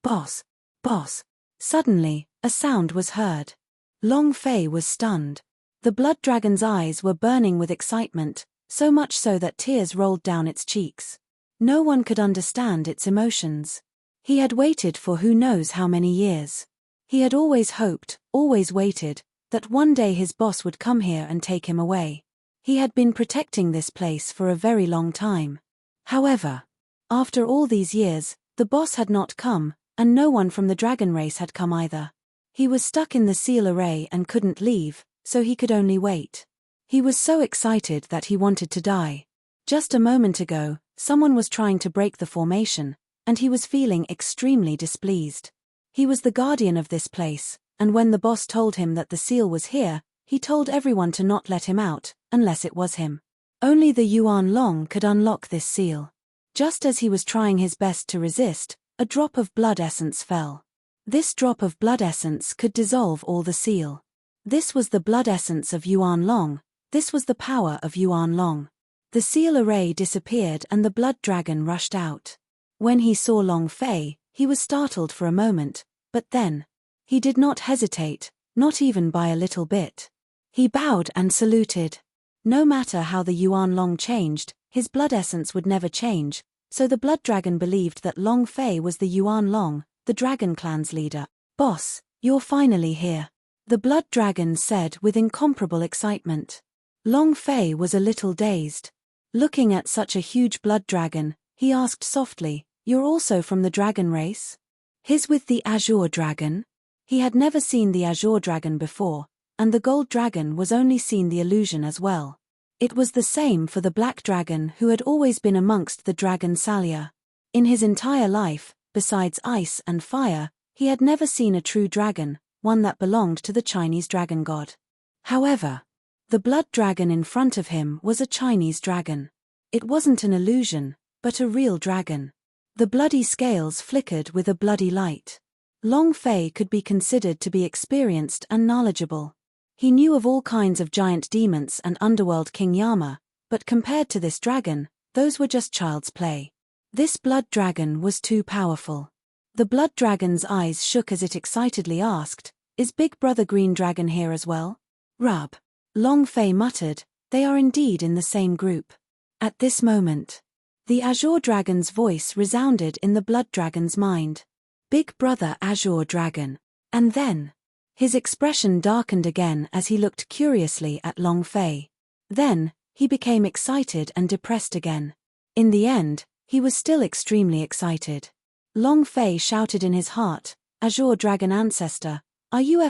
Boss, boss. Suddenly, a sound was heard. Long Fei was stunned. The blood dragon's eyes were burning with excitement, so much so that tears rolled down its cheeks. No one could understand its emotions. He had waited for who knows how many years. He had always hoped, always waited, that one day his boss would come here and take him away. He had been protecting this place for a very long time. However, after all these years, the boss had not come, and no one from the dragon race had come either. He was stuck in the seal array and couldn't leave, so he could only wait. He was so excited that he wanted to die. Just a moment ago, someone was trying to break the formation, and he was feeling extremely displeased. He was the guardian of this place, and when the boss told him that the seal was here, he told everyone to not let him out, unless it was him. Only the Yuan Long could unlock this seal. Just as he was trying his best to resist, a drop of blood essence fell. This drop of blood essence could dissolve all the seal. This was the blood essence of Yuan Long. This was the power of Yuan Long. The seal array disappeared and the blood dragon rushed out. When he saw Long Fei, he was startled for a moment, but then, he did not hesitate, not even by a little bit. He bowed and saluted. No matter how the Yuan Long changed, his blood essence would never change, so the blood dragon believed that Long Fei was the Yuan Long, the dragon clan's leader. "Boss, you're finally here," the blood dragon said with incomparable excitement. Long Fei was a little dazed. Looking at such a huge blood dragon, he asked softly, "You're also from the dragon race?" "His with the azure dragon?" He had never seen the azure dragon before, and the gold dragon was only seen the illusion as well. It was the same for the black dragon who had always been amongst the dragon Salia. In his entire life, besides ice and fire, he had never seen a true dragon, one that belonged to the Chinese dragon god. However, the blood dragon in front of him was a Chinese dragon. It wasn't an illusion, but a real dragon. The bloody scales flickered with a bloody light. Long Fei could be considered to be experienced and knowledgeable. He knew of all kinds of giant demons and underworld King Yama, but compared to this dragon, those were just child's play. This blood dragon was too powerful. The blood dragon's eyes shook as it excitedly asked, "Is Big Brother Green Dragon here as well?" "Rub." Long Fei muttered, "They are indeed in the same group." At this moment, the Azure Dragon's voice resounded in the blood dragon's mind. "Big Brother Azure Dragon." And then, his expression darkened again as he looked curiously at Long Fei. Then, he became excited and depressed again. In the end, he was still extremely excited. Long Fei shouted in his heart, "Azure Dragon Ancestor, are you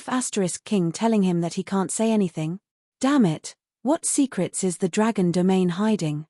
King telling him that he can't say anything? Damn it, what secrets is the dragon domain hiding?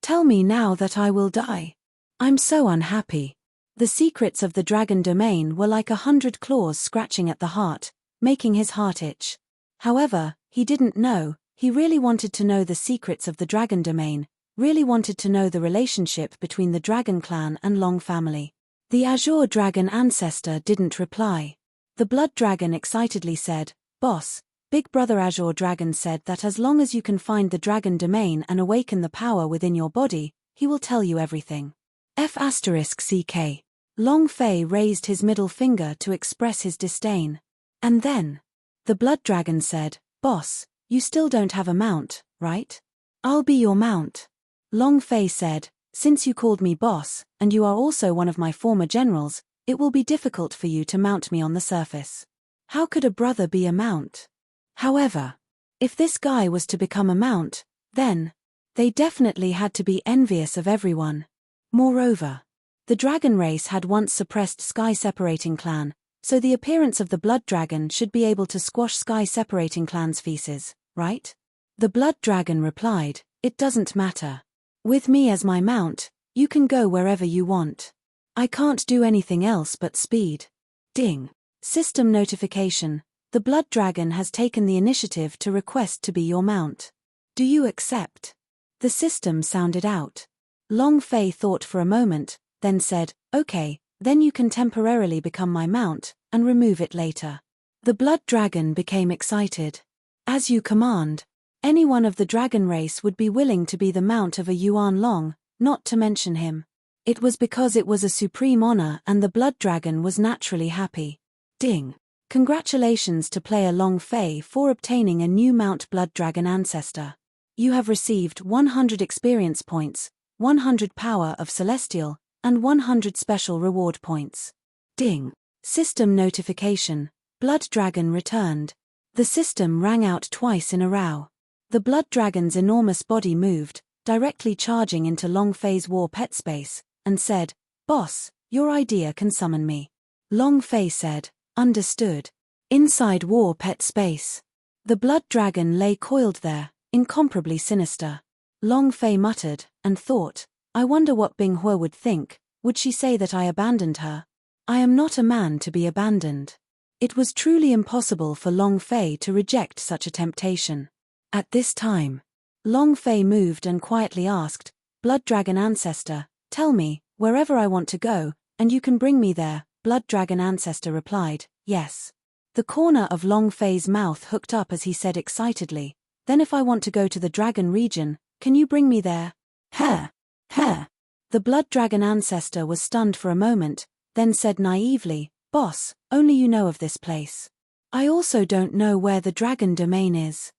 Tell me now that I will die. I'm so unhappy." The secrets of the dragon domain were like 100 claws scratching at the heart, making his heart itch. However, he didn't know, he really wanted to know the secrets of the dragon domain, really wanted to know the relationship between the dragon clan and Long family. The Azure Dragon Ancestor didn't reply. The blood dragon excitedly said, "Boss, Big Brother Azure Dragon said that as long as you can find the dragon domain and awaken the power within your body, he will tell you everything." F***CK. Long Fei raised his middle finger to express his disdain. And then, the blood dragon said, "Boss, you still don't have a mount, right? I'll be your mount." Long Fei said, "Since you called me boss, and you are also one of my former generals, it will be difficult for you to mount me on the surface. How could a brother be a mount? However, if this guy was to become a mount, then, they definitely had to be envious of everyone. Moreover, the dragon race had once suppressed sky-separating clan, so the appearance of the blood dragon should be able to squash sky-separating clan's feces, right?" The blood dragon replied, "It doesn't matter. With me as my mount, you can go wherever you want. I can't do anything else but speed." Ding. System notification. The blood dragon has taken the initiative to request to be your mount. Do you accept? The system sounded out. Long Fei thought for a moment, then said, "Okay, then you can temporarily become my mount, and remove it later." The blood dragon became excited. "As you command." Anyone of the dragon race would be willing to be the mount of a Yuan Long, not to mention him. It was because it was a supreme honor and the blood dragon was naturally happy. Ding! Congratulations to player Long Fei for obtaining a new Mount Blood Dragon ancestor. You have received 100 experience points, 100 power of celestial, and 100 special reward points. Ding! System notification. Blood dragon returned. The system rang out twice in a row. The blood dragon's enormous body moved, directly charging into Long Fei's war pet space, and said, "Boss, your idea can summon me." Long Fei said, "Understood." Inside war pet space. The blood dragon lay coiled there, incomparably sinister. Long Fei muttered, and thought, "I wonder what Bing Hua would think. Would she say that I abandoned her? I am not a man to be abandoned." It was truly impossible for Long Fei to reject such a temptation. At this time, Long Fei moved and quietly asked, "Blood dragon ancestor, tell me, wherever I want to go, and you can bring me there." Blood dragon ancestor replied, "Yes." The corner of Long Fei's mouth hooked up as he said excitedly, "Then if I want to go to the dragon region, can you bring me there?" "Heh! Heh!" The blood dragon ancestor was stunned for a moment, then said naively, "Boss, only you know of this place. I also don't know where the dragon domain is."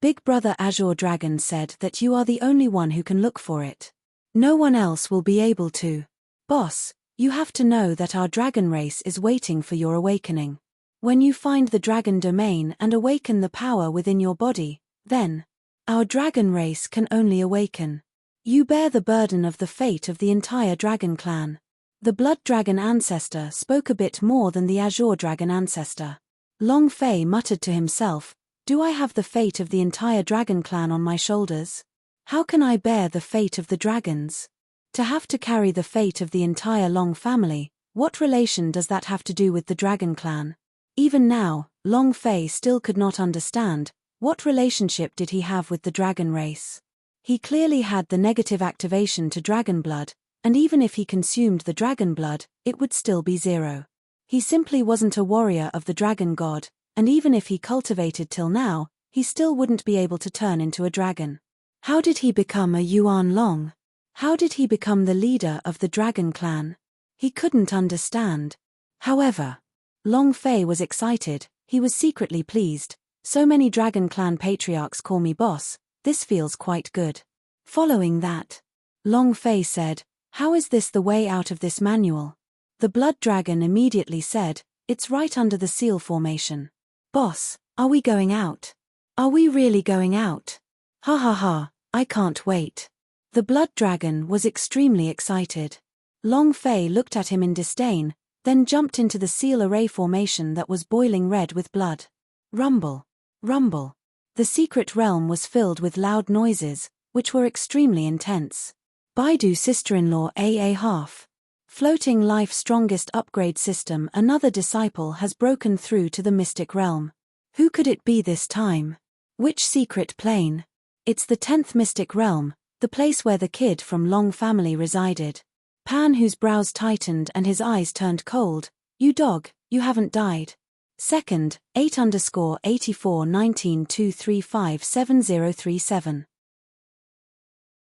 Big Brother Azure Dragon said that you are the only one who can look for it. No one else will be able to. Boss, you have to know that our dragon race is waiting for your awakening. When you find the dragon domain and awaken the power within your body, then our dragon race can only awaken. You bear the burden of the fate of the entire dragon clan. The blood dragon ancestor spoke a bit more than the azure dragon ancestor. Long Fei muttered to himself, "Do I have the fate of the entire dragon clan on my shoulders? How can I bear the fate of the dragons? To have to carry the fate of the entire Long family, what relation does that have to do with the dragon clan?" Even now, Long Fei still could not understand, what relationship did he have with the dragon race? He clearly had the negative activation to dragon blood, and even if he consumed the dragon blood, it would still be 0. He simply wasn't a warrior of the dragon god, and even if he cultivated till now, he still wouldn't be able to turn into a dragon. How did he become a Yuan Long? How did he become the leader of the dragon clan? He couldn't understand. However, Long Fei was excited, he was secretly pleased. "So many dragon clan patriarchs call me boss, this feels quite good." Following that, Long Fei said, "How is this the way out of this manual?" The blood dragon immediately said, "It's right under the seal formation." "Boss, are we going out? Are we really going out? Ha ha ha, I can't wait." The blood dragon was extremely excited. Long Fei looked at him in disdain, then jumped into the seal array formation that was boiling red with blood. Rumble, rumble. The secret realm was filled with loud noises, which were extremely intense. Baidu sister-in-law AA half. Floating life strongest upgrade system. Another disciple has broken through to the mystic realm. Who could it be this time? Which secret plane? It's the 10th mystic realm, the place where the kid from Long family resided. Pan, whose brows tightened and his eyes turned cold. "You dog, you haven't died." Second, 8_8419235737.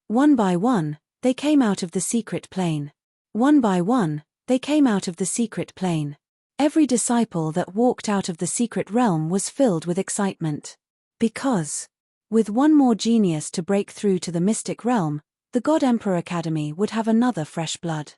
One by one, they came out of the secret plane. One by one, they came out of the secret plane. Every disciple that walked out of the secret realm was filled with excitement. Because, with one more genius to break through to the mystic realm, the God Emperor Academy would have another fresh blood.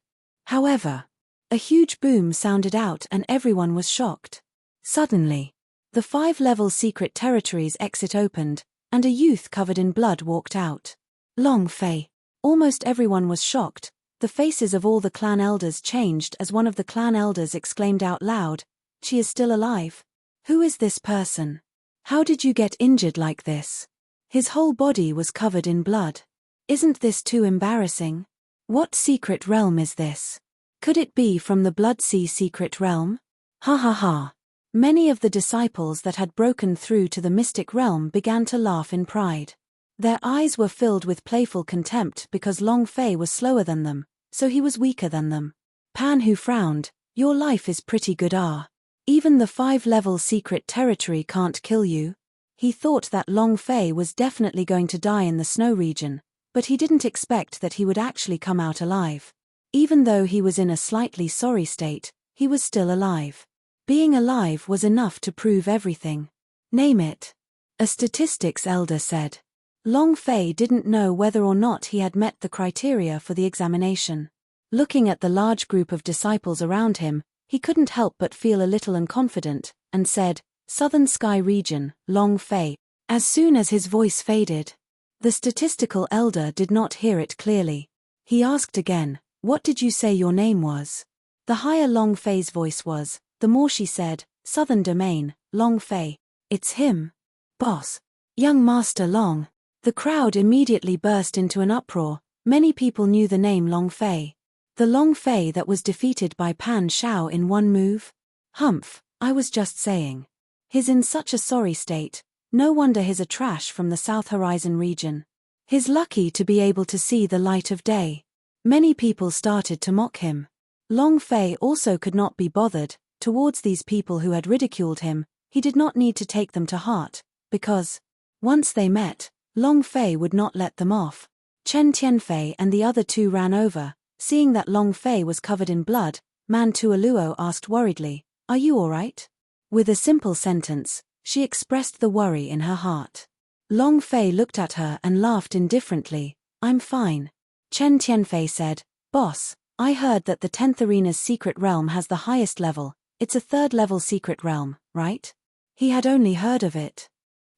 However, a huge boom sounded out and everyone was shocked. Suddenly, the 5-level secret territories exit opened, and a youth covered in blood walked out. Long Fei. Almost everyone was shocked. The faces of all the clan elders changed as one of the clan elders exclaimed out loud, "She is still alive? Who is this person? How did you get injured like this?" His whole body was covered in blood. "Isn't this too embarrassing? What secret realm is this? Could it be from the Blood Sea secret realm? Ha ha ha." Many of the disciples that had broken through to the mystic realm began to laugh in pride. Their eyes were filled with playful contempt because Long Fei was slower than them, so he was weaker than them. Pan, who frowned, "Your life is pretty good, ah. Even the 5-level secret territory can't kill you." He thought that Long Fei was definitely going to die in the snow region, but he didn't expect that he would actually come out alive. Even though he was in a slightly sorry state, he was still alive. Being alive was enough to prove everything. Name it. A statistics elder said. Long Fei didn't know whether or not he had met the criteria for the examination. Looking at the large group of disciples around him, he couldn't help but feel a little unconfident, and said, Southern Sky Region, Long Fei. As soon as his voice faded, the statistical elder did not hear it clearly. He asked again, What did you say your name was? The higher Long Fei's voice was, the more she said, Southern Domain, Long Fei. It's him. Boss. Young Master Long. The crowd immediately burst into an uproar. Many people knew the name Long Fei. The Long Fei that was defeated by Pan Shao in one move? Humph, I was just saying. He's in such a sorry state. No wonder he's a trash from the South Horizon region. He's lucky to be able to see the light of day. Many people started to mock him. Long Fei also could not be bothered. Towards these people who had ridiculed him, he did not need to take them to heart, because, once they met, Long Fei would not let them off. Chen Tianfei and the other two ran over. Seeing that Long Fei was covered in blood, Man Tuoluo asked worriedly, Are you alright? With a simple sentence, she expressed the worry in her heart. Long Fei looked at her and laughed indifferently. I'm fine. Chen Tianfei said, Boss, I heard that the 10th arena's secret realm has the highest level. It's a 3rd level secret realm, right? He had only heard of it.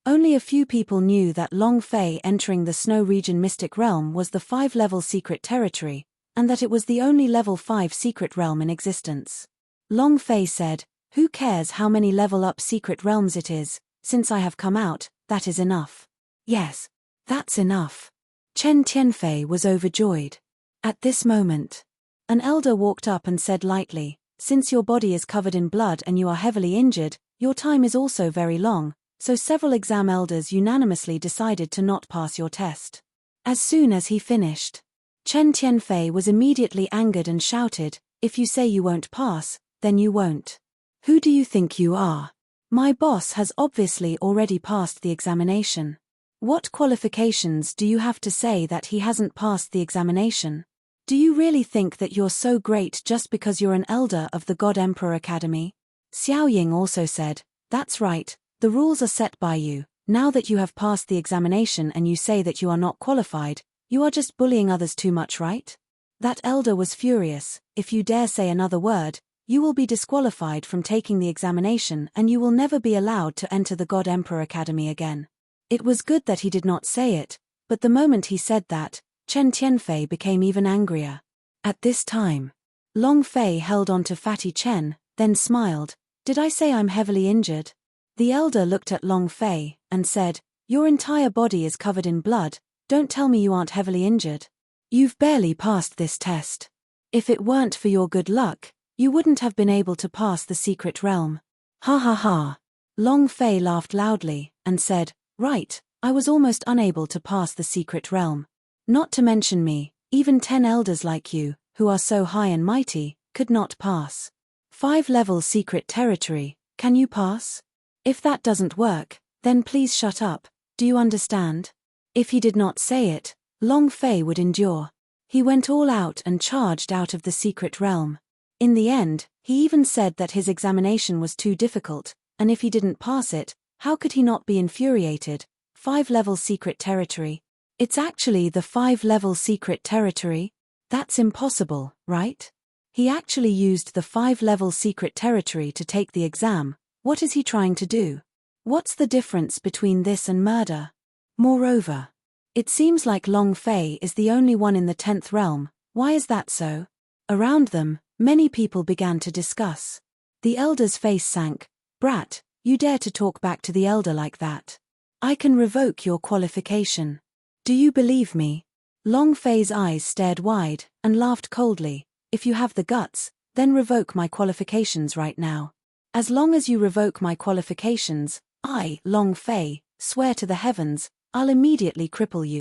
Only a few people knew that Long Fei entering the Snow Region Mystic Realm was the 5-level secret territory, and that it was the only level 5 secret realm in existence. Long Fei said, Who cares how many level-up secret realms it is, since I have come out, that is enough. Yes, that's enough. Chen Tianfei was overjoyed. At this moment, an elder walked up and said lightly, Since your body is covered in blood and you are heavily injured, your time is also very long, so several exam elders unanimously decided to not pass your test. As soon as he finished, Chen Tianfei was immediately angered and shouted, If you say you won't pass, then you won't. Who do you think you are? My boss has obviously already passed the examination. What qualifications do you have to say that he hasn't passed the examination? Do you really think that you're so great just because you're an elder of the God Emperor Academy? Xiao Ying also said, That's right, the rules are set by you. Now that you have passed the examination and you say that you are not qualified, you are just bullying others too much, right? That elder was furious. If you dare say another word, you will be disqualified from taking the examination and you will never be allowed to enter the God Emperor Academy again. It was good that he did not say it, but the moment he said that, Chen Tianfei became even angrier. At this time, Long Fei held on to Fatty Chen, then smiled. Did I say I'm heavily injured? The elder looked at Long Fei and said, Your entire body is covered in blood, don't tell me you aren't heavily injured. You've barely passed this test. If it weren't for your good luck, you wouldn't have been able to pass the secret realm. Ha ha ha. Long Fei laughed loudly and said, Right, I was almost unable to pass the secret realm. Not to mention me, even 10 elders like you, who are so high and mighty, could not pass. 5-level secret territory, can you pass? If that doesn't work, then please shut up, do you understand? If he did not say it, Long Fei would endure. He went all out and charged out of the secret realm. In the end, he even said that his examination was too difficult, and if he didn't pass it, how could he not be infuriated? 5-level secret territory. It's actually the 5-level secret territory? That's impossible, right? He actually used the 5-level secret territory to take the exam. What is he trying to do? What's the difference between this and murder? Moreover, it seems like Long Fei is the only one in the 10th realm. Why is that so? Around them, many people began to discuss. The elder's face sank. Brat, you dare to talk back to the elder like that? I can revoke your qualification. Do you believe me? Long Fei's eyes stared wide and laughed coldly. If you have the guts, then revoke my qualifications right now. As long as you revoke my qualifications, I, Long Fei, swear to the heavens, I'll immediately cripple you.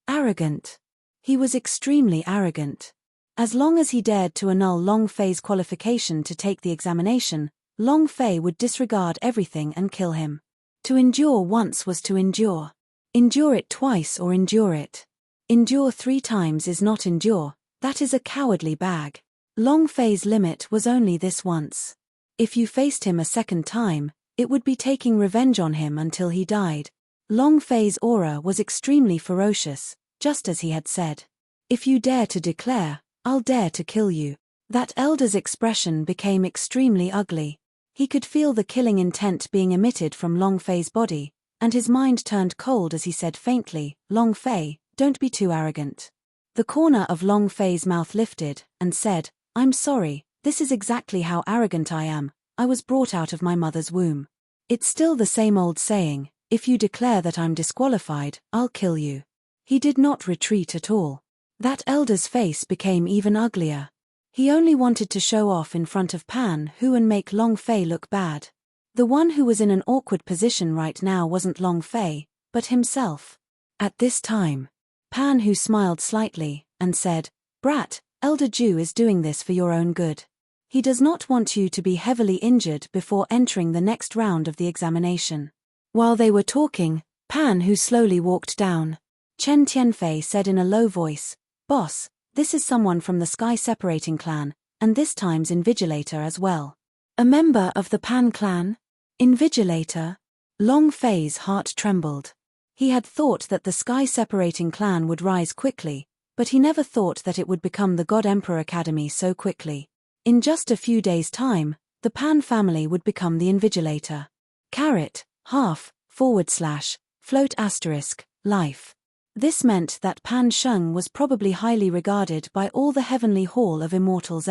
Arrogant. He was extremely arrogant. As long as he dared to annul Long Fei's qualification to take the examination, Long Fei would disregard everything and kill him. To endure once was to endure. Endure it twice or endure it. Endure 3 times is not endure, That is a cowardly bag. Long Fei's limit was only this once. If you faced him a second time, it would be taking revenge on him until he died. Long Fei's aura was extremely ferocious, just as he had said. If you dare to declare, I'll dare to kill you. That elder's expression became extremely ugly. He could feel the killing intent being emitted from Long Fei's body, and his mind turned cold as he said faintly, Long Fei, don't be too arrogant. The corner of Long Fei's mouth lifted, and said, I'm sorry, this is exactly how arrogant I am. I was brought out of my mother's womb. It's still the same old saying, if you declare that I'm disqualified, I'll kill you. He did not retreat at all. That elder's face became even uglier. He only wanted to show off in front of Pan Hu and make Long Fei look bad. The one who was in an awkward position right now wasn't Long Fei, but himself. At this time, Pan Hu smiled slightly, and said, Brat, Elder Ju is doing this for your own good. He does not want you to be heavily injured before entering the next round of the examination. While they were talking, Pan Hu slowly walked down. Chen Tianfei said in a low voice, Boss, this is someone from the Sky Separating Clan, and this time's Invigilator as well. A member of the Pan clan? Invigilator? Long Fei's heart trembled. He had thought that the Sky Separating Clan would rise quickly, but he never thought that it would become the God Emperor Academy so quickly. In just a few days' time, the Pan family would become the Invigilator. Caret, half, /, float *, life. This meant that Pan Sheng was probably highly regarded by all the Heavenly Hall of Immortals.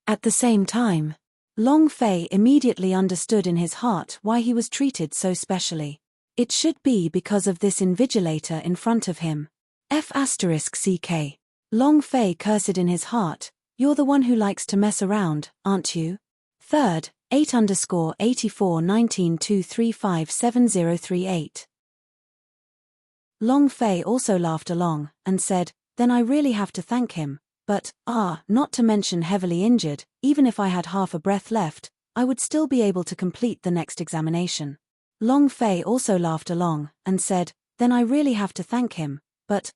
At the same time, Long Fei immediately understood in his heart why he was treated so specially. It should be because of this Invigilator in front of him. *ck. Long Fei cursed in his heart, you're the one who likes to mess around, aren't you? Third, 8_8419235738. Long Fei also laughed along, and said, then I really have to thank him, but, not to mention heavily injured, even if I had half a breath left, I would still be able to complete the next examination. Long Fei also laughed along, and said, then I really have to thank him, but,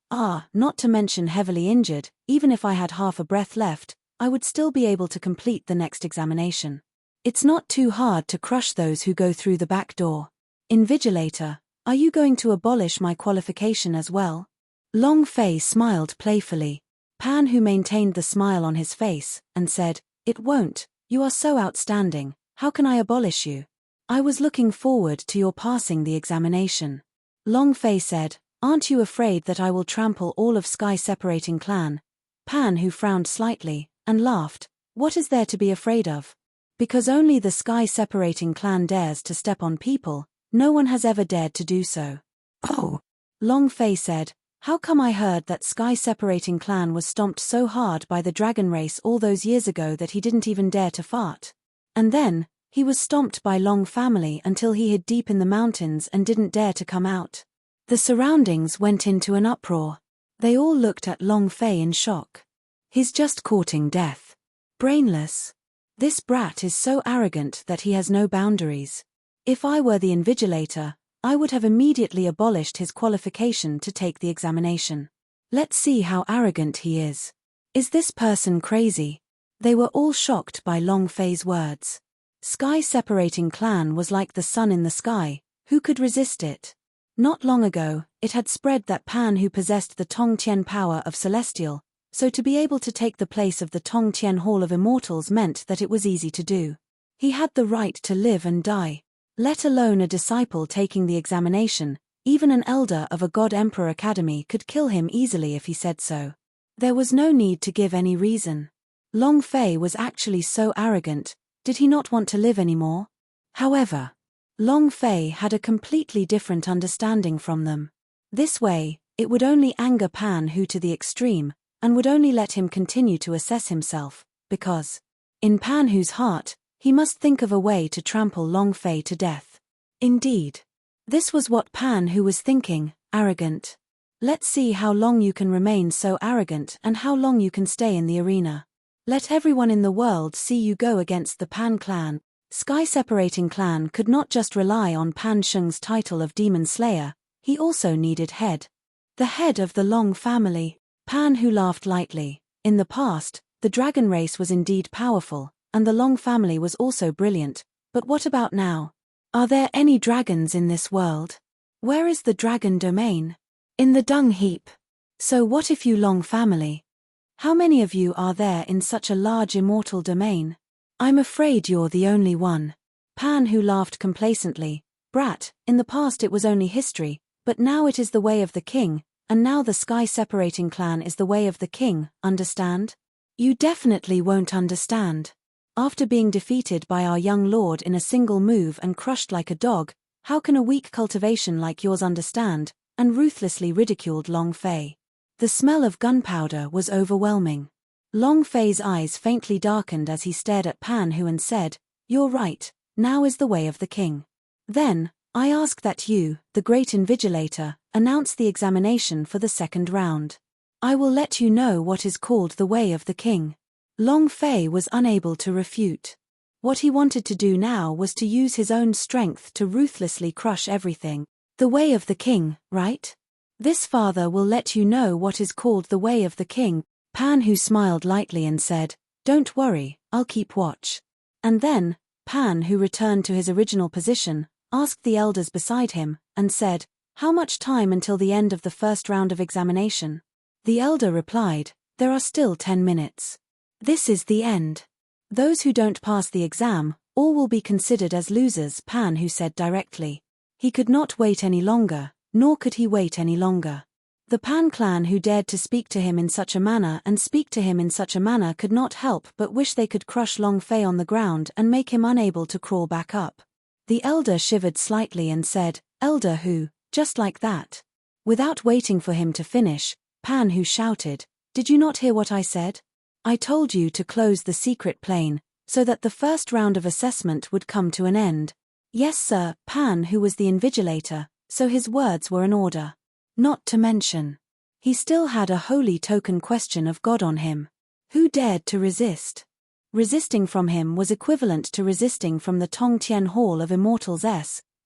not to mention heavily injured, even if I had half a breath left, I would still be able to complete the next examination. It's not too hard to crush those who go through the back door. Invigilator, are you going to abolish my qualification as well? Long Fei smiled playfully. Pan Hu maintained the smile on his face, and said, it won't, you are so outstanding, how can I abolish you? I was looking forward to your passing the examination. Long Fei said, aren't you afraid that I will trample all of Sky Separating Clan? Pan Hu frowned slightly, and laughed, what is there to be afraid of? Because only the Sky Separating Clan dares to step on people, no one has ever dared to do so. Oh! Long Fei said, how come I heard that Sky Separating Clan was stomped so hard by the dragon race all those years ago that he didn't even dare to fart? And then, he was stomped by Long family until he hid deep in the mountains and didn't dare to come out. The surroundings went into an uproar. They all looked at Long Fei in shock. He's just courting death. Brainless. This brat is so arrogant that he has no boundaries. If I were the Invigilator, I would have immediately abolished his qualification to take the examination. Let's see how arrogant he is. Is this person crazy? They were all shocked by Long Fei's words. Sky Separating Clan was like the sun in the sky, who could resist it? Not long ago, it had spread that Pan Hu possessed the Tong Tian power of Celestial, so to be able to take the place of the Tong Tian Hall of Immortals meant that it was easy to do. He had the right to live and die. Let alone a disciple taking the examination, even an elder of a God Emperor Academy could kill him easily if he said so. There was no need to give any reason. Long Fei was actually so arrogant, did he not want to live anymore? However, Long Fei had a completely different understanding from them. This way, it would only anger Pan Hu to the extreme, and would only let him continue to assess himself, because, in Pan Hu's heart, he must think of a way to trample Long Fei to death. Indeed. This was what Pan Hu was thinking, arrogant. Let's see how long you can remain so arrogant and how long you can stay in the arena. Let everyone in the world see you go against the Pan clan. Sky Separating Clan could not just rely on Pan Sheng's title of Demon Slayer, he also needed head. The head of the Long family. Pan Hu laughed lightly. In the past, the dragon race was indeed powerful, and the Long family was also brilliant, but what about now? Are there any dragons in this world? Where is the dragon domain? In the dung heap. So what if you Long family? How many of you are there in such a large immortal domain? I'm afraid you're the only one. Pan, who laughed complacently, brat, in the past it was only history, but now it is the way of the king, and now the sky-separating clan is the way of the king, understand? You definitely won't understand. After being defeated by our young lord in a single move and crushed like a dog, how can a weak cultivation like yours understand, and ruthlessly ridiculed Long Fei. The smell of gunpowder was overwhelming. Long Fei's eyes faintly darkened as he stared at Pan Hu and said, "You're right, now is the way of the king." Then, I ask that you, the great invigilator, announce the examination for the second round. I will let you know what is called the way of the king. Long Fei was unable to refute. What he wanted to do now was to use his own strength to ruthlessly crush everything. The way of the king, right? This father will let you know what is called the way of the king. Pan Hu smiled lightly and said, "Don't worry, I'll keep watch." And then, Pan Hu returned to his original position, asked the elders beside him, and said, "How much time until the end of the first round of examination?" The elder replied, "There are still 10 minutes. This is the end. Those who don't pass the exam, all will be considered as losers," Pan Hu said directly. He could not wait any longer, nor could he wait any longer. The Pan clan who dared to speak to him in such a manner could not help but wish they could crush Long Fei on the ground and make him unable to crawl back up. The elder shivered slightly and said, "Elder Hu, just like that." Without waiting for him to finish, Pan Hu shouted, "Did you not hear what I said? I told you to close the secret plane, so that the first round of assessment would come to an end." "Yes, sir," Pan Hu was the invigilator, so his words were in order. Not to mention, he still had a holy token question of God on him. Who dared to resist? Resisting from him was equivalent to resisting from the Tong Tian Hall of Immortals.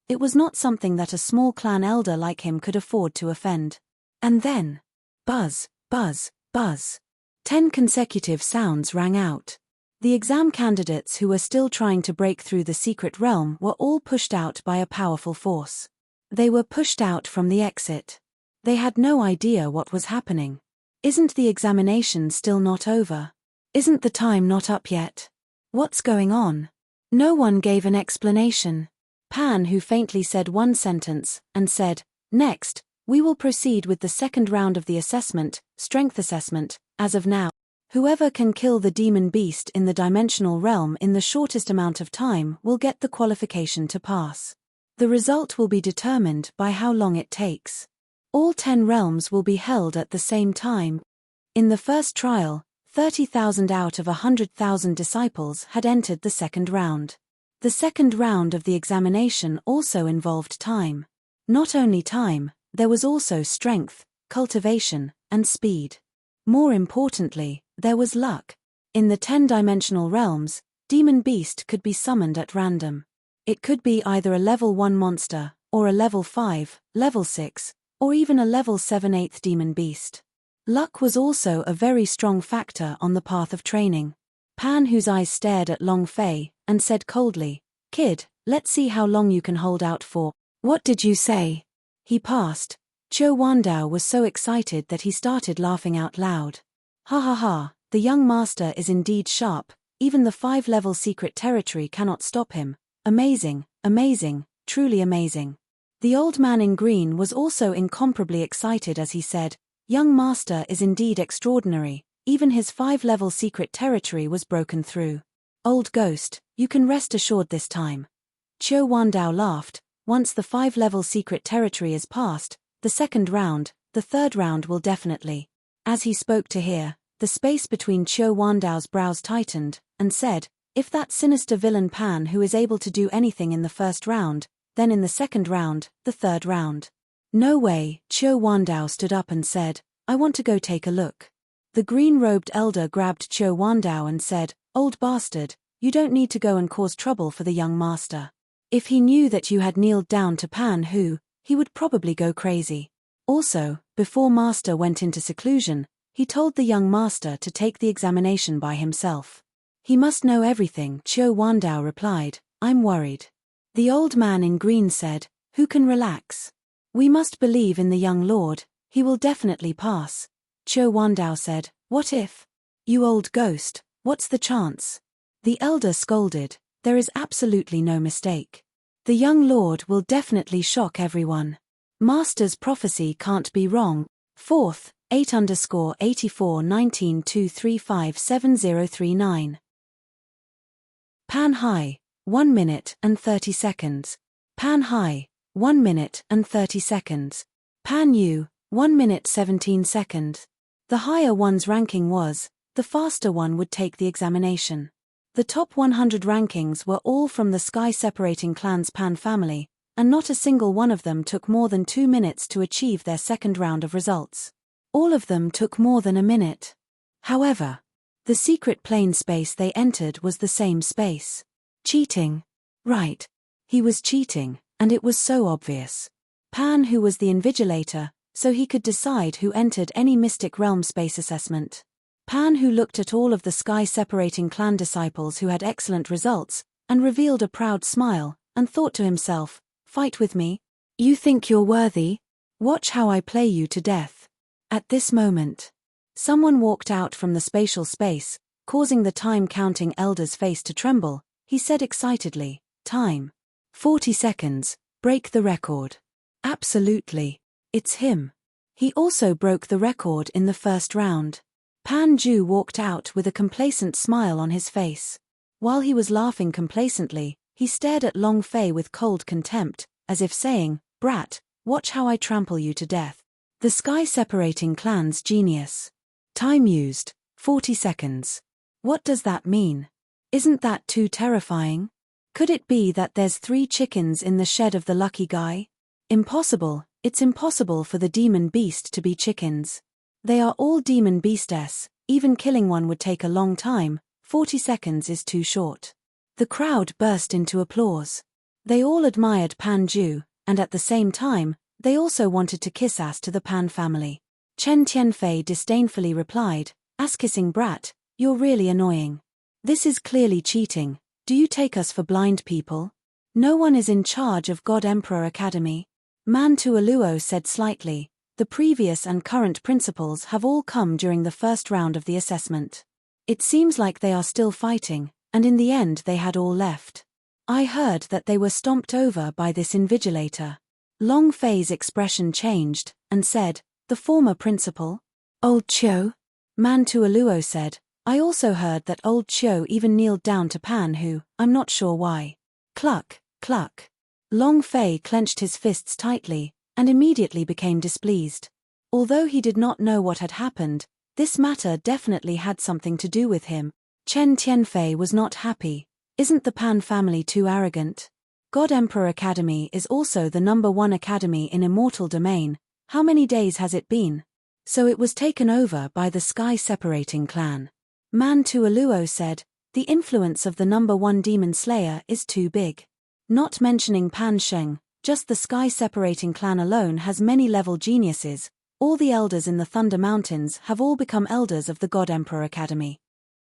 It was not something that a small clan elder like him could afford to offend. And then, buzz, buzz, buzz. 10 consecutive sounds rang out. The exam candidates who were still trying to break through the secret realm were all pushed out by a powerful force. They were pushed out from the exit. They had no idea what was happening. Isn't the examination still not over? Isn't the time not up yet? What's going on? No one gave an explanation. Pan Hu faintly said one sentence, and said, "Next, we will proceed with the second round of the assessment, strength assessment. As of now, whoever can kill the demon beast in the dimensional realm in the shortest amount of time will get the qualification to pass. The result will be determined by how long it takes. All 10 realms will be held at the same time." In the first trial, 30,000 out of 100,000 disciples had entered the second round. The second round of the examination also involved time. Not only time, there was also strength, cultivation, and speed. More importantly, there was luck. In the 10-dimensional realms, Demon Beast could be summoned at random. It could be either a level 1 monster, or a level 5, level 6, or even a level 7/8 Demon Beast. Luck was also a very strong factor on the path of training. Pan Hu's eyes stared at Long Fei, and said coldly, "Kid, let's see how long you can hold out for." "What did you say?" He passed. Qiu Wandao was so excited that he started laughing out loud. "Ha ha ha, the young master is indeed sharp, even the 5-level secret territory cannot stop him. Amazing, amazing, truly amazing." The old man in green was also incomparably excited as he said, "Young master is indeed extraordinary, even his 5-level secret territory was broken through. Old ghost, you can rest assured this time." Qiu Wandao laughed, "Once the 5-level secret territory is passed, the second round, the third round will definitely." As he spoke to hear, the space between Qiu Wandao's brows tightened, and said, "If that sinister villain Pan who is able to do anything in the first round, then in the second round, the third round." "No way," Qiu Wandao stood up and said, "I want to go take a look." The green-robed elder grabbed Qiu Wandao and said, "Old bastard, you don't need to go and cause trouble for the young master. If he knew that you had kneeled down to Pan Hu, he would probably go crazy. Also, before master went into seclusion, He told the young master to take the examination by himself. He must know everything, Qiu Wandao replied. I'm worried. The old man in green said, who can relax? We must believe in the young lord, he will definitely pass. Qiu Wandao said, what if? You old ghost, what's the chance? The elder scolded, there is absolutely no mistake. The young lord will definitely shock everyone. Master's prophecy can't be wrong. 4th, 8_841923570039. Pan Hai, 1 minute and 30 seconds. Pan Hai, 1 minute and 30 seconds. Pan Yu, 1 minute 17 seconds. The higher one's ranking was, the faster one would take the examination. The top 100 rankings were all from the sky-separating clan's Pan family, and not a single one of them took more than 2 minutes to achieve their second round of results. All of them took more than a minute. However, the secret plane space they entered was the same space. Cheating. Right. He was cheating, and it was so obvious. Pan, who was the invigilator, so he could decide who entered any mystic realm space assessment. Pan, who looked at all of the sky-separating clan disciples who had excellent results, and revealed a proud smile, and thought to himself, fight with me? You think you're worthy? Watch how I play you to death. At this moment, someone walked out from the spatial space, causing the time-counting elder's face to tremble. He said excitedly, time. 40 seconds, break the record. Absolutely. It's him. He also broke the record in the first round. Pan Ju walked out with a complacent smile on his face. While he was laughing complacently, he stared at Long Fei with cold contempt, as if saying, brat, watch how I trample you to death. The sky-separating clan's genius. Time used, 40 seconds. What does that mean? Isn't that too terrifying? Could it be that there's 3 chickens in the shed of the lucky guy? Impossible, it's impossible for the demon beast to be chickens. They are all demon beastess, even killing one would take a long time, 40 seconds is too short. The crowd burst into applause. They all admired Pan Ju, and at the same time, they also wanted to kiss ass to the Pan family. Chen Tianfei disdainfully replied, ass-kissing brat, you're really annoying. This is clearly cheating. Do you take us for blind people? No one is in charge of God Emperor Academy. Man Tuoluo said slightly, the previous and current principals have all come during the first round of the assessment. It seems like they are still fighting, and in the end they had all left. I heard that they were stomped over by this invigilator. Long Fei's expression changed, and said, the former principal? Old Qiu? Man Tuoluo said, I also heard that old Qiu even kneeled down to Pan who, I'm not sure why. Cluck, cluck. Long Fei clenched his fists tightly, and immediately became displeased. Although he did not know what had happened, this matter definitely had something to do with him. Chen Tianfei was not happy. Isn't the Pan family too arrogant? God Emperor Academy is also the #1 academy in Immortal Domain. How many days has it been? So it was taken over by the sky-separating clan. Man Tuoluo said, the influence of the #1 demon slayer is too big. Not mentioning Pan Sheng, just the sky-separating clan alone has many level geniuses. All the elders in the Thunder Mountains have all become elders of the God Emperor Academy.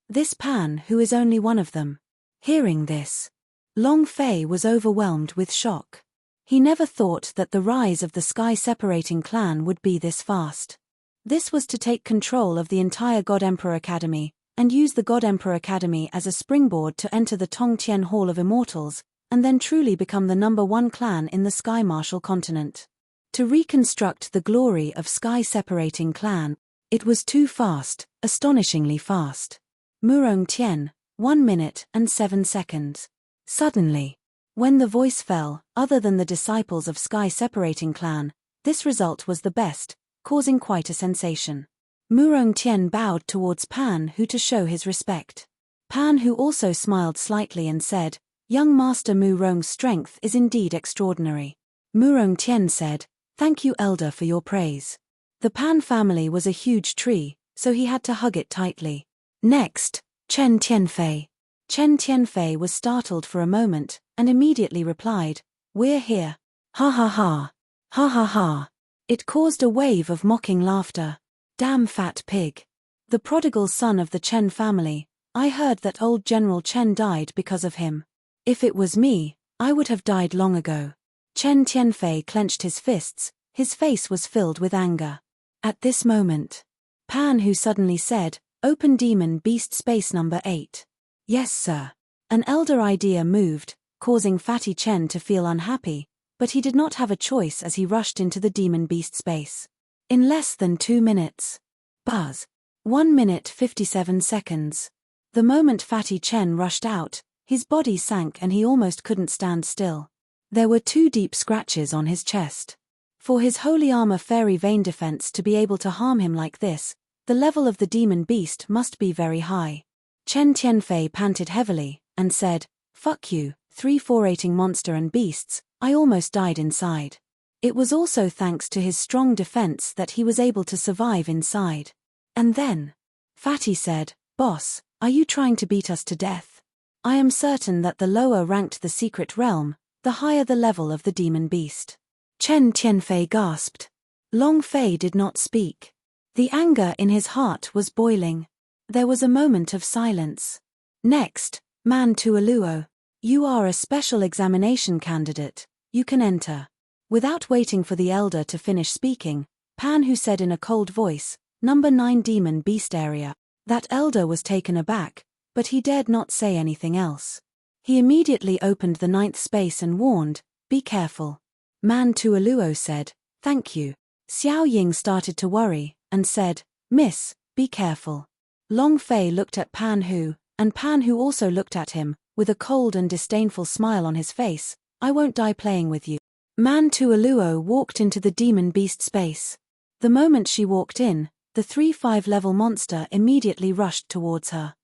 This Pan who is only one of them. Hearing this, Long Fei was overwhelmed with shock. He never thought that the rise of the sky-separating clan would be this fast. This was to take control of the entire God Emperor Academy, and use the God Emperor Academy as a springboard to enter the Tongtian Hall of Immortals, and then truly become the #1 clan in the Sky Martial continent. To reconstruct the glory of sky-separating clan, it was too fast, astonishingly fast. Murong Tian, 1 minute and 7 seconds. Suddenly, when the voice fell, other than the disciples of sky-separating clan, this result was the best, causing quite a sensation. Murong Tian bowed towards Pan Hu to show his respect. Pan Hu also smiled slightly and said, young Master Murong's strength is indeed extraordinary. Murong Tian said, thank you elder for your praise. The Pan family was a huge tree, so he had to hug it tightly. Next, Chen Tianfei. Chen Tianfei was startled for a moment, and immediately replied, we're here. Ha ha ha. Ha ha ha. It caused a wave of mocking laughter. Damn fat pig. The prodigal son of the Chen family. I heard that old General Chen died because of him. If it was me, I would have died long ago. Chen Tianfei clenched his fists, his face was filled with anger. At this moment, Pan Hu suddenly said, "Open Demon Beast Space number 8. Yes, sir. An elder idea moved, causing Fatty Chen to feel unhappy, but he did not have a choice as he rushed into the Demon Beast space. In less than 2 minutes. Buzz. 1 minute 57 seconds. The moment Fatty Chen rushed out, his body sank and he almost couldn't stand still. There were 2 deep scratches on his chest. For his holy armor fairy vein defense to be able to harm him like this, the level of the demon beast must be very high. Chen Tianfei panted heavily, and said, "Fuck you, 348ing monster and beasts, I almost died inside." It was also thanks to his strong defense that he was able to survive inside. And then, Fatty said, "Boss, are you trying to beat us to death? I am certain that the lower ranked the secret realm, the higher the level of the demon beast." Chen Tianfei gasped. Long Fei did not speak. The anger in his heart was boiling. There was a moment of silence. Next, Man Tuoluo. "You are a special examination candidate, you can enter." Without waiting for the elder to finish speaking, Pan Hu said in a cold voice, "Number 9 Demon Beast area." That elder was taken aback, but he dared not say anything else. He immediately opened the 9th space and warned, "Be careful." Man Tuoluo said, "Thank you." Xiao Ying started to worry, and said, "Miss, be careful." Long Fei looked at Pan Hu, and Pan Hu also looked at him, with a cold and disdainful smile on his face. "I won't die playing with you." Man Tuoluo walked into the demon beast space. The moment she walked in, the 3-5 level monster immediately rushed towards her.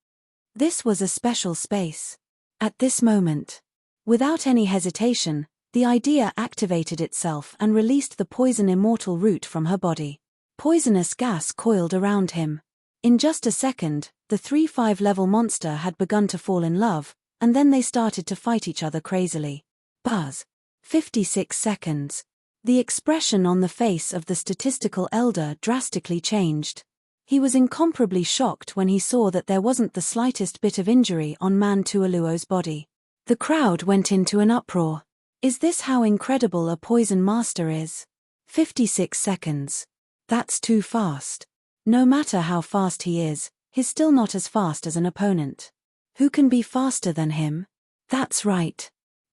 This was a special space. At this moment, without any hesitation, the idea activated itself and released the poison immortal root from her body. Poisonous gas coiled around him. In just a second, the 3-5 level monster had begun to fall in love, and then they started to fight each other crazily. Buzz. 56 seconds. The expression on the face of the statistical elder drastically changed. He was incomparably shocked when he saw that there wasn't the slightest bit of injury on Man Tuoluo's body. The crowd went into an uproar. Is this how incredible a poison master is? 56 seconds. That's too fast. No matter how fast he is, he's still not as fast as an opponent. Who can be faster than him? That's right.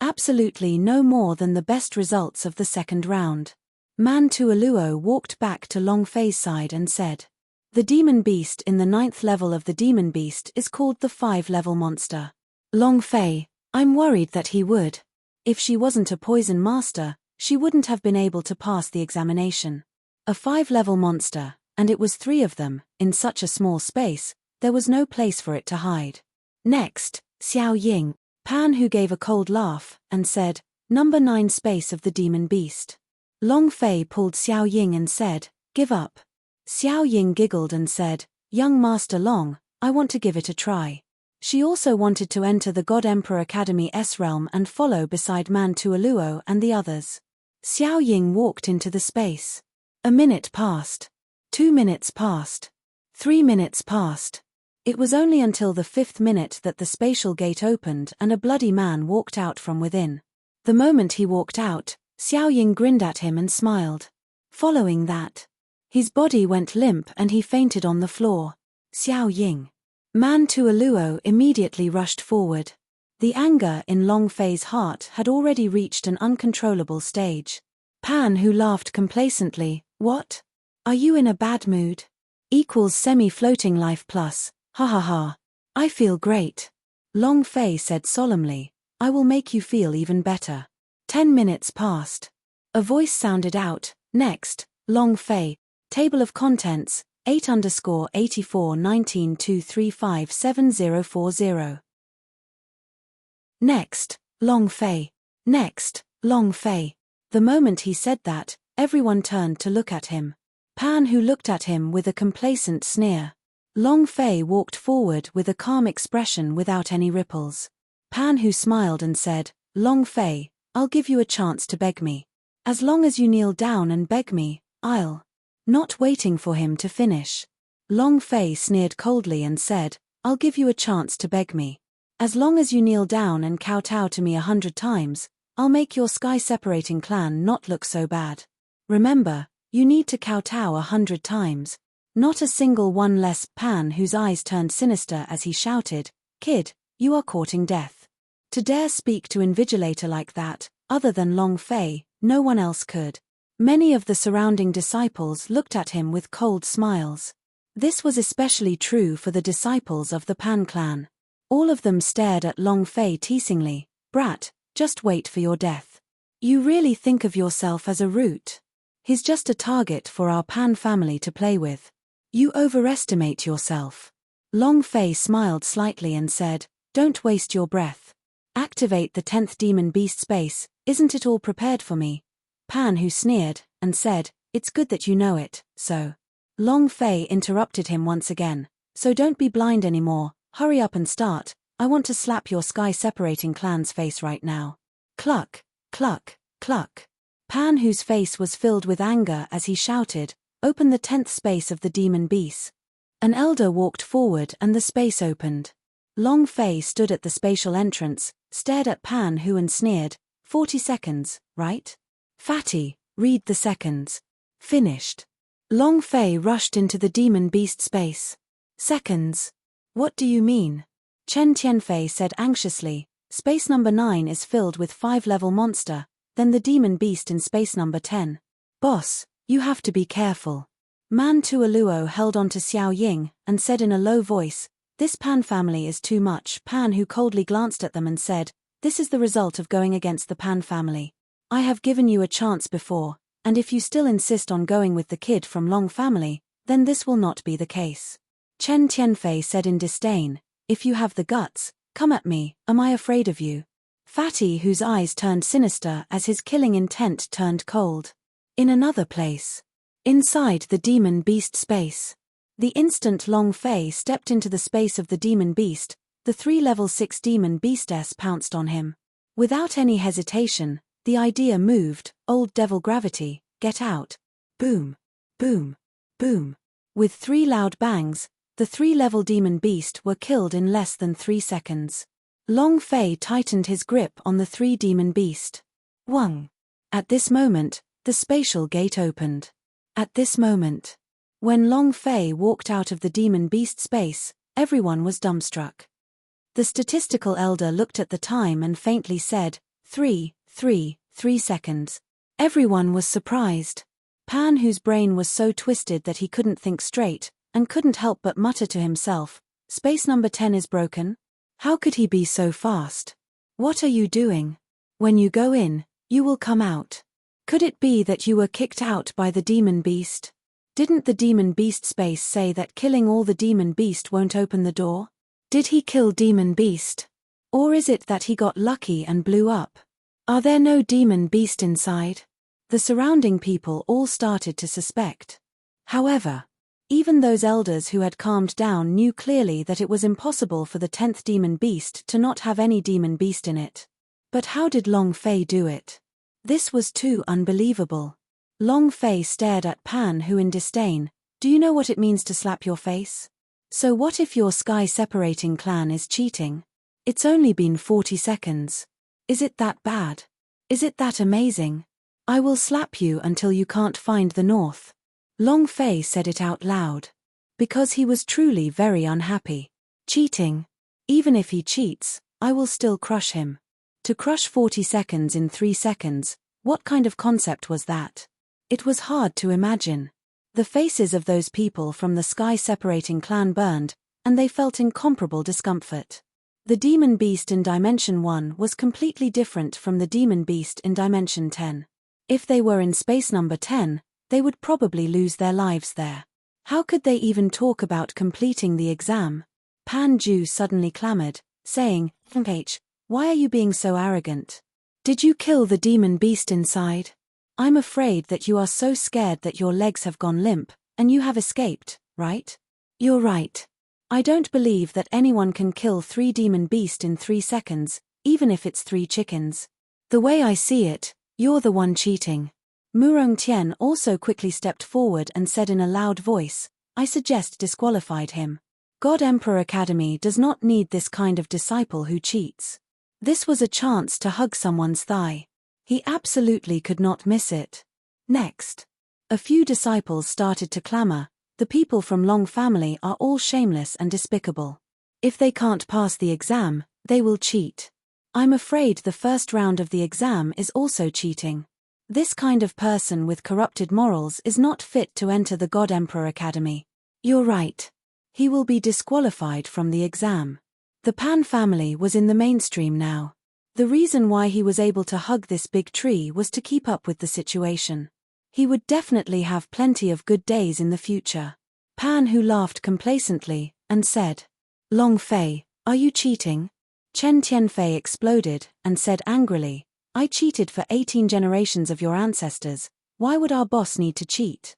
Absolutely no more than the best results of the second round. Man Tuoluo walked back to Long Fei's side and said, "The demon beast in the 9th level of the demon beast is called the 5-level monster." Long Fei, I'm worried that he would. If she wasn't a poison master, she wouldn't have been able to pass the examination. A 5-level monster, and it was 3 of them, in such a small space, there was no place for it to hide. Next, Xiao Ying. Pan Hu gave a cold laugh, and said, "Number 9 space of the demon beast." Long Fei pulled Xiao Ying and said, "Give up." Xiao Ying giggled and said, "Young Master Long, I want to give it a try." She also wanted to enter the God Emperor Academy S-Realm and follow beside Man Tuoluo and the others. Xiao Ying walked into the space. A minute passed. 2 minutes passed. 3 minutes passed. It was only until the 5th minute that the spatial gate opened and a bloody man walked out from within. The moment he walked out, Xiao Ying grinned at him and smiled. Following that, his body went limp and he fainted on the floor. Xiao Ying. Man Tuoluo immediately rushed forward. The anger in Long Fei's heart had already reached an uncontrollable stage. Pan Hu laughed complacently, "What? Are you in a bad mood? Equals semi-floating life plus, ha ha ha. I feel great." Long Fei said solemnly, "I will make you feel even better." 10 minutes passed. A voice sounded out, "Next, Long Fei, table of contents, 8_84_19_2357040. Next, Long Fei. Next, Long Fei." The moment he said that, everyone turned to look at him. Pan Hu looked at him with a complacent sneer. Long Fei walked forward with a calm expression without any ripples. Pan Hu smiled and said, "Long Fei, I'll give you a chance to beg me. As long as you kneel down and beg me, I'll." not waiting for him to finish. Long Fei sneered coldly and said, "I'll give you a chance to beg me. As long as you kneel down and kowtow to me 100 times, I'll make your sky-separating clan not look so bad. Remember, you need to kowtow 100 times. Not a single one less." Pan, whose eyes turned sinister as he shouted, "Kid, you are courting death. To dare speak to Invigilator like that, other than Long Fei, no one else could." Many of the surrounding disciples looked at him with cold smiles. This was especially true for the disciples of the Pan clan. All of them stared at Long Fei teasingly. "Brat, just wait for your death. You really think of yourself as a root? He's just a target for our Pan family to play with. You overestimate yourself." Long Fei smiled slightly and said, "Don't waste your breath. Activate the 10th demon beast space. Isn't it all prepared for me?" Pan, who sneered, and said, "It's good that you know it, so." Long Fei interrupted him once again, "So don't be blind anymore. Hurry up and start. I want to slap your sky-separating clan's face right now." Cluck, cluck, cluck. Pan, whose face was filled with anger as he shouted, "Open the 10th space of the demon beast." An elder walked forward and the space opened. Long Fei stood at the spatial entrance, stared at Pan, who and sneered, 40 seconds, right? Fatty, read the seconds." "Finished." Long Fei rushed into the demon beast space. "Seconds? What do you mean?" Chen Tianfei said anxiously, "Space number 9 is filled with 5-level monster, then the demon beast in space number 10. Boss, you have to be careful." Man Tuoluo held on to Xiao Ying, and said in a low voice, "This Pan family is too much." Pan, who coldly glanced at them and said, "This is the result of going against the Pan family. I have given you a chance before, and if you still insist on going with the kid from Long family, then this will not be the case." Chen Tianfei said in disdain, "If you have the guts, come at me. Am I afraid of you?" Fatty, whose eyes turned sinister as his killing intent turned cold. In another place. Inside the demon beast space. The instant Long Fei stepped into the space of the demon beast, the 3-level 6 demon beastess pounced on him. Without any hesitation, the idea moved, "Old devil gravity, get out." Boom, boom, boom. With 3 loud bangs, the 3-level demon beast were killed in less than 3 seconds. Long Fei tightened his grip on the 3 demon beast. Wang. At this moment, the spatial gate opened. At this moment, when Long Fei walked out of the demon beast space, everyone was dumbstruck. The statistical elder looked at the time and faintly said, 3 seconds. Everyone was surprised. Pan, whose brain was so twisted that he couldn't think straight, and couldn't help but mutter to himself, "Space number 10 is broken? How could he be so fast? What are you doing? When you go in, you will come out. Could it be that you were kicked out by the demon beast? Didn't the demon beast space say that killing all the demon beast won't open the door? Did he kill demon beast? Or is it that he got lucky and blew up? Are there no demon beast inside?" The surrounding people all started to suspect. However, even those elders who had calmed down knew clearly that it was impossible for the 10th demon beast to not have any demon beast in it. But how did Long Fei do it? This was too unbelievable. Long Fei stared at Pan, who in disdain, "Do you know what it means to slap your face? So what if your sky-separating clan is cheating? It's only been 40 seconds. Is it that bad? Is it that amazing? I will slap you until you can't find the north." Long Fei said it out loud. Because he was truly very unhappy. Cheating? Even if he cheats, I will still crush him. To crush 40 seconds in 3 seconds, what kind of concept was that? It was hard to imagine. The faces of those people from the sky-separating clan burned, and they felt incomparable discomfort. The demon beast in Dimension 1 was completely different from the demon beast in Dimension 10. If they were in space number 10, they would probably lose their lives there. How could they even talk about completing the exam? Pan Ju suddenly clamored, saying, "H, why are you being so arrogant? Did you kill the demon beast inside? I'm afraid that you are so scared that your legs have gone limp, and you have escaped, right? You're right. I don't believe that anyone can kill 3 demon beast in 3 seconds, even if it's 3 chickens. The way I see it, you're the one cheating." Murong Tian also quickly stepped forward and said in a loud voice, I suggest disqualified him. God Emperor Academy does not need this kind of disciple who cheats. This was a chance to hug someone's thigh. He absolutely could not miss it. Next. A few disciples started to clamor, the people from Long family are all shameless and despicable. If they can't pass the exam, they will cheat. I'm afraid the first round of the exam is also cheating. This kind of person with corrupted morals is not fit to enter the God Emperor Academy. You're right. He will be disqualified from the exam. The Pan family was in the mainstream now. The reason why he was able to hug this big tree was to keep up with the situation. He would definitely have plenty of good days in the future. Pan Hu laughed complacently and said, Long Fei, are you cheating? Chen Tianfei exploded and said angrily, I cheated for 18 generations of your ancestors, why would our boss need to cheat?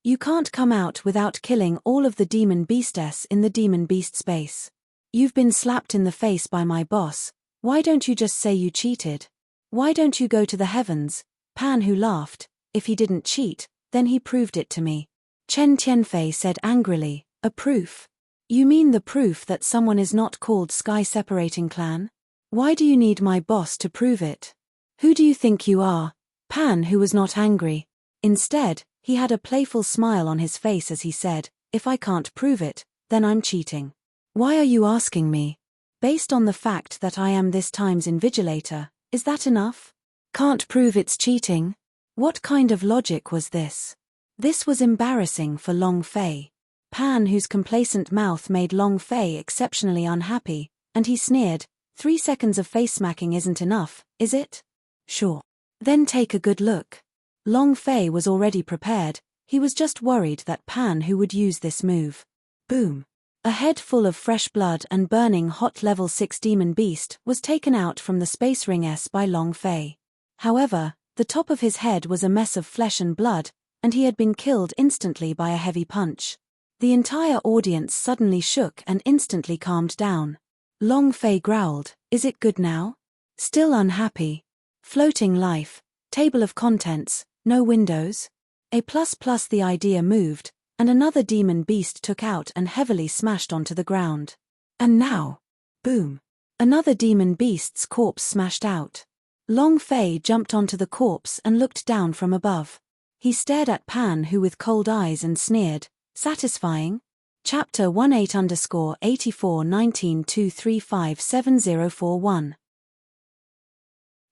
You can't come out without killing all of the demon beastess in the demon beast space. You've been slapped in the face by my boss, why don't you just say you cheated? Why don't you go to the heavens? Pan Hu laughed, if he didn't cheat, then he proved it to me. Chen Tianfei said angrily, a proof? You mean the proof that someone is not called Sky Separating Clan? Why do you need my boss to prove it? Who do you think you are? Pan Hu was not angry. Instead, he had a playful smile on his face as he said, if I can't prove it, then I'm cheating. Why are you asking me? Based on the fact that I am this time's invigilator, is that enough? Can't prove it's cheating? What kind of logic was this? This was embarrassing for Long Fei. Pan Hu's complacent mouth made Long Fei exceptionally unhappy, and he sneered, 3 seconds of face smacking isn't enough, is it? Sure. Then take a good look. Long Fei was already prepared, he was just worried that Pan Hu would use this move. Boom. A head full of fresh blood and burning hot level 6 demon beast was taken out from the space ring S by Long Fei. However, the top of his head was a mess of flesh and blood, and he had been killed instantly by a heavy punch. The entire audience suddenly shook and instantly calmed down. Long Fei growled, is it good now? Still unhappy? Floating life, table of contents, no windows? The idea moved, and another demon beast took out and heavily smashed onto the ground. And now, boom, another demon beast's corpse smashed out. Long Fei jumped onto the corpse and looked down from above. He stared at Pan Hu with cold eyes and sneered, satisfying? Chapter 18_841923574041.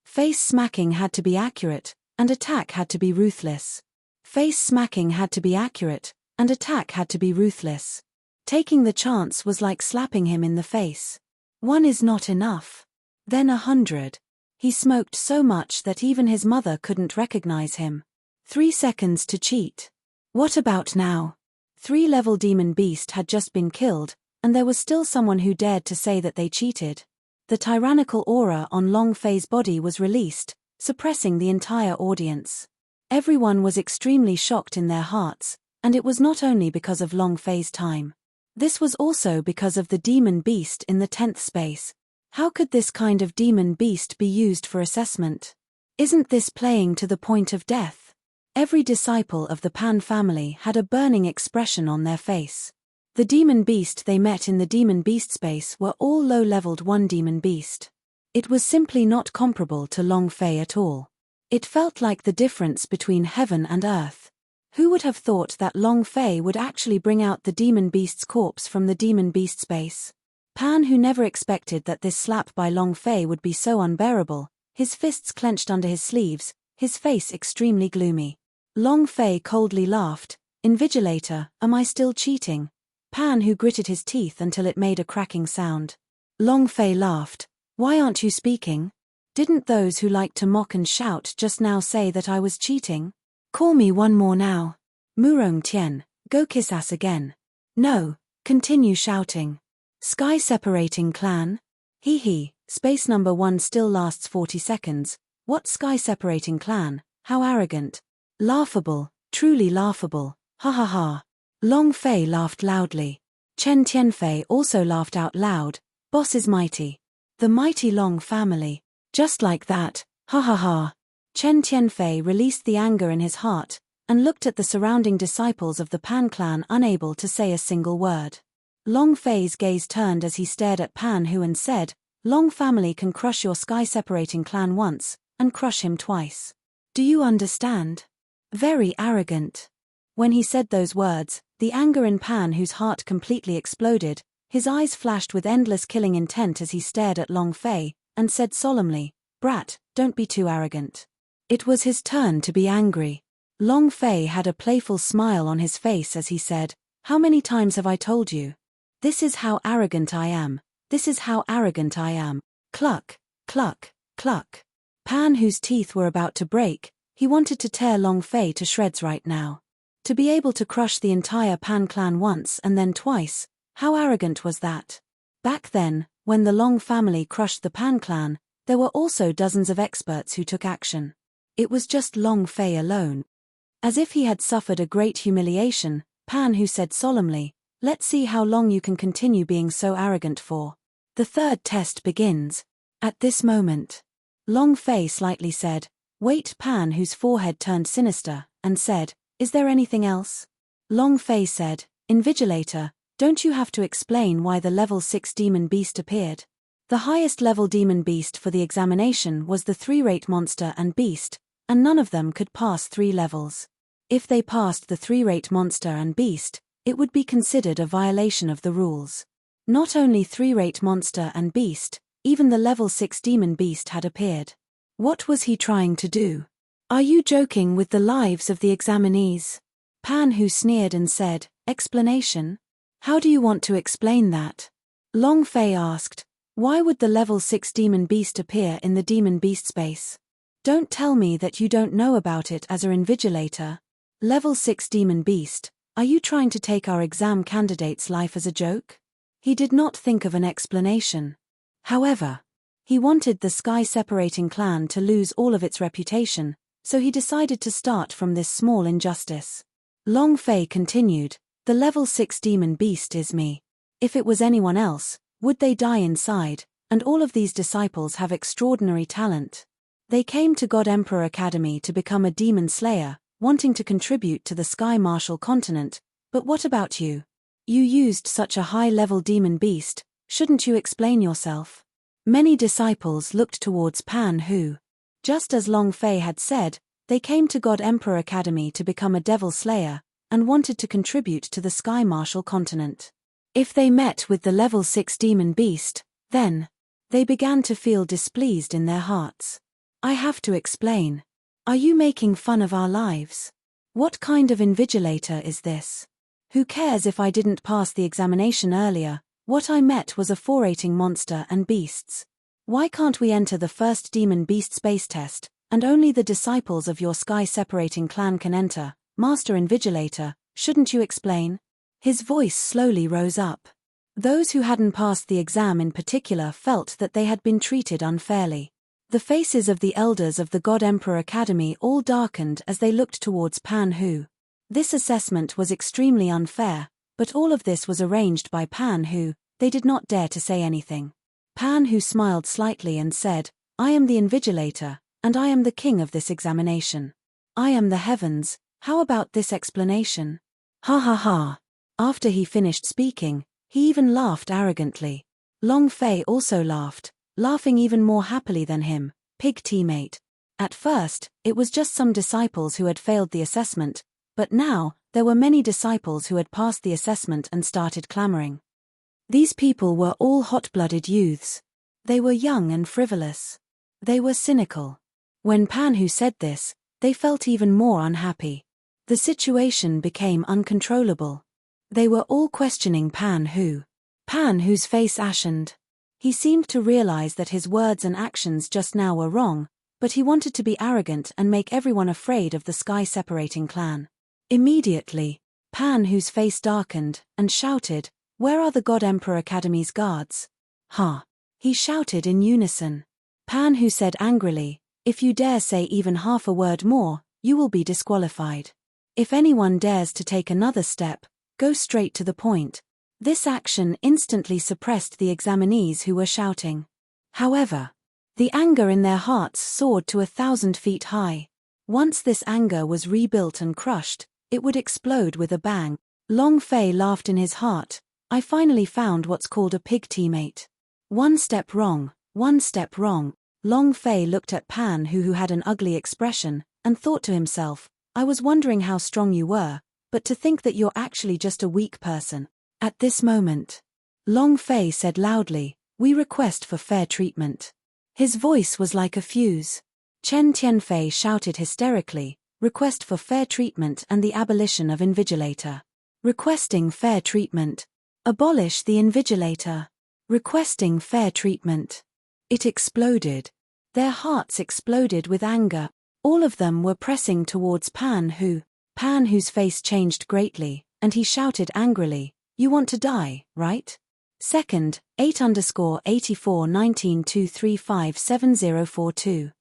Face smacking had to be accurate, and attack had to be ruthless. Face smacking had to be accurate, and attack had to be ruthless. Taking the chance was like slapping him in the face. 1 is not enough. Then 100. He smoked so much that even his mother couldn't recognize him. 3 seconds to cheat. What about now? 3-level demon beast had just been killed, and there was still someone who dared to say that they cheated. The tyrannical aura on Long Fei's body was released, suppressing the entire audience. Everyone was extremely shocked in their hearts, and it was not only because of Long Fei's time. This was also because of the demon beast in the 10th space. How could this kind of demon beast be used for assessment? Isn't this playing to the point of death? Every disciple of the Pan family had a burning expression on their face. The demon beast they met in the demon beast space were all low-leveled 1 demon beast. It was simply not comparable to Long Fei at all. It felt like the difference between heaven and earth. Who would have thought that Long Fei would actually bring out the demon beast's corpse from the demon beast space? Pan Hu never expected that this slap by Long Fei would be so unbearable, his fists clenched under his sleeves, his face extremely gloomy. Long Fei coldly laughed, Invigilator, am I still cheating? Pan Hu gritted his teeth until it made a cracking sound. Long Fei laughed, why aren't you speaking? Didn't those who like to mock and shout just now say that I was cheating? Call me one more now. Murong Tian, go kiss ass again. No, continue shouting. Sky Separating Clan? Hee hee, space number 1 still lasts 40 seconds. What Sky Separating Clan? How arrogant. Laughable, truly laughable, ha ha ha. Long Fei laughed loudly. Chen Tianfei also laughed out loud, boss is mighty. The mighty Long family. Just like that, ha ha ha. Chen Tianfei released the anger in his heart, and looked at the surrounding disciples of the Pan clan unable to say a single word. Long Fei's gaze turned as he stared at Pan Hu and said, Long family can crush your sky-separating clan once, and crush him twice. Do you understand? Very arrogant. When he said those words, the anger in Pan Hu's heart completely exploded, his eyes flashed with endless killing intent as he stared at Long Fei, and said solemnly, Brat, don't be too arrogant. It was his turn to be angry. Long Fei had a playful smile on his face as he said, How many times have I told you? This is how arrogant I am. This is how arrogant I am. Cluck, cluck, cluck. Pan Hu's teeth were about to break, he wanted to tear Long Fei to shreds right now. To be able to crush the entire Pan clan once and then twice, how arrogant was that? Back then, when the Long family crushed the Pan clan, there were also dozens of experts who took action. It was just Long Fei alone. As if he had suffered a great humiliation, Pan Hu said solemnly, Let's see how long you can continue being so arrogant for. The third test begins. At this moment. Long Fei slightly said, Wait. Pan Hu's forehead turned sinister, and said, Is there anything else? Long Fei said, Invigilator, don't you have to explain why the level 6 demon beast appeared? The highest level demon beast for the examination was the 3-rate monster and beast, and none of them could pass 3 levels. If they passed the 3-rate monster and beast, it would be considered a violation of the rules. Not only 3-rate monster and beast, even the level 6 demon beast had appeared. What was he trying to do? Are you joking with the lives of the examinees? Pan Hu sneered and said, Explanation? How do you want to explain that? Long Fei asked, Why would the level 6 demon beast appear in the demon beast space? Don't tell me that you don't know about it as an invigilator. Level 6 demon beast, are you trying to take our exam candidate's life as a joke? He did not think of an explanation. However, he wanted the sky-separating clan to lose all of its reputation, so he decided to start from this small injustice. Long Fei continued, The level 6 demon beast is me. If it was anyone else, would they die inside, and all of these disciples have extraordinary talent. They came to God Emperor Academy to become a demon slayer, wanting to contribute to the Sky Martial continent, but what about you? You used such a high-level demon beast, shouldn't you explain yourself? Many disciples looked towards Pan Hu. Just as Long Fei had said, they came to God Emperor Academy to become a devil slayer, and wanted to contribute to the Sky Martial continent. If they met with the level 6 demon beast, then they began to feel displeased in their hearts. I have to explain. Are you making fun of our lives? What kind of invigilator is this? Who cares if I didn't pass the examination earlier? What I met was a 4-rating monster and beasts. Why can't we enter the first demon beast space test, and only the disciples of your sky-separating clan can enter? Master Invigilator, shouldn't you explain? His voice slowly rose up. Those who hadn't passed the exam in particular felt that they had been treated unfairly. The faces of the elders of the God Emperor Academy all darkened as they looked towards Pan Hu. This assessment was extremely unfair, but all of this was arranged by Pan Hu. They did not dare to say anything. Pan Hu smiled slightly and said, I am the Invigilator, and I am the king of this examination. I am the heavens, how about this explanation? Ha ha ha. After he finished speaking, he even laughed arrogantly. Long Fei also laughed, laughing even more happily than him, pig teammate. At first, it was just some disciples who had failed the assessment, but now, there were many disciples who had passed the assessment and started clamoring. These people were all hot-blooded youths. They were young and frivolous. They were cynical. When Pan Hu said this, they felt even more unhappy. The situation became uncontrollable. They were all questioning Pan Hu. Pan Hu's face ashened. He seemed to realize that his words and actions just now were wrong, but he wanted to be arrogant and make everyone afraid of the sky-separating clan. Immediately, Pan Hu's face darkened, and shouted, Where are the God Emperor Academy's guards? Ha! He shouted in unison. Pan Hu said angrily, If you dare say even half a word more, you will be disqualified. If anyone dares to take another step, go straight to the point. This action instantly suppressed the examinees who were shouting. However, The anger in their hearts soared to 1,000 feet high. Once this anger was rebuilt and crushed, it would explode with a bang. Long Fei laughed in his heart. I finally found what's called a pig teammate. One step wrong, one step wrong. Long Fei looked at Pan who had an ugly expression, and thought to himself, I was wondering how strong you were, but to think that you're actually just a weak person. At this moment, Long Fei said loudly, we request for fair treatment. His voice was like a fuse. Chen Tianfei shouted hysterically, request for fair treatment and the abolition of Invigilator. Requesting fair treatment. Abolish the Invigilator. Requesting fair treatment. It exploded. Their hearts exploded with anger. All of them were pressing towards Pan whose face changed greatly, and he shouted angrily, you want to die, right? Second, 8_841923574042.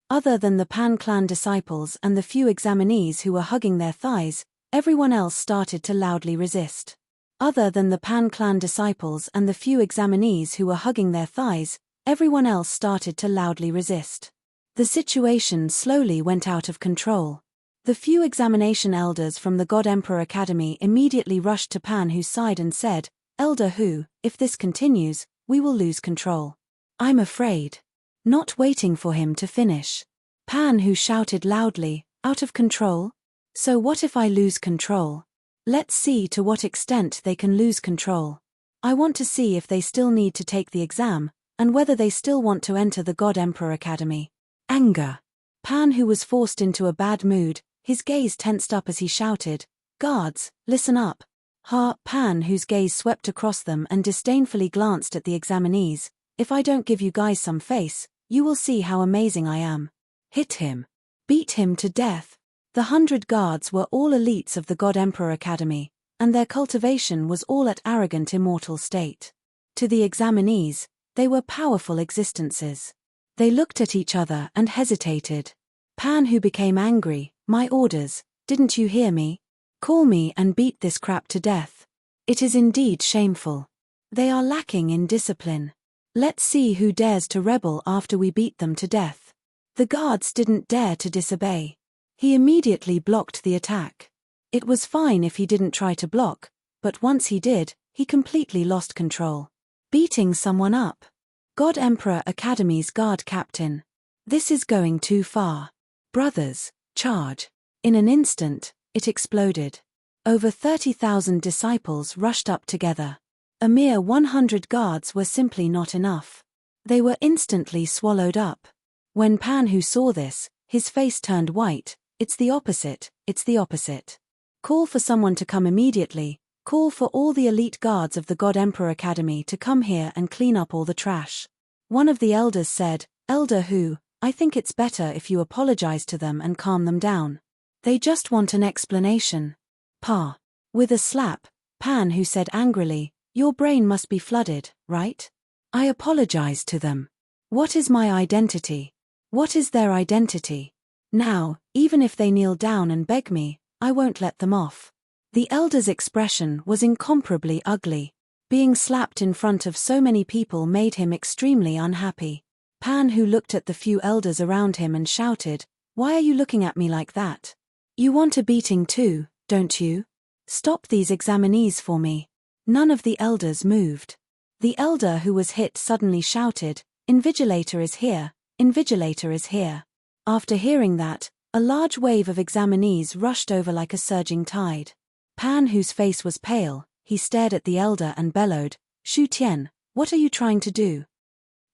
Other than the Pan clan disciples and the few examinees who were hugging their thighs, everyone else started to loudly resist. Other than the Pan clan disciples and the few examinees who were hugging their thighs, everyone else started to loudly resist. The situation slowly went out of control. The few examination elders from the God Emperor Academy immediately rushed to Pan Hu's side and said, Elder Hu, if this continues, we will lose control. I'm afraid. Not waiting for him to finish. Pan Hu shouted loudly, out of control? So what if I lose control? Let's see to what extent they can lose control. I want to see if they still need to take the exam, and whether they still want to enter the God Emperor Academy. Anger. Pan Hu was forced into a bad mood, his gaze tensed up as he shouted, guards, listen up. Pan Hu's gaze swept across them and disdainfully glanced at the examinees. If I don't give you guys some face, you will see how amazing I am. Hit him. Beat him to death. The 100 guards were all elites of the God Emperor Academy, and their cultivation was all at arrogant immortal state. To the examinees, they were powerful existences. They looked at each other and hesitated. Pan Hu became angry. My orders, didn't you hear me? Call me and beat this crap to death. It is indeed shameful. They are lacking in discipline. Let's see who dares to rebel after we beat them to death. The guards didn't dare to disobey. He immediately blocked the attack. It was fine if he didn't try to block, but once he did, he completely lost control. Beating someone up. God Emperor Academy's guard captain. This is going too far. Brothers, charge. In an instant, it exploded. Over 30,000 disciples rushed up together. A mere 100 guards were simply not enough. They were instantly swallowed up. When Pan Hu saw this, his face turned white. It's the opposite, it's the opposite. Call for someone to come immediately. Call for all the elite guards of the God Emperor Academy to come here and clean up all the trash. One of the elders said, Elder Hu, I think it's better if you apologize to them and calm them down. They just want an explanation. Pa. With a slap, Pan Hu said angrily, your brain must be flooded, right? I apologize to them. What is my identity? What is their identity? Now, even if they kneel down and beg me, I won't let them off. The elder's expression was incomparably ugly. Being slapped in front of so many people made him extremely unhappy. Pan Hu looked at the few elders around him and shouted, why are you looking at me like that? You want a beating too, don't you? Stop these examinees for me. None of the elders moved. The elder who was hit suddenly shouted, Invigilator is here, Invigilator is here. After hearing that, a large wave of examinees rushed over like a surging tide. Pan Hu's face was pale, he stared at the elder and bellowed, Shu Tian, what are you trying to do?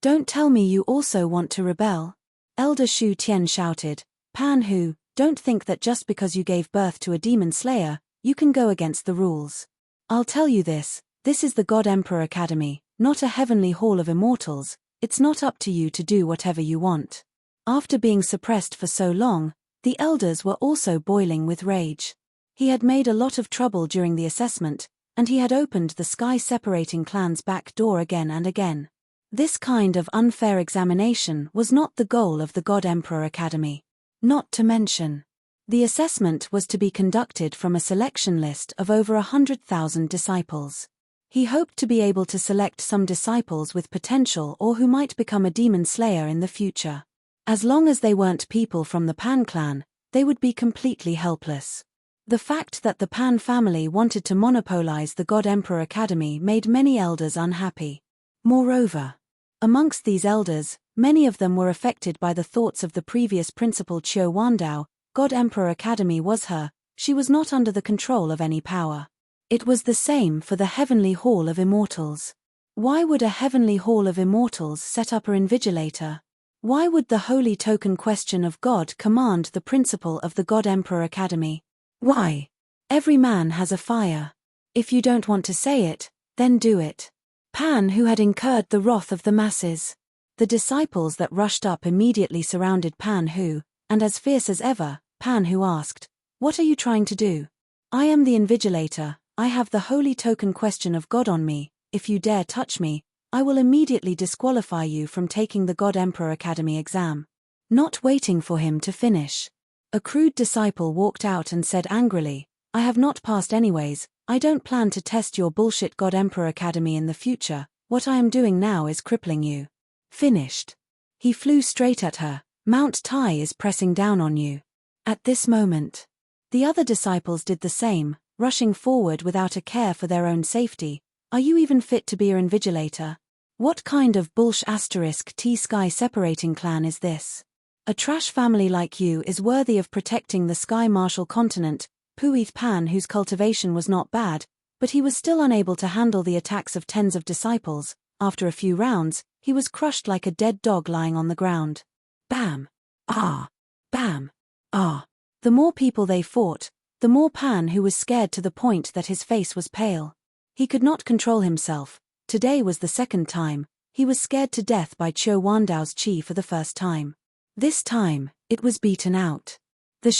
Don't tell me you also want to rebel. Elder Shu Tian shouted, Pan Hu, don't think that just because you gave birth to a demon slayer, you can go against the rules. I'll tell you this is the God Emperor Academy, not a heavenly hall of immortals. It's not up to you to do whatever you want. After being suppressed for so long, the elders were also boiling with rage. He had made a lot of trouble during the assessment, and he had opened the sky-separating clan's back door again and again. This kind of unfair examination was not the goal of the God Emperor Academy. Not to mention, the assessment was to be conducted from a selection list of over 100,000 disciples. He hoped to be able to select some disciples with potential or who might become a demon slayer in the future. As long as they weren't people from the Pan clan, they would be completely helpless. The fact that the Pan family wanted to monopolize the God Emperor Academy made many elders unhappy. Moreover, amongst these elders, many of them were affected by the thoughts of the previous principal Qiu Wandao. God Emperor Academy was her, she was not under the control of any power. It was the same for the Heavenly Hall of Immortals. Why would a Heavenly Hall of Immortals set up an invigilator? Why would the Holy Token Question of God command the principal of the God Emperor Academy? Why? Every man has a fire. If you don't want to say it, then do it. Pan, who had incurred the wrath of the masses. The disciples that rushed up immediately surrounded Pan, who, and as fierce as ever, Pan, who asked, "What are you trying to do?" "I am the invigilator, I have the Holy Token Question of God on me. If you dare touch me, I will immediately disqualify you from taking the God Emperor Academy exam." Not waiting for him to finish, a crude disciple walked out and said angrily, "I have not passed anyways, I don't plan to test your bullshit God Emperor Academy in the future, what I am doing now is crippling you." Finished. He flew straight at her, "Mount Tai is pressing down on you." At this moment, the other disciples did the same, rushing forward without a care for their own safety. "Are you even fit to be an invigilator? What kind of *T sky separating clan is this? A trash family like you is worthy of protecting the Sky Martial continent." Puith Pan, whose cultivation was not bad, but he was still unable to handle the attacks of tens of disciples. After a few rounds, he was crushed like a dead dog lying on the ground. Bam! Ah! Bam! Ah! The more people they fought, the more Pan, who was scared to the point that his face was pale. He could not control himself. Today was the second time. He was scared to death by Qiu Wandao's chi for the first time. This time, it was beaten out. The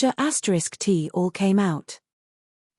*T all came out.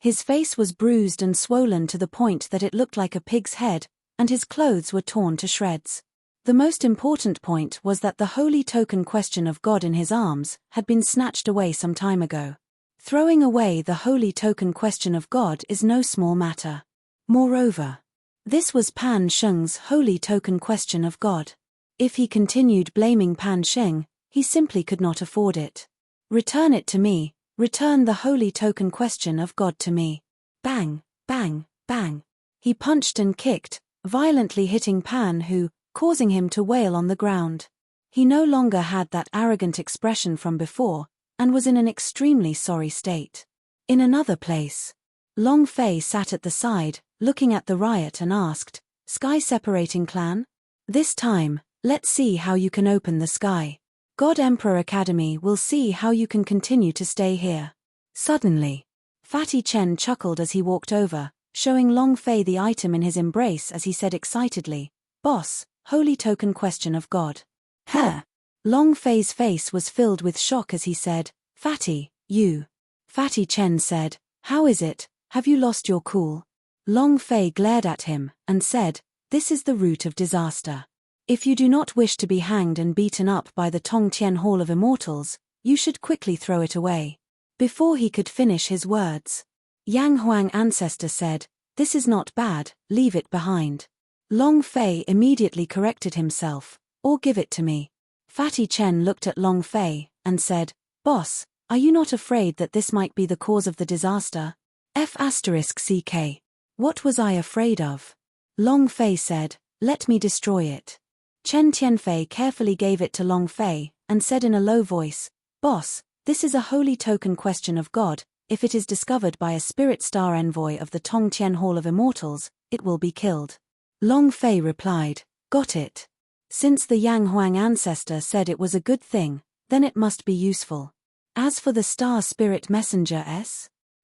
His face was bruised and swollen to the point that it looked like a pig's head, and his clothes were torn to shreds. The most important point was that the Holy Token Question of God in his arms had been snatched away some time ago. Throwing away the Holy Token Question of God is no small matter. Moreover, this was Pan Sheng's Holy Token Question of God. If he continued blaming Pan Sheng, he simply could not afford it. "Return it to me, return the Holy Token Question of God to me." Bang, bang, bang. He punched and kicked, violently hitting Pan, who, causing him to wail on the ground. He no longer had that arrogant expression from before, and was in an extremely sorry state. In another place, Long Fei sat at the side, looking at the riot and asked, "Sky separating clan? This time, let's see how you can open the sky. God Emperor Academy will see how you can continue to stay here." Suddenly, Fatty Chen chuckled as he walked over, showing Long Fei the item in his embrace as he said excitedly, "Boss, Holy Token Question of God." "Huh?" Long Fei's face was filled with shock as he said, "Fatty, you." Fatty Chen said, "How is it, have you lost your cool?" Long Fei glared at him, and said, "This is the root of disaster. If you do not wish to be hanged and beaten up by the Tongtian Hall of Immortals, you should quickly throw it away." Before he could finish his words, Yang Huang Ancestor said, "This is not bad, leave it behind." Long Fei immediately corrected himself, "Or give it to me." Fatty Chen looked at Long Fei, and said, "Boss, are you not afraid that this might be the cause of the disaster?" F***CK. What was I afraid of? Long Fei said, "Let me destroy it." Chen Tianfei carefully gave it to Long Fei, and said in a low voice, "Boss, this is a Holy Token Question of God. If it is discovered by a Spirit Star envoy of the Tongtian Hall of Immortals, it will be killed." Long Fei replied, "Got it. Since the Yang Huang Ancestor said it was a good thing, then it must be useful. As for the Star Spirit Messenger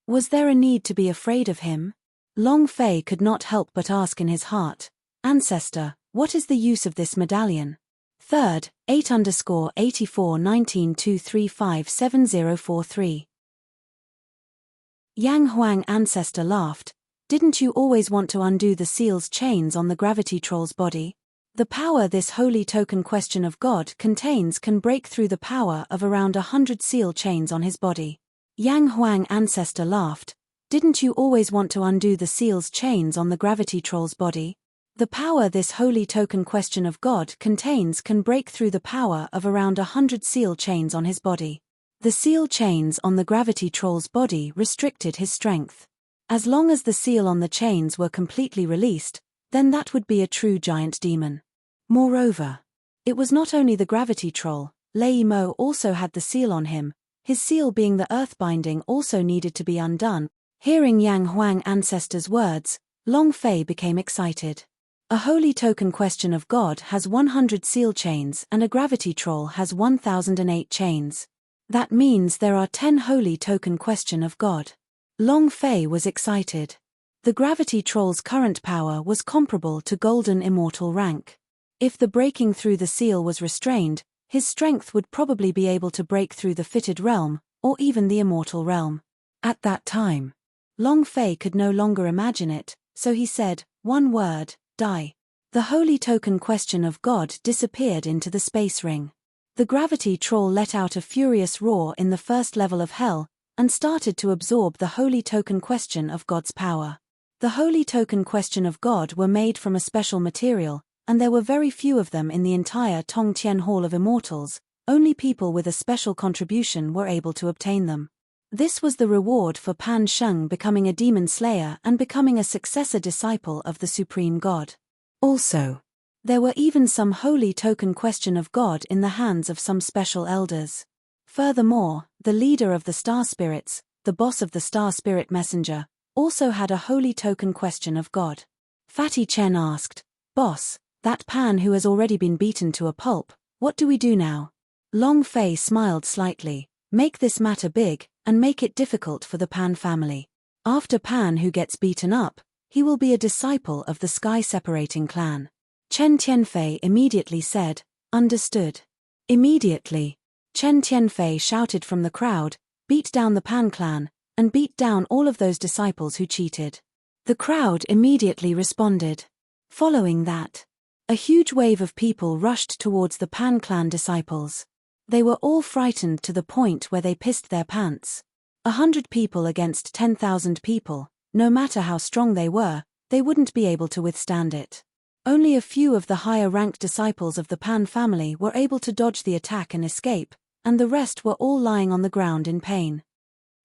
was there a need to be afraid of him?" Long Fei could not help but ask in his heart, "Ancestor, what is the use of this medallion?" 3rd, 8_841923570043. Yang Huang Ancestor laughed, "Didn't you always want to undo the seal's chains on the gravity troll's body? The power this Holy Token Question of God contains can break through the power of around 100 seal chains on his body." Yang Huang Ancestor laughed, Didn't you always want to undo the seal's chains on the gravity troll's body? The power this holy token question of God contains can break through the power of around 100 seal chains on his body. The seal chains on the gravity troll's body restricted his strength. As long as the seal on the chains were completely released, then that would be a true giant demon. Moreover, it was not only the gravity troll, Lei Mo also had the seal on him. His seal being the earth binding also needed to be undone. Hearing Yang Huang ancestor's words, Long Fei became excited. A holy token question of God has 100 seal chains and a gravity troll has 1008 chains. That means there are 10 holy token question of God. Long Fei was excited. The gravity troll's current power was comparable to golden immortal rank. If the breaking through the seal was restrained, his strength would probably be able to break through the fitted realm, or even the immortal realm. At that time, Long Fei could no longer imagine it, so he said, one word, die. The holy token question of God disappeared into the space ring. The gravity troll let out a furious roar in the first level of hell, and started to absorb the holy token question of God's power. The holy token question of God were made from a special material, and there were very few of them in the entire Tongtian Hall of Immortals. Only people with a special contribution were able to obtain them. This was the reward for Pan Sheng becoming a demon slayer and becoming a successor disciple of the Supreme God. Also, there were even some holy token question of God in the hands of some special elders. Furthermore, the leader of the star spirits, the boss of the star spirit messenger, also had a holy token question of God. Fatty Chen asked, "Boss, that Pan who has already been beaten to a pulp, what do we do now?" Long Fei smiled slightly. Make this matter big, and make it difficult for the Pan family. After Pan who gets beaten up, he will be a disciple of the sky-separating clan. Chen Tianfei immediately said, understood. Immediately, Chen Tianfei shouted from the crowd, beat down the Pan clan, and beat down all of those disciples who cheated. The crowd immediately responded. Following that, a huge wave of people rushed towards the Pan clan disciples. They were all frightened to the point where they pissed their pants. 100 people against 10,000 people, no matter how strong they were, they wouldn't be able to withstand it. Only a few of the higher-ranked disciples of the Pan family were able to dodge the attack and escape, and the rest were all lying on the ground in pain.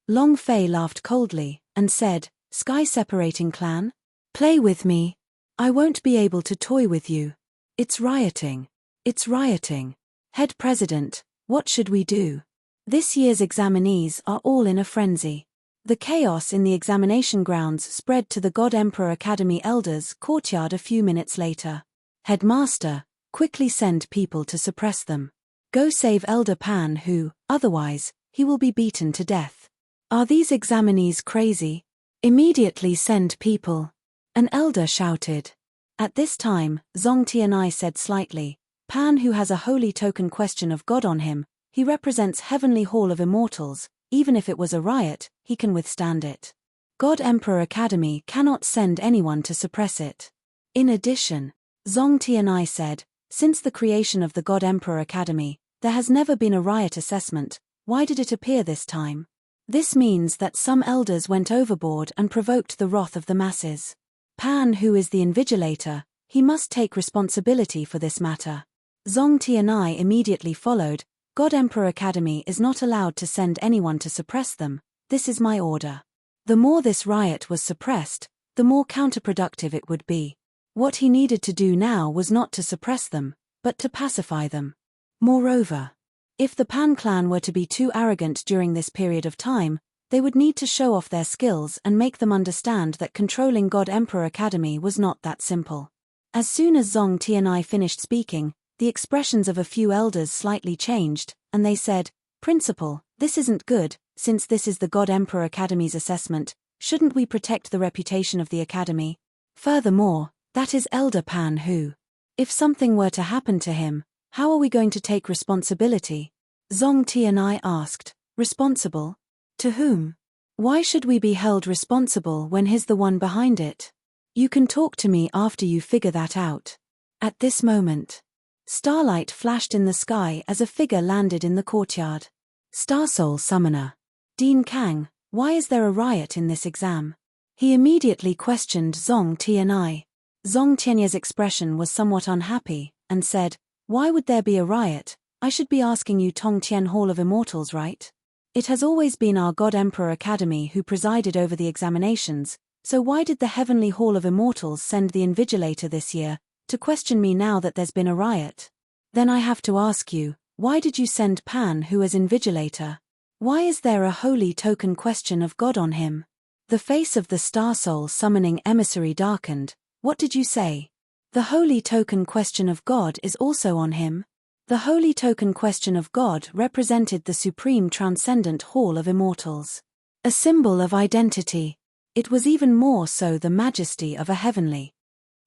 Long Fei laughed coldly, and said, "Sky-separating clan? Play with me. I won't be able to toy with you. It's rioting. It's rioting. Head President, what should we do? This year's examinees are all in a frenzy." The chaos in the examination grounds spread to the God Emperor Academy elders' courtyard a few minutes later. "Headmaster, quickly send people to suppress them. Go save Elder Pan who, otherwise, he will be beaten to death. Are these examinees crazy? Immediately send people." An elder shouted. At this time, Zong Tianai said slightly, "Pan who has a holy token question of God on him, he represents Heavenly Hall of Immortals. Even if it was a riot, he can withstand it. God Emperor Academy cannot send anyone to suppress it." In addition, Zong Tianai said, "Since the creation of the God Emperor Academy, there has never been a riot assessment. Why did it appear this time? This means that some elders went overboard and provoked the wrath of the masses. Pan who is the invigilator, he must take responsibility for this matter." Zong Tianai immediately followed, "God Emperor Academy is not allowed to send anyone to suppress them. This is my order." The more this riot was suppressed, the more counterproductive it would be. What he needed to do now was not to suppress them, but to pacify them. Moreover, if the Pan clan were to be too arrogant during this period of time, they would need to show off their skills and make them understand that controlling God Emperor Academy was not that simple. As soon as Zong Tianai finished speaking, the expressions of a few elders slightly changed, and they said, "Principal, this isn't good. Since this is the God Emperor Academy's assessment, shouldn't we protect the reputation of the Academy? Furthermore, that is Elder Pan who. If something were to happen to him, how are we going to take responsibility?" Zong Tianai asked, "Responsible? To whom? Why should we be held responsible when he's the one behind it? You can talk to me after you figure that out." At this moment, starlight flashed in the sky as a figure landed in the courtyard. Star Soul Summoner. Dean Kang, Why is there a riot in this exam? He immediately questioned Zong Tian'ai. Zong Tian'ai's expression was somewhat unhappy, and said, "Why would there be a riot? I should be asking you Tongtian Hall of Immortals, right? It has always been our God Emperor Academy who presided over the examinations, so why did the Heavenly Hall of Immortals send the Invigilator this year, to question me now that there's been a riot? Then I have to ask you, why did you send Pan who as Invigilator? Why is there a holy token question of God on him?" The face of the Star Soul summoning emissary darkened. "What did you say? The holy token question of God is also on him?" The holy token question of God represented the supreme transcendent Hall of Immortals. A symbol of identity. It was even more so the majesty of a heavenly.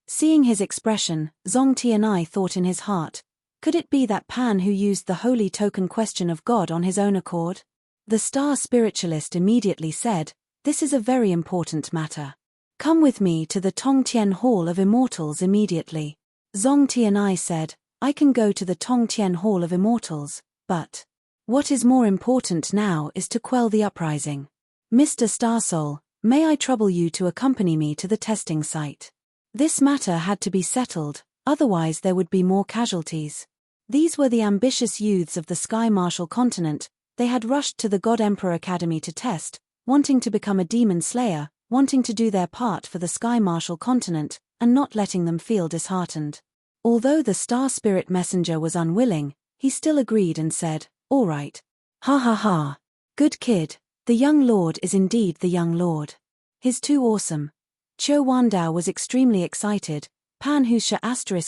Seeing his expression, Zong Tian'ai thought in his heart, could it be that Pan who used the holy token question of God on his own accord? The star spiritualist immediately said, "This is a very important matter. Come with me to the Tongtian Hall of Immortals immediately." Zong Tian'ai said, "I can go to the Tongtian Hall of Immortals, but what is more important now is to quell the uprising. Mr. Starsoul, may I trouble you to accompany me to the testing site? This matter had to be settled, otherwise there would be more casualties." These were the ambitious youths of the Sky Martial continent. They had rushed to the God Emperor Academy to test, wanting to become a demon slayer, wanting to do their part for the Sky Martial continent, and not letting them feel disheartened. Although the Star Spirit Messenger was unwilling, he still agreed and said, "All right. Ha ha ha. Good kid, the young lord is indeed the young lord. He's too awesome." Qiu Wandao was extremely excited. Pan Husha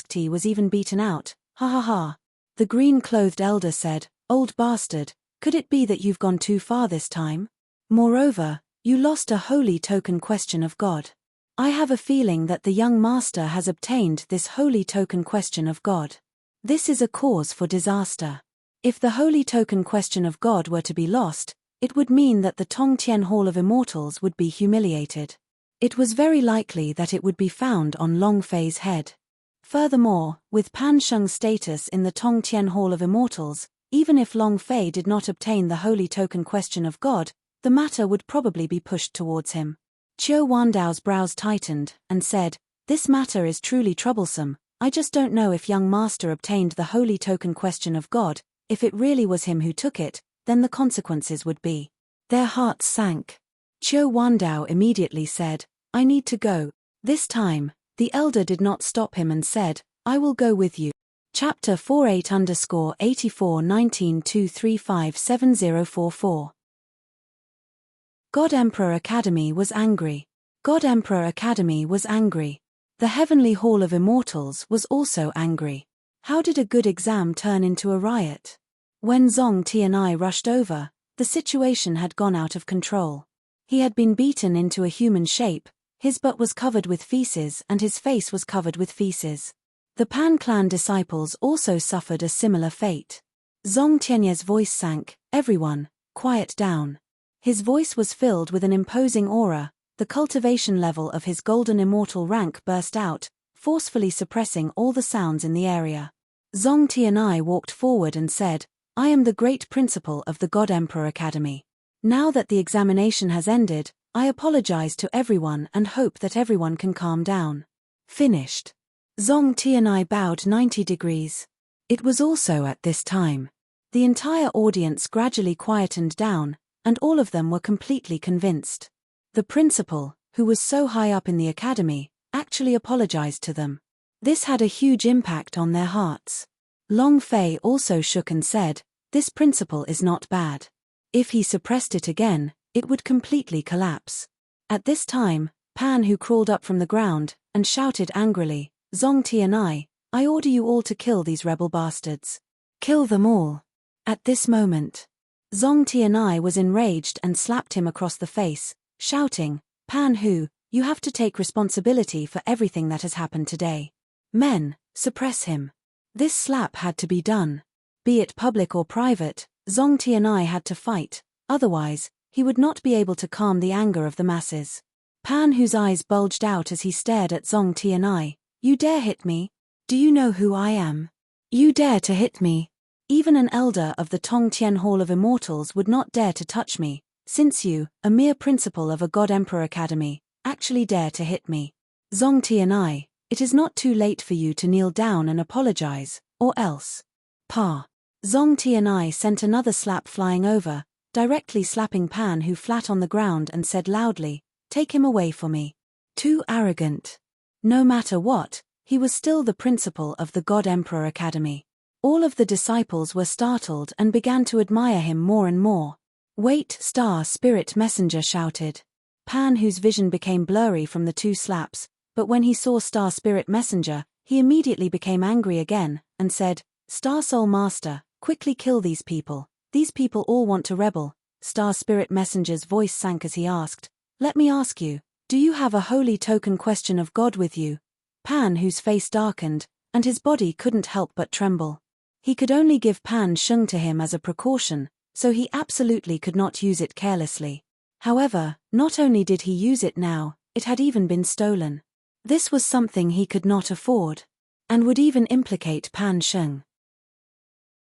*T was even beaten out. "Ha ha ha." The green-clothed elder said, "Old bastard, could it be that you've gone too far this time? Moreover, you lost a holy token question of God. I have a feeling that the young master has obtained this holy token question of God. This is a cause for disaster. If the holy token question of God were to be lost, it would mean that the Tongtian Hall of Immortals would be humiliated. It was very likely that it would be found on Long Fei's head. Furthermore, with Pan Sheng's status in the Tongtian Hall of Immortals, even if Long Fei did not obtain the holy token question of God, the matter would probably be pushed towards him." Qiu Wandao's brows tightened, and said, "This matter is truly troublesome. I just don't know if young master obtained the holy token question of God. If it really was him who took it, then the consequences would be." Their hearts sank. Qiu Wandao immediately said, "I need to go." This time, the elder did not stop him and said, "I will go with you." Chapter 48_841923570044. God Emperor Academy was angry. God Emperor Academy was angry. The Heavenly Hall of Immortals was also angry. How did a good exam turn into a riot? When Zong Tian'ai rushed over, the situation had gone out of control. He had been beaten into a human shape, his butt was covered with feces and his face was covered with feces. The Pan clan disciples also suffered a similar fate. Zong Tian'ai's voice sank. "Everyone, quiet down." His voice was filled with an imposing aura. The cultivation level of his golden immortal rank burst out, forcefully suppressing all the sounds in the area. Zong Tian'ai walked forward and said, "I am the great principal of the God Emperor Academy. Now that the examination has ended, I apologize to everyone and hope that everyone can calm down." Finished. Zong Tian'ai bowed 90 degrees. It was also at this time. The entire audience gradually quietened down, and all of them were completely convinced. The principal, who was so high up in the academy, actually apologized to them. This had a huge impact on their hearts. Long Fei also shook and said, "This principal is not bad. If he suppressed it again, it would completely collapse." At this time, Pan who crawled up from the ground, and shouted angrily, "Zong Tian'ai, I order you all to kill these rebel bastards. Kill them all." At this moment, Zong Tian'ai was enraged and slapped him across the face, shouting, "Pan Hu, you have to take responsibility for everything that has happened today. Men, suppress him." This slap had to be done. Be it public or private, Zong Tian'ai had to fight, otherwise, he would not be able to calm the anger of the masses. Pan Hu's eyes bulged out as he stared at Zong Tian'ai. "You dare hit me? Do you know who I am? You dare to hit me? Even an elder of the Tongtian Hall of Immortals would not dare to touch me," Since you, a mere principal of a God Emperor Academy, actually dare to hit me. Zongtianai, it is not too late for you to kneel down and apologize, or else. Pa. Zongtianai sent another slap flying over, directly slapping Pan Hu flat on the ground and said loudly, "Take him away for me." Too arrogant. No matter what, he was still the principal of the God Emperor Academy. All of the disciples were startled and began to admire him more and more. "Wait!" Star Spirit Messenger shouted. Pan Hu's vision became blurry from the two slaps, but when he saw Star Spirit Messenger, he immediately became angry again, and said, "Star Soul Master, quickly kill these people. These people all want to rebel." Star Spirit Messenger's voice sank as he asked, "Let me ask you, do you have a holy token question of God with you?" Pan Hu's face darkened, and his body couldn't help but tremble. He could only give Pan Sheng to him as a precaution, so he absolutely could not use it carelessly. However, not only did he use it now, it had even been stolen. This was something he could not afford, and would even implicate Pan Sheng.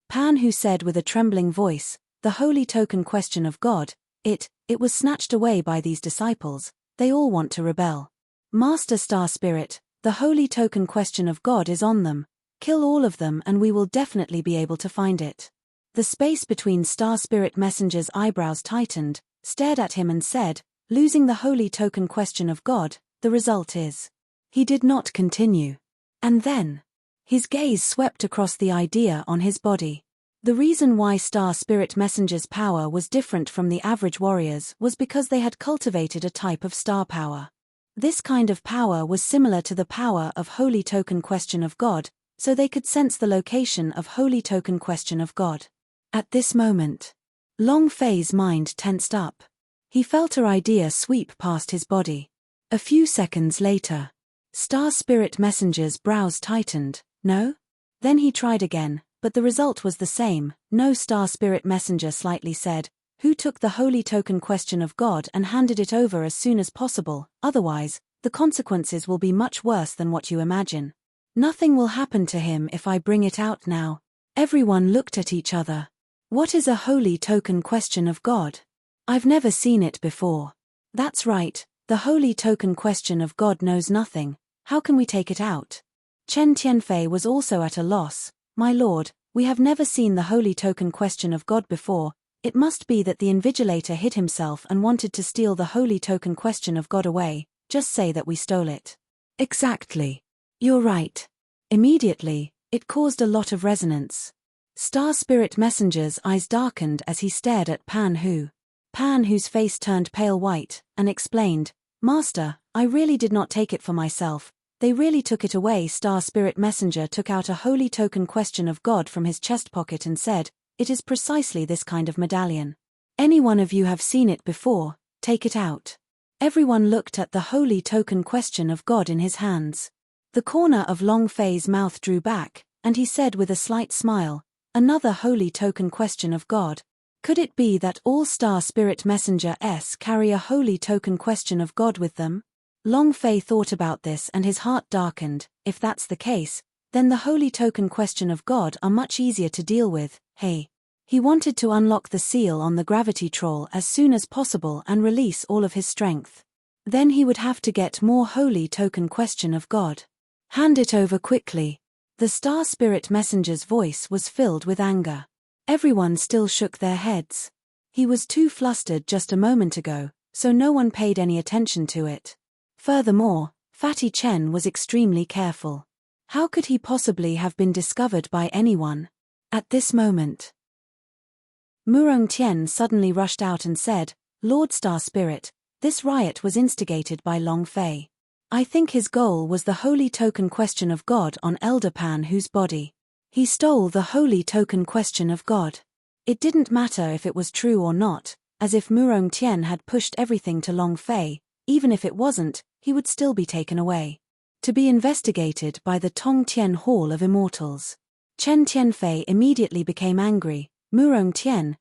Pan Hu said with a trembling voice, "The holy token question of God, it was snatched away by these disciples, they all want to rebel. Master Star Spirit, the holy token question of God is on them, kill all of them and we will definitely be able to find it." The space between Star Spirit Messenger's eyebrows tightened, stared at him and said, "Losing the holy token question of God, the result is." He did not continue. And then, his gaze swept across the idea on his body. The reason why Star Spirit Messenger's power was different from the average warriors was because they had cultivated a type of star power. This kind of power was similar to the power of Holy Token Question of God, so they could sense the location of Holy Token Question of God. At this moment, Long Fei's mind tensed up. He felt her idea sweep past his body. A few seconds later, Star Spirit Messenger's brows tightened. "No?" Then he tried again, but the result was the same. "No." Star Spirit Messenger slightly said, "Who took the holy token question of God and handed it over as soon as possible, otherwise, the consequences will be much worse than what you imagine. Nothing will happen to him if I bring it out now." Everyone looked at each other. What is a holy token question of God? I've never seen it before. That's right, the holy token question of God knows nothing. How can we take it out? Chen Tianfei was also at a loss. "My lord, we have never seen the holy token question of God before. It must be that the invigilator hid himself and wanted to steal the holy token question of God away. Just say that we stole it." "Exactly. You're right." Immediately, it caused a lot of resonance. Star Spirit Messenger's eyes darkened as he stared at Pan Hu. Pan Hu's face turned pale white, and explained, "Master, I really did not take it for myself. They really took it away." Star Spirit Messenger took out a holy token question of God from his chest pocket and said, "It is precisely this kind of medallion. Any one of you have seen it before, take it out." Everyone looked at the holy token question of God in his hands. The corner of Long Fei's mouth drew back, and he said with a slight smile, "Another holy token question of God. Could it be that all Star Spirit Messengers carry a holy token question of God with them?" Long Fei thought about this and his heart darkened. If that's the case, then the holy token question of God are much easier to deal with. Hey. He wanted to unlock the seal on the gravity troll as soon as possible and release all of his strength. Then he would have to get more holy token question of God. "Hand it over quickly." The Star Spirit Messenger's voice was filled with anger. Everyone still shook their heads. He was too flustered just a moment ago, so no one paid any attention to it. Furthermore, Fatty Chen was extremely careful. How could he possibly have been discovered by anyone? At this moment, Murong Tian suddenly rushed out and said, "Lord Star Spirit, this riot was instigated by Long Fei. I think his goal was the holy token question of God on Elder Pan Hu's body. He stole the holy token question of God." It didn't matter if it was true or not, as if Murong Tian had pushed everything to Long Fei. Even if it wasn't, he would still be taken away, to be investigated by the Tong Tian Hall of Immortals. Chen Tianfei immediately became angry. "Murong Tian,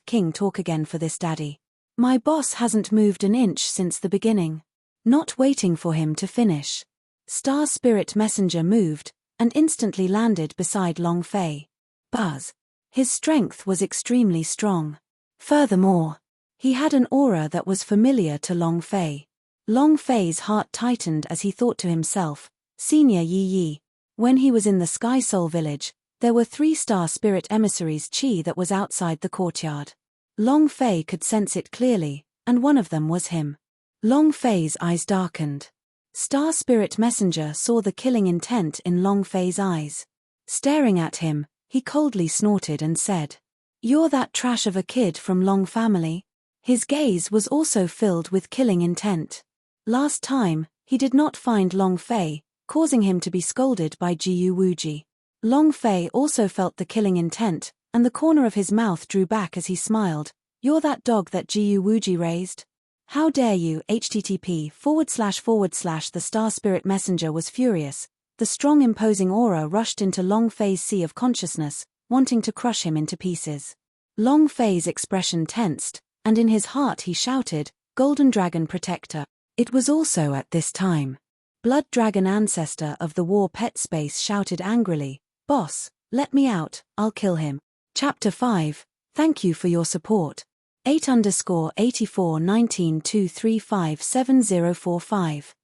King talk again for this daddy. My boss hasn't moved an inch since the beginning." Not waiting for him to finish, Star Spirit Messenger moved, and instantly landed beside Long Fei. Buzz. His strength was extremely strong. Furthermore, He had an aura that was familiar to Long Fei. Long Fei's heart tightened as he thought to himself, Senior Yi Yi. When he was in the Sky Soul village, there were 3 star spirit emissaries Qi that was outside the courtyard. Long Fei could sense it clearly, and one of them was him. Long Fei's eyes darkened. Star Spirit Messenger saw the killing intent in Long Fei's eyes. Staring at him, he coldly snorted and said, "You're that trash of a kid from Long family?" His gaze was also filled with killing intent. Last time, he did not find Long Fei, causing him to be scolded by Jiu Wuji. Long Fei also felt the killing intent, and the corner of his mouth drew back as he smiled. "You're that dog that Jiu Wuji raised? How dare you?" http:// The Star Spirit Messenger was furious. The strong imposing aura rushed into Long Fei's sea of consciousness, wanting to crush him into pieces. Long Fei's expression tensed, and in his heart he shouted, "Golden Dragon Protector." It was also at this time. Blood Dragon Ancestor of the War Pet Space shouted angrily, "Boss, let me out, I'll kill him." Chapter 5, Thank you for your support. 8_84_19_2357045.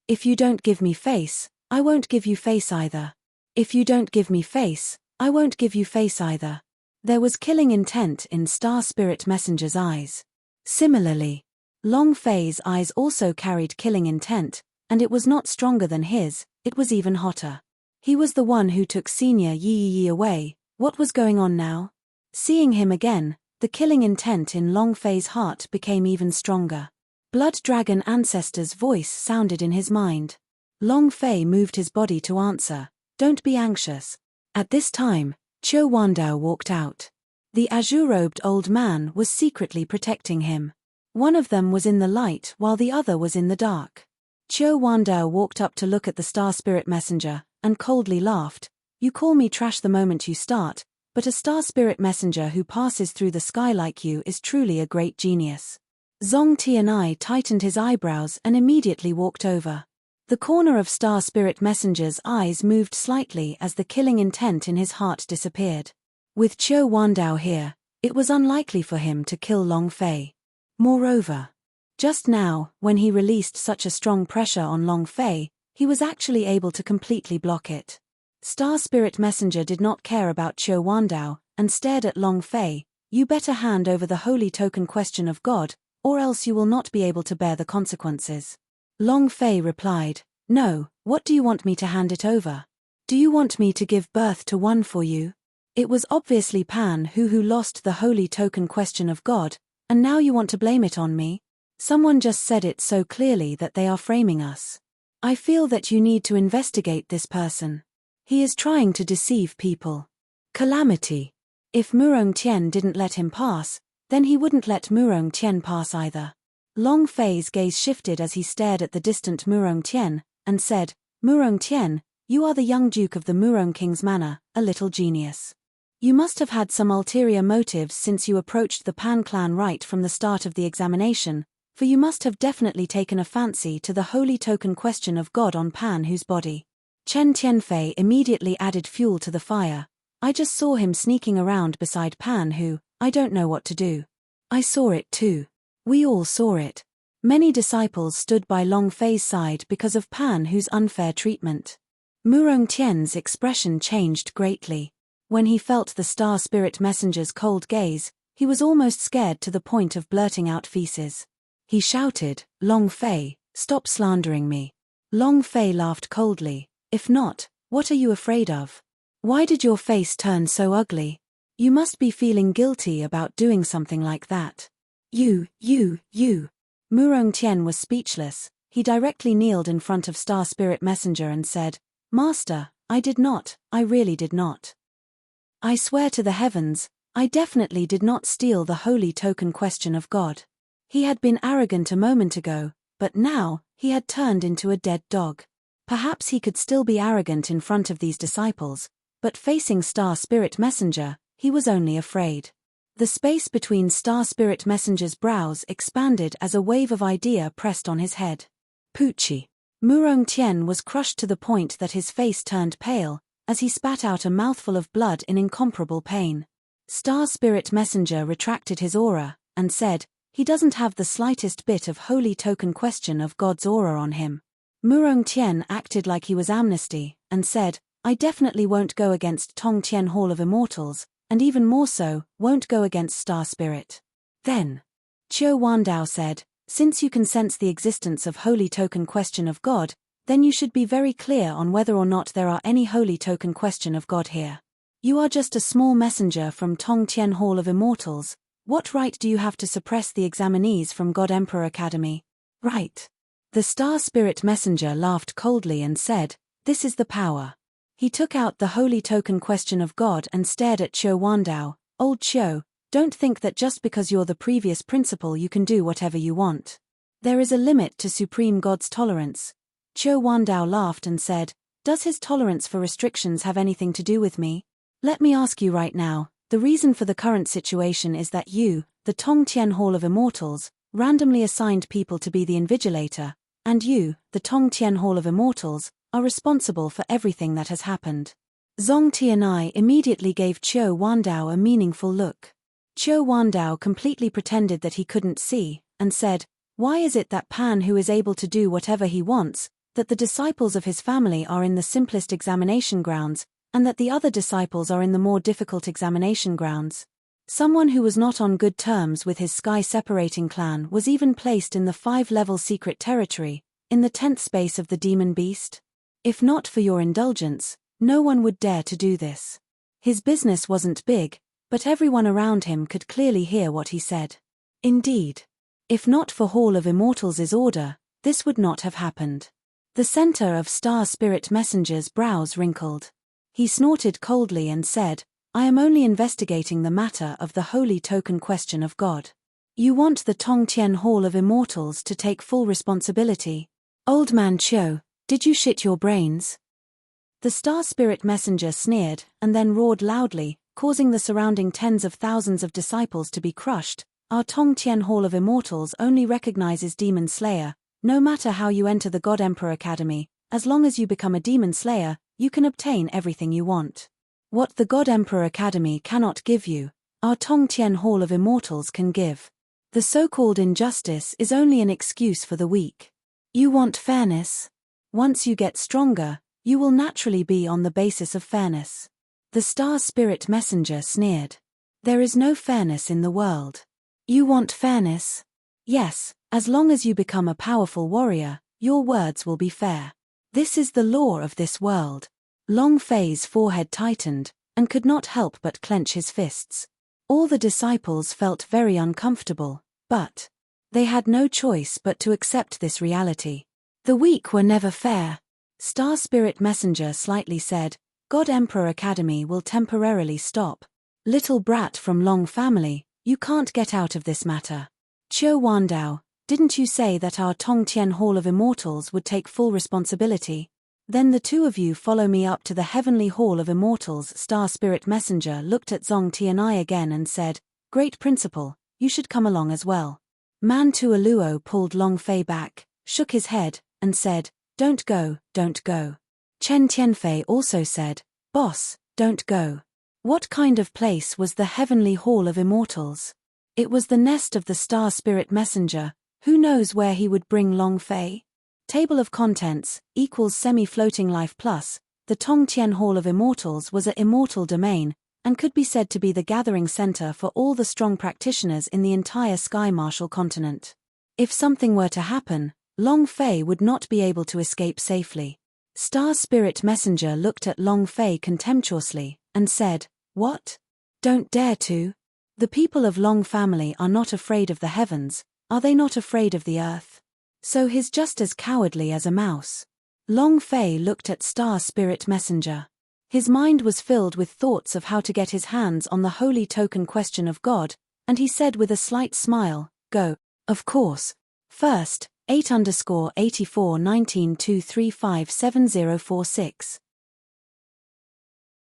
If you don't give me face, I won't give you face either. If you don't give me face, I won't give you face either. There was killing intent in Star Spirit Messenger's eyes. Similarly, Long Fei's eyes also carried killing intent, and it was not stronger than his, it was even hotter. He was the one who took Senior Yi Yi away. What was going on now? Seeing him again, the killing intent in Long Fei's heart became even stronger. Blood Dragon Ancestor's voice sounded in his mind. Long Fei moved his body to answer, "Don't be anxious." At this time, Qiu Wandao walked out. The azure-robed old man was secretly protecting him. One of them was in the light while the other was in the dark. Qiu Wandao walked up to look at the Star Spirit Messenger, and coldly laughed. "You call me trash the moment you start, but a Star Spirit Messenger who passes through the sky like you is truly a great genius." Zong Tianai tightened his eyebrows and immediately walked over. The corner of Star Spirit Messenger's eyes moved slightly as the killing intent in his heart disappeared. With Qiu Wandao here, it was unlikely for him to kill Long Fei. Moreover, just now, when he released such a strong pressure on Long Fei, he was actually able to completely block it. Star Spirit Messenger did not care about Qiu Wandao, and stared at Long Fei. "You better hand over the holy token question of God, or else you will not be able to bear the consequences." Long Fei replied, "No, what do you want me to hand it over? Do you want me to give birth to one for you?" It was obviously Pan who lost the holy token question of God, and now you want to blame it on me? Someone just said it so clearly that they are framing us. I feel that you need to investigate this person. He is trying to deceive people. Calamity. If Murong Tian didn't let him pass, then he wouldn't let Murong Tian pass either. Long Fei's gaze shifted as he stared at the distant Murong Tian, and said, "Murong Tian, you are the young duke of the Murong King's manor, a little genius. You must have had some ulterior motives since you approached the Pan clan right from the start of the examination, for you must have definitely taken a fancy to the holy token question of God on Pan whose body." Chen Tianfei immediately added fuel to the fire. "I just saw him sneaking around beside Pan who, I don't know what to do." "I saw it too. We all saw it." Many disciples stood by Long Fei's side because of Pan whose unfair treatment. Murong Tian's expression changed greatly. When he felt the Star Spirit Messenger's cold gaze, he was almost scared to the point of blurting out feces. He shouted, "Long Fei, stop slandering me." Long Fei laughed coldly. "If not, what are you afraid of? Why did your face turn so ugly? You must be feeling guilty about doing something like that." You. Murong Tian was speechless. He directly kneeled in front of Star Spirit Messenger and said, "Master, I did not, I really did not. I swear to the heavens, I definitely did not steal the holy token question of God." He had been arrogant a moment ago, but now, he had turned into a dead dog. Perhaps he could still be arrogant in front of these disciples, but facing Star Spirit Messenger, he was only afraid. The space between Star Spirit Messenger's brows expanded as a wave of idea pressed on his head. Poochie. Murong Tian was crushed to the point that his face turned pale, as he spat out a mouthful of blood in incomparable pain. Star Spirit Messenger retracted his aura, and said, he doesn't have the slightest bit of holy token question of God's aura on him. Murong Tian acted like he was Amnesty, and said, I definitely won't go against Tong Tian Hall of Immortals, and even more so, won't go against Star Spirit. Then, Qiu Wandao said, since you can sense the existence of holy token question of God, then you should be very clear on whether or not there are any holy token question of God here. You are just a small messenger from Tong Tian Hall of Immortals. What right do you have to suppress the examinees from God Emperor Academy? Right. The Star Spirit Messenger laughed coldly and said, this is the power. He took out the holy token question of God and stared at Qiu Wandao. Old Qiu, don't think that just because you're the previous principal you can do whatever you want. There is a limit to Supreme God's tolerance. Qiu Wandao laughed and said, does his tolerance for restrictions have anything to do with me? Let me ask you right now, the reason for the current situation is that you, the Tong Tian Hall of Immortals, randomly assigned people to be the Invigilator, and you, the Tong Tian Hall of Immortals, are responsible for everything that has happened. Zong Tianai immediately gave Qiu Wandao a meaningful look. Qiu Wandao completely pretended that he couldn't see, and said, why is it that Pan, who is able to do whatever he wants, that the disciples of his family are in the simplest examination grounds, and that the other disciples are in the more difficult examination grounds? Someone who was not on good terms with his sky-separating clan was even placed in the 5-level secret territory, in the 10th space of the demon beast? If not for your indulgence, no one would dare to do this. His business wasn't big, but everyone around him could clearly hear what he said. Indeed. If not for Hall of Immortals' order, this would not have happened. The center of Star Spirit Messenger's brows wrinkled. He snorted coldly and said, I am only investigating the matter of the holy token question of God. You want the Tong Tian Hall of Immortals to take full responsibility. Old man Qiu, did you shit your brains? The Star Spirit Messenger sneered, and then roared loudly, causing the surrounding tens of thousands of disciples to be crushed. Our Tong Tian Hall of Immortals only recognizes Demon Slayer. No matter how you enter the God Emperor Academy, as long as you become a Demon Slayer, you can obtain everything you want. What the God Emperor Academy cannot give you, our Tong Tian Hall of Immortals can give. The so-called injustice is only an excuse for the weak. You want fairness? Once you get stronger, you will naturally be on the basis of fairness. The Star Spirit Messenger sneered. There is no fairness in the world. You want fairness? Yes, as long as you become a powerful warrior, your words will be fair. This is the law of this world. Long Fei's forehead tightened, and could not help but clench his fists. All the disciples felt very uncomfortable, but they had no choice but to accept this reality. The weak were never fair. Star Spirit Messenger slightly said, God Emperor Academy will temporarily stop. Little brat from Long family, you can't get out of this matter. Qiu Wandao, didn't you say that our Tong Tian Hall of Immortals would take full responsibility? Then the two of you follow me up to the Heavenly Hall of Immortals. Star Spirit Messenger looked at Zong Tianai again and said, Great Principal, you should come along as well. Man Tuoluo pulled Long Fei back, shook his head, and said, Don't go, don't go. Chen Tianfei also said, Boss, don't go. What kind of place was the Heavenly Hall of Immortals? It was the nest of the Star Spirit Messenger. Who knows where he would bring Long Fei? Table of contents, equals semi-floating life plus, the Tong Tian Hall of Immortals was an immortal domain, and could be said to be the gathering center for all the strong practitioners in the entire Sky Martial continent. If something were to happen, Long Fei would not be able to escape safely. Star Spirit Messenger looked at Long Fei contemptuously, and said, What? Don't dare to? The people of Long family are not afraid of the heavens, are they not afraid of the earth? So he's just as cowardly as a mouse. Long Fei looked at Star Spirit Messenger. His mind was filled with thoughts of how to get his hands on the holy token question of God, and he said with a slight smile, Go, of course. First, 8_841923570046.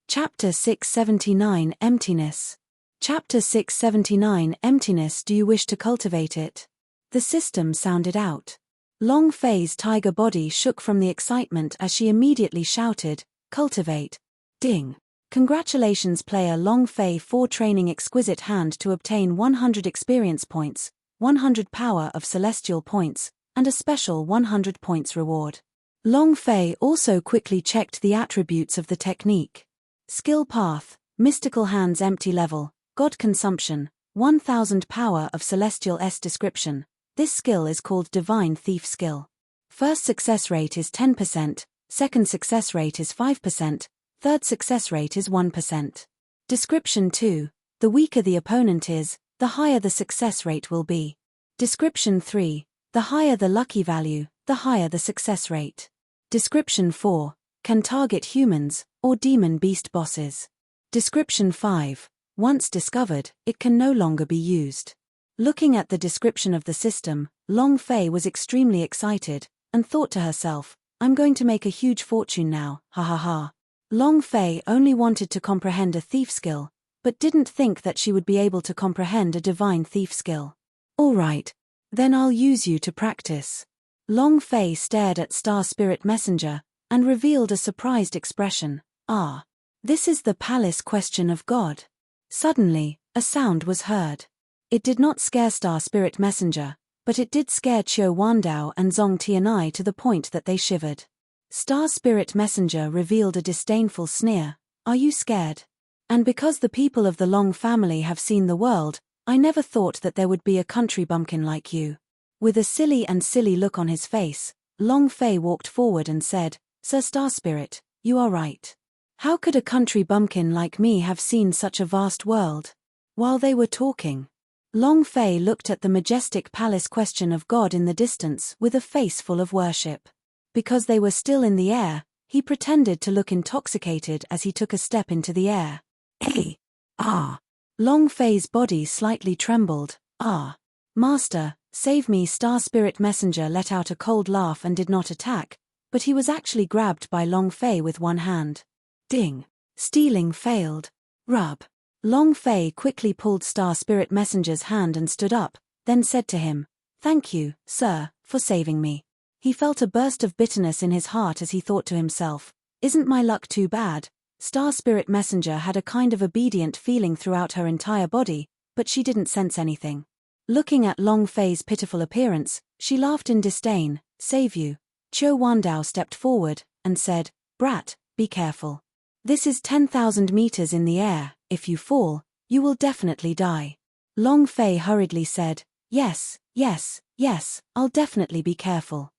Chapter 679 Emptiness. Chapter 679 Emptiness. Do you wish to cultivate it? The system sounded out. Long Fei's tiger body shook from the excitement as she immediately shouted, Cultivate. Ding. Congratulations player Long Fei 4 training exquisite hand to obtain 100 experience points, 100 power of celestial points, and a special 100 points reward. Long Fei also quickly checked the attributes of the technique. Skill path, mystical hands empty level, God consumption, 1000 power of celestial S description. This skill is called divine thief skill. First success rate is 10%, second success rate is 5%, third success rate is 1%. Description 2, the weaker the opponent is, the higher the success rate will be. Description 3, the higher the lucky value, the higher the success rate. Description 4, can target humans, or demon beast bosses. Description 5, once discovered, it can no longer be used. Looking at the description of the system, Long Fei was extremely excited, and thought to herself, I'm going to make a huge fortune now, ha ha ha. Long Fei only wanted to comprehend a thief skill, but didn't think that she would be able to comprehend a divine thief skill. Alright, then I'll use you to practice. Long Fei stared at Star Spirit Messenger, and revealed a surprised expression, ah. This is the palace question of God. Suddenly, a sound was heard. It did not scare Star Spirit Messenger, but it did scare Qiu Wandao and Zong Tianai to the point that they shivered. Star Spirit Messenger revealed a disdainful sneer, are you scared? And because the people of the Long family have seen the world, I never thought that there would be a country bumpkin like you. With a silly look on his face, Long Fei walked forward and said, Sir Star Spirit, you are right. How could a country bumpkin like me have seen such a vast world? While they were talking, Long Fei looked at the majestic palace question of God in the distance with a face full of worship. Because they were still in the air, he pretended to look intoxicated as he took a step into the air. Hey! Ah! Long Fei's body slightly trembled. Ah! Master, save me! Star Spirit Messenger let out a cold laugh and did not attack, but he was actually grabbed by Long Fei with one hand. Ding! Stealing failed. Rub. Long Fei quickly pulled Star Spirit Messenger's hand and stood up, then said to him, Thank you, sir, for saving me. He felt a burst of bitterness in his heart as he thought to himself, isn't my luck too bad? Star Spirit Messenger had a kind of obedient feeling throughout her entire body, but she didn't sense anything. Looking at Long Fei's pitiful appearance, she laughed in disdain, save you. Qiu Wandao stepped forward, and said, Brat, be careful. This is 10,000 meters in the air, if you fall, you will definitely die. Long Fei hurriedly said, Yes, I'll definitely be careful.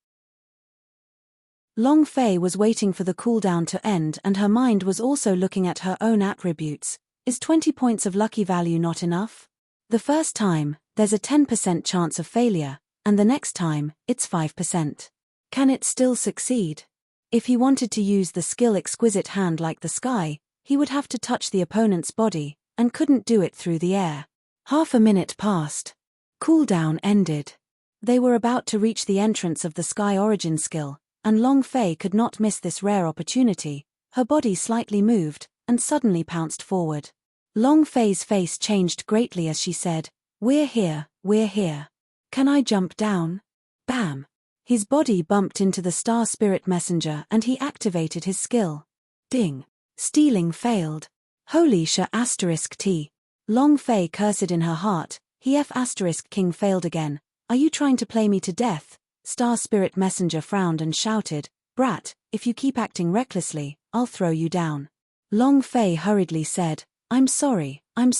Long Fei was waiting for the cooldown to end and her mind was also looking at her own attributes. Is 20 points of lucky value not enough? The first time, there's a 10% chance of failure, and the next time, it's 5%. Can it still succeed? If he wanted to use the skill exquisite hand like the sky, he would have to touch the opponent's body, and couldn't do it through the air. Half a minute passed. Cooldown ended. They were about to reach the entrance of the sky origin skill, and Long Fei could not miss this rare opportunity. Her body slightly moved, and suddenly pounced forward. Long Fei's face changed greatly as she said, We're here. Can I jump down? Bam! His body bumped into the Star Spirit Messenger and he activated his skill. Ding! Stealing failed. Holy sh**. Long Fei cursed in her heart, King failed again. Are you trying to play me to death? Star Spirit Messenger frowned and shouted, Brat, if you keep acting recklessly, I'll throw you down. Long Fei hurriedly said, I'm sorry, I'm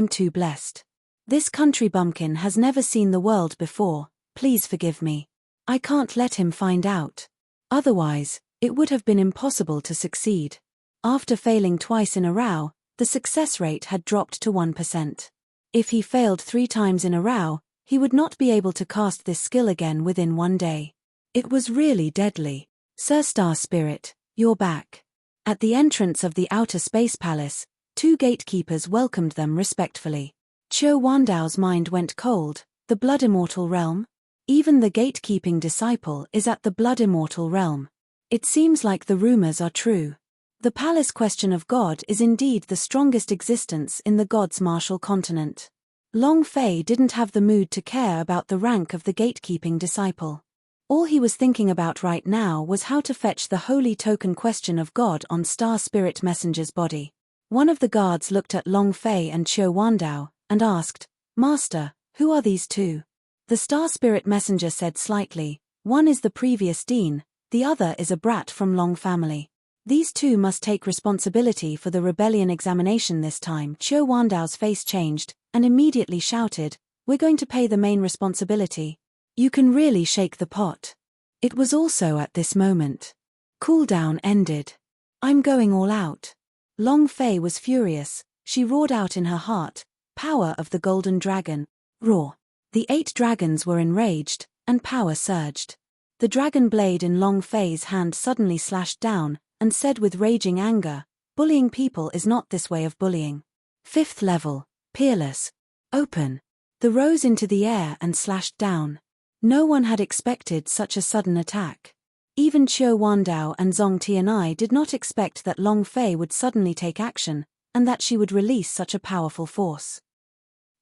too blessed. This country bumpkin has never seen the world before, please forgive me. I can't let him find out. Otherwise, it would have been impossible to succeed. After failing twice in a row, the success rate had dropped to 1%. If he failed 3 times in a row, he would not be able to cast this skill again within 1 day. It was really deadly. Sir Star Spirit, you're back. At the entrance of the outer space palace, 2 gatekeepers welcomed them respectfully. Qiu Wandao's mind went cold. The Blood Immortal Realm? Even the gatekeeping disciple is at the Blood Immortal Realm. It seems like the rumors are true. The palace question of God is indeed the strongest existence in the God's martial continent. Long Fei didn't have the mood to care about the rank of the gatekeeping disciple. All he was thinking about right now was how to fetch the holy token question of God on Star Spirit Messenger's body. One of the guards looked at Long Fei and Qiu Wandao, and asked, "Master, who are these two?" The Star Spirit Messenger said slightly, "One is the previous dean, the other is a brat from Long family. These two must take responsibility for the rebellion examination this time." Qiu Wandao's face changed, and immediately shouted, "We're going to pay the main responsibility. You can really shake the pot." It was also at this moment. Cooldown ended. "I'm going all out." Long Fei was furious. She roared out in her heart, "Power of the Golden Dragon, roar." The 8 dragons were enraged, and power surged. The dragon blade in Long Fei's hand suddenly slashed down, and said with raging anger, "Bullying people is not this way of bullying. 5th level, peerless, open." The rose into the air and slashed down. No one had expected such a sudden attack. Even Qiu Wandao and Zong Tianai did not expect that Long Fei would suddenly take action, and that she would release such a powerful force.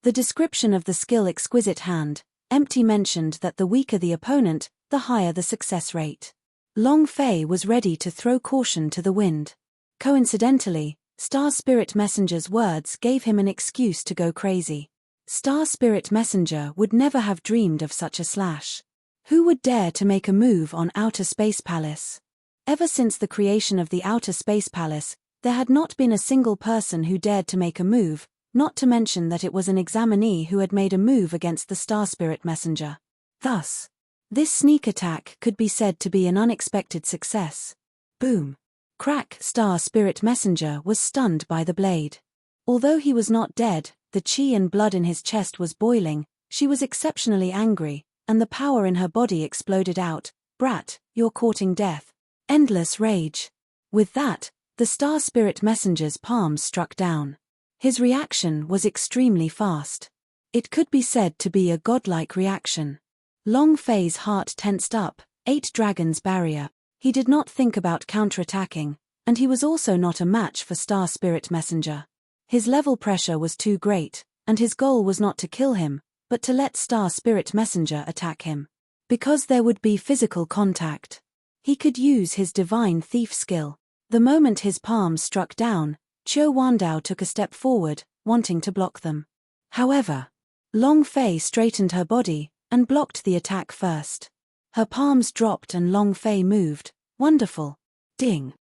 The description of the skill Exquisite Hand, Empty mentioned that the weaker the opponent, the higher the success rate. Long Fei was ready to throw caution to the wind. Coincidentally, Star Spirit Messenger's words gave him an excuse to go crazy. Star Spirit Messenger would never have dreamed of such a slash. Who would dare to make a move on Outer Space Palace? Ever since the creation of the Outer Space Palace, there had not been a single person who dared to make a move, not to mention that it was an examinee who had made a move against the Star Spirit Messenger. Thus, this sneak attack could be said to be an unexpected success. Boom. Crack! Star Spirit Messenger was stunned by the blade. Although he was not dead, the chi and blood in his chest was boiling, she was exceptionally angry, and the power in her body exploded out. "Brat, you're courting death." Endless rage. With that, the Star Spirit Messenger's palms struck down. His reaction was extremely fast. It could be said to be a godlike reaction. Long Fei's heart tensed up. 8 dragons barrier. He did not think about counterattacking, and he was also not a match for Star Spirit Messenger. His level pressure was too great, and his goal was not to kill him, but to let Star Spirit Messenger attack him. Because there would be physical contact. He could use his Divine Thief skill. The moment his palms struck down, Qiu Wandao took a step forward, wanting to block them. However, Long Fei straightened her body, and blocked the attack first. Her palms dropped and Long Fei moved. Wonderful. Ding.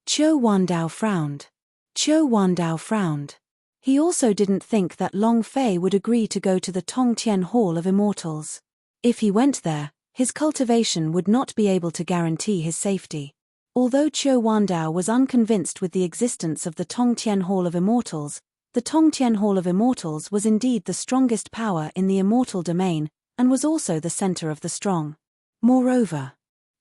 Qiu Wandao frowned. Qiu Wandao frowned. He also didn't think that Long Fei would agree to go to the Tongtian Hall of Immortals. If he went there, his cultivation would not be able to guarantee his safety. Although Qiu Wandao was unconvinced with the existence of the Tongtian Hall of Immortals, the Tongtian Hall of Immortals was indeed the strongest power in the immortal domain, and was also the center of the strong. Moreover,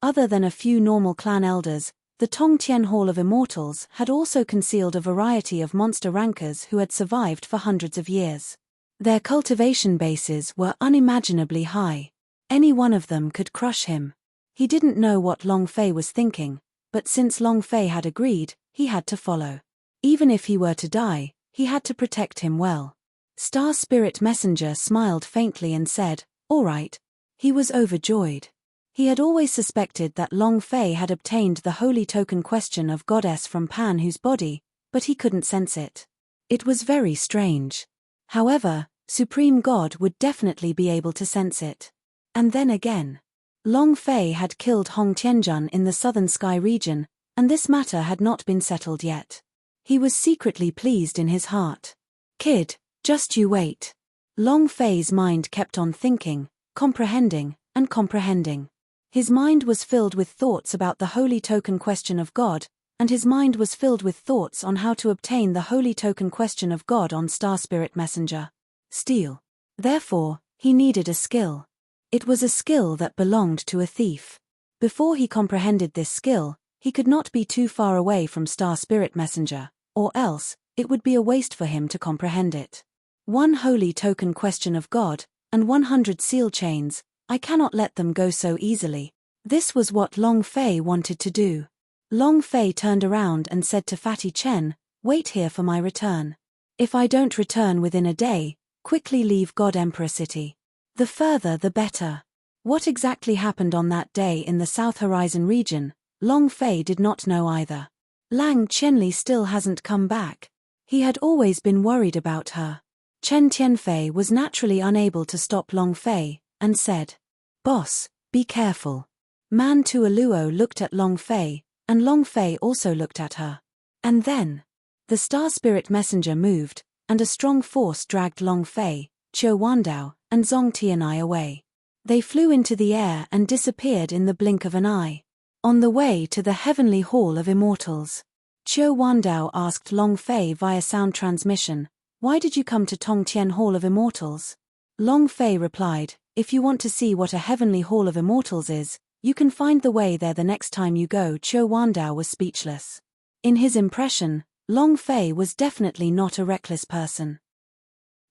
other than a few normal clan elders, the Tongtian Hall of Immortals had also concealed a variety of monster rankers who had survived for hundreds of years. Their cultivation bases were unimaginably high. Any one of them could crush him. He didn't know what Long Fei was thinking, but since Long Fei had agreed, he had to follow. Even if he were to die, he had to protect him well. Star Spirit Messenger smiled faintly and said, "All right." He was overjoyed. He had always suspected that Long Fei had obtained the holy token question of Goddess from Pan Hu's body, but he couldn't sense it. It was very strange. However, Supreme God would definitely be able to sense it. And then again, Long Fei had killed Hong Tianjun in the Southern Sky region, and this matter had not been settled yet. He was secretly pleased in his heart. "Kid, just you wait." Long Fei's mind kept on thinking, comprehending, and comprehending. His mind was filled with thoughts about the holy token question of God, and his mind was filled with thoughts on how to obtain the holy token question of God on Star Spirit Messenger. Steal. Therefore, he needed a skill. It was a skill that belonged to a thief. Before he comprehended this skill, he could not be too far away from Star Spirit Messenger, or else, it would be a waste for him to comprehend it. 1 holy token question of God, and 100 seal chains, I cannot let them go so easily. This was what Long Fei wanted to do. Long Fei turned around and said to Fatty Chen, "Wait here for my return. If I don't return within a day, quickly leave God Emperor City. The further the better." What exactly happened on that day in the South Horizon region, Long Fei did not know either. Lang Qianli still hasn't come back. He had always been worried about her. Chen Tianfei was naturally unable to stop Long Fei, and said, "Boss, be careful." Man Tuoluo looked at Long Fei, and Long Fei also looked at her. And then, the Star Spirit Messenger moved, and a strong force dragged Long Fei, Qiu Wandao, and Zong Tianai away. They flew into the air and disappeared in the blink of an eye. On the way to the Heavenly Hall of Immortals, Qiu Wandao asked Long Fei via sound transmission, "Why did you come to Tongtian Hall of Immortals?" Long Fei replied, "If you want to see what a Heavenly Hall of Immortals is, you can find the way there the next time you go." Qiu Wandao was speechless. In his impression, Long Fei was definitely not a reckless person.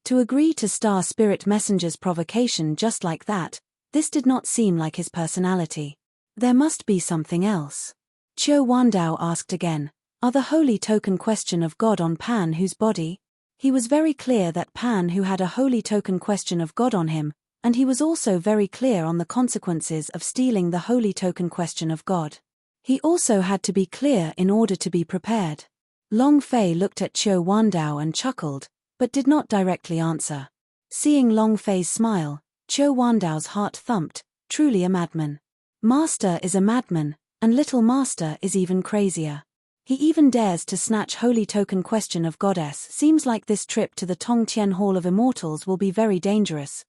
To agree to Star Spirit Messenger's provocation just like that, this did not seem like his personality. There must be something else. Qiu Wandao asked again, "Are the holy token question of God on Pan Hu's body?" He was very clear that Pan Hu had a holy token question of God on him, and he was also very clear on the consequences of stealing the holy token question of God. He also had to be clear in order to be prepared. Long Fei looked at Qiu Wandao and chuckled, but did not directly answer. Seeing Long Fei's smile, Qiu Wandao's heart thumped, truly a madman. Master is a madman, and little master is even crazier. He even dares to snatch holy token question of goddess. Seems like this trip to the Tongtian Hall of Immortals will be very dangerous.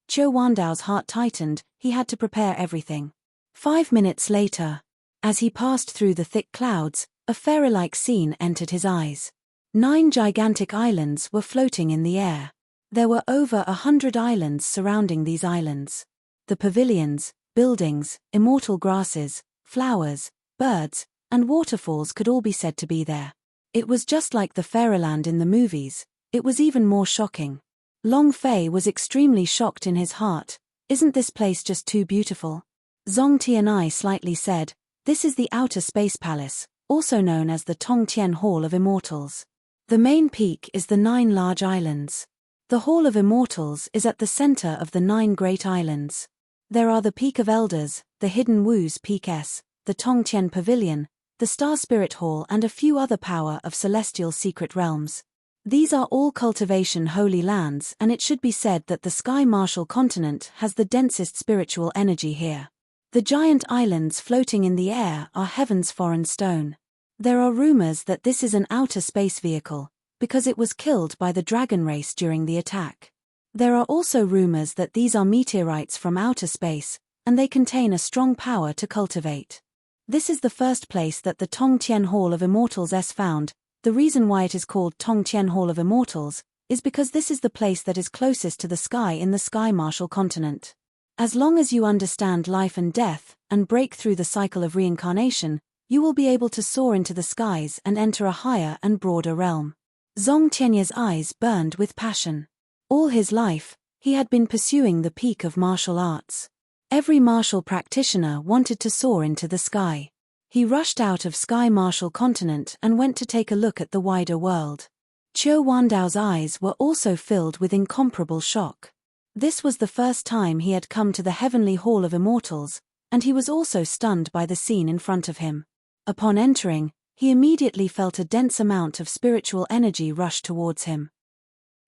Qiu Wandao's heart tightened, he had to prepare everything. 5 minutes later, as he passed through the thick clouds, a fairy-like scene entered his eyes. 9 gigantic islands were floating in the air. There were over 100 islands surrounding these islands. The pavilions, buildings, immortal grasses, flowers, birds, and waterfalls could all be said to be there. It was just like the fairyland in the movies. It was even more shocking. Long Fei was extremely shocked in his heart. "Isn't this place just too beautiful?" Zong Tianai slightly said, "This is the Outer Space Palace, also known as the Tongtian Hall of Immortals. The main peak is the 9 large islands. The Hall of Immortals is at the center of the 9 great islands. There are the Peak of Elders, the Hidden Wu's Peak S, the Tongtian Pavilion, the Star Spirit Hall, and a few other power of celestial secret realms. These are all cultivation holy lands, and it should be said that the Sky Martial continent has the densest spiritual energy here. The giant islands floating in the air are Heaven's foreign stone. There are rumors that this is an outer space vehicle, because it was killed by the dragon race during the attack. There are also rumors that these are meteorites from outer space, and they contain a strong power to cultivate. This is the first place that the Tongtian Hall of Immortals is found. The reason why it is called Tongtian Hall of Immortals is because this is the place that is closest to the sky in the Sky Martial continent. As long as you understand life and death, and break through the cycle of reincarnation, you will be able to soar into the skies and enter a higher and broader realm. Zong Tianye's eyes burned with passion. All his life, he had been pursuing the peak of martial arts. Every martial practitioner wanted to soar into the sky. He rushed out of Sky Martial continent and went to take a look at the wider world. Qiu Wandao's eyes were also filled with incomparable shock. This was the first time he had come to the Heavenly Hall of Immortals, and he was also stunned by the scene in front of him. Upon entering, he immediately felt a dense amount of spiritual energy rush towards him.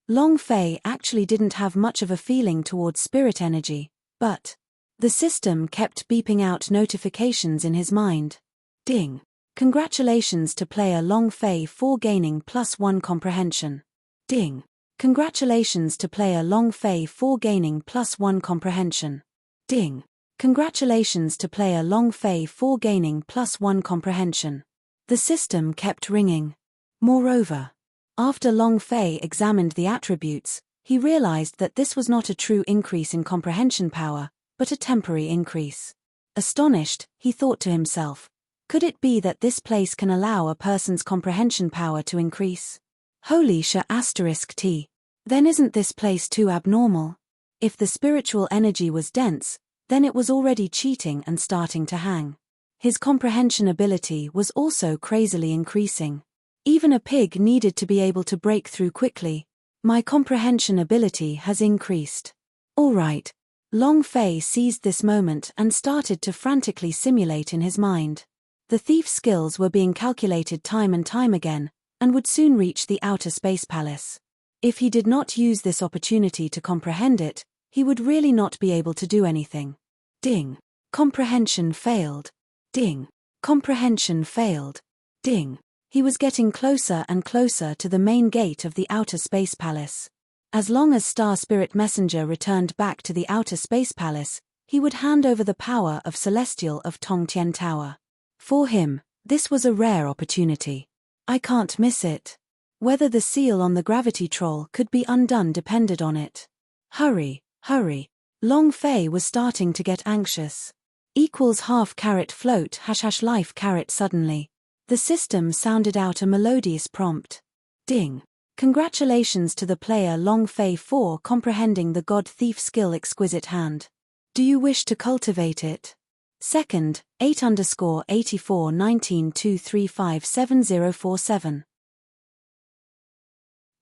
Long Fei actually didn't have much of a feeling towards spirit energy, but the system kept beeping out notifications in his mind. Ding! Congratulations to player Long Fei for gaining +1 comprehension. Ding! Congratulations to player Long Fei for gaining +1 comprehension. Ding! Congratulations to player Long Fei for gaining +1 comprehension. The system kept ringing. Moreover, after Long Fei examined the attributes, he realized that this was not a true increase in comprehension power, but a temporary increase. Astonished, he thought to himself, could it be that this place can allow a person's comprehension power to increase? Holy **T. Then isn't this place too abnormal? If the spiritual energy was dense, then it was already cheating and starting to hang. His comprehension ability was also crazily increasing. Even a pig needed to be able to break through quickly. My comprehension ability has increased. All right. Long Fei seized this moment and started to frantically simulate in his mind. The thief's skills were being calculated time and time again, and would soon reach the outer space palace. If he did not use this opportunity to comprehend it, he would really not be able to do anything. Ding. Comprehension failed. Ding. Comprehension failed. Ding. He was getting closer and closer to the main gate of the outer space palace. As long as Star Spirit Messenger returned back to the outer space palace, he would hand over the power of Celestial of Tongtian Tower. For him, this was a rare opportunity. I can't miss it. Whether the seal on the gravity troll could be undone depended on it. Hurry, hurry. Long Fei was starting to get anxious. Equals half caret float # life caret suddenly. The system sounded out a melodious prompt. Ding. Congratulations to the player Long Fei for comprehending the God Thief skill exquisite hand. Do you wish to cultivate it? Second, 8_841923577047.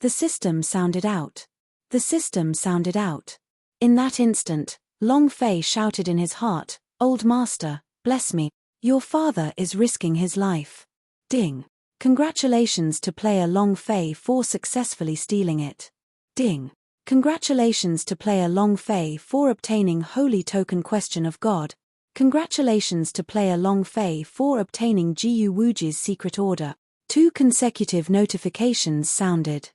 The system sounded out. The system sounded out. In that instant, Long Fei shouted in his heart, Old Master, bless me. Your father is risking his life. Ding. Congratulations to player Long Fei for successfully stealing it. Ding. Congratulations to player Long Fei for obtaining Holy Token Question of God. Congratulations to player Long Fei for obtaining Jiyu Wuji's secret order. 2 consecutive notifications sounded.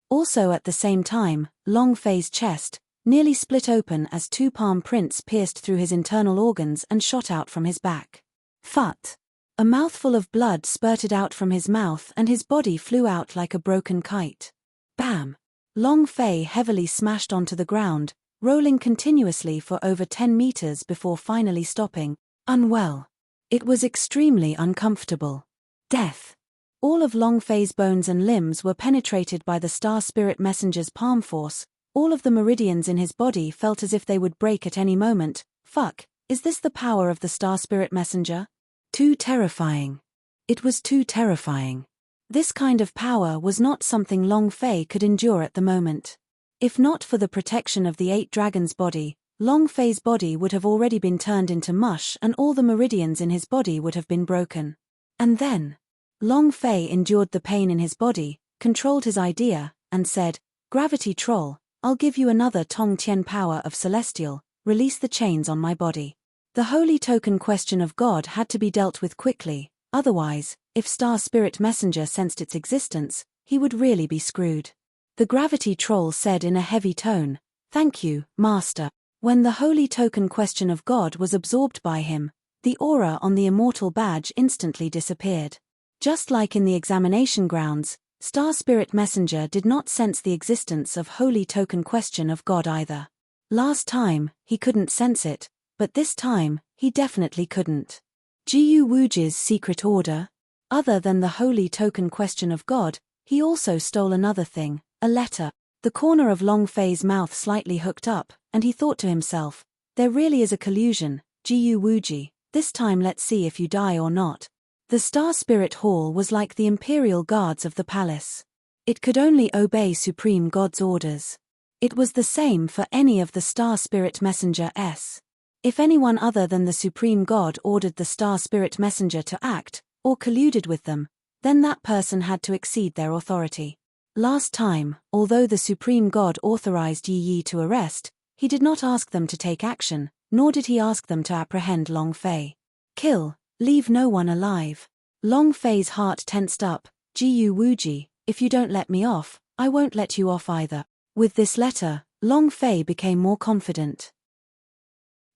Also at the same time, Long Fei's chest nearly split open as 2 palm prints pierced through his internal organs and shot out from his back. Phut. A mouthful of blood spurted out from his mouth and his body flew out like a broken kite. Bam! Long Fei heavily smashed onto the ground, rolling continuously for over 10 meters before finally stopping, unwell. It was extremely uncomfortable. Death. All of Long Fei's bones and limbs were penetrated by the Star Spirit Messenger's palm force. All of the meridians in his body felt as if they would break at any moment. Fuck, is this the power of the Star Spirit Messenger? Too terrifying. It was too terrifying. This kind of power was not something Long Fei could endure at the moment. If not for the protection of the 8 dragons' body, Long Fei's body would have already been turned into mush and all the meridians in his body would have been broken. And then, Long Fei endured the pain in his body, controlled his idea, and said, Gravity Troll, I'll give you another Tong Tian power of Celestial, release the chains on my body. The Holy Token Question of God had to be dealt with quickly, otherwise, if Star Spirit Messenger sensed its existence, he would really be screwed. The Gravity Troll said in a heavy tone, Thank you, Master. When the Holy Token Question of God was absorbed by him, the aura on the Immortal Badge instantly disappeared. Just like in the examination grounds, Star Spirit Messenger did not sense the existence of Holy Token Question of God either. Last time, he couldn't sense it, but this time, he definitely couldn't. Jiyu Wuji's secret order? Other than the Holy Token Question of God, he also stole another thing, a letter. The corner of Long Fei's mouth slightly hooked up, and he thought to himself, there really is a collusion, Jiyu Wuji, this time let's see if you die or not. The Star Spirit Hall was like the Imperial Guards of the palace. It could only obey Supreme God's orders. It was the same for any of the Star Spirit Messenger's. If anyone other than the Supreme God ordered the Star Spirit Messenger to act, or colluded with them, then that person had to exceed their authority. Last time, although the Supreme God authorized Yi to arrest, he did not ask them to take action, nor did he ask them to apprehend Long Fei. Kill, leave no one alive. Long Fei's heart tensed up, Jiyu Wuji, if you don't let me off, I won't let you off either. With this letter, Long Fei became more confident.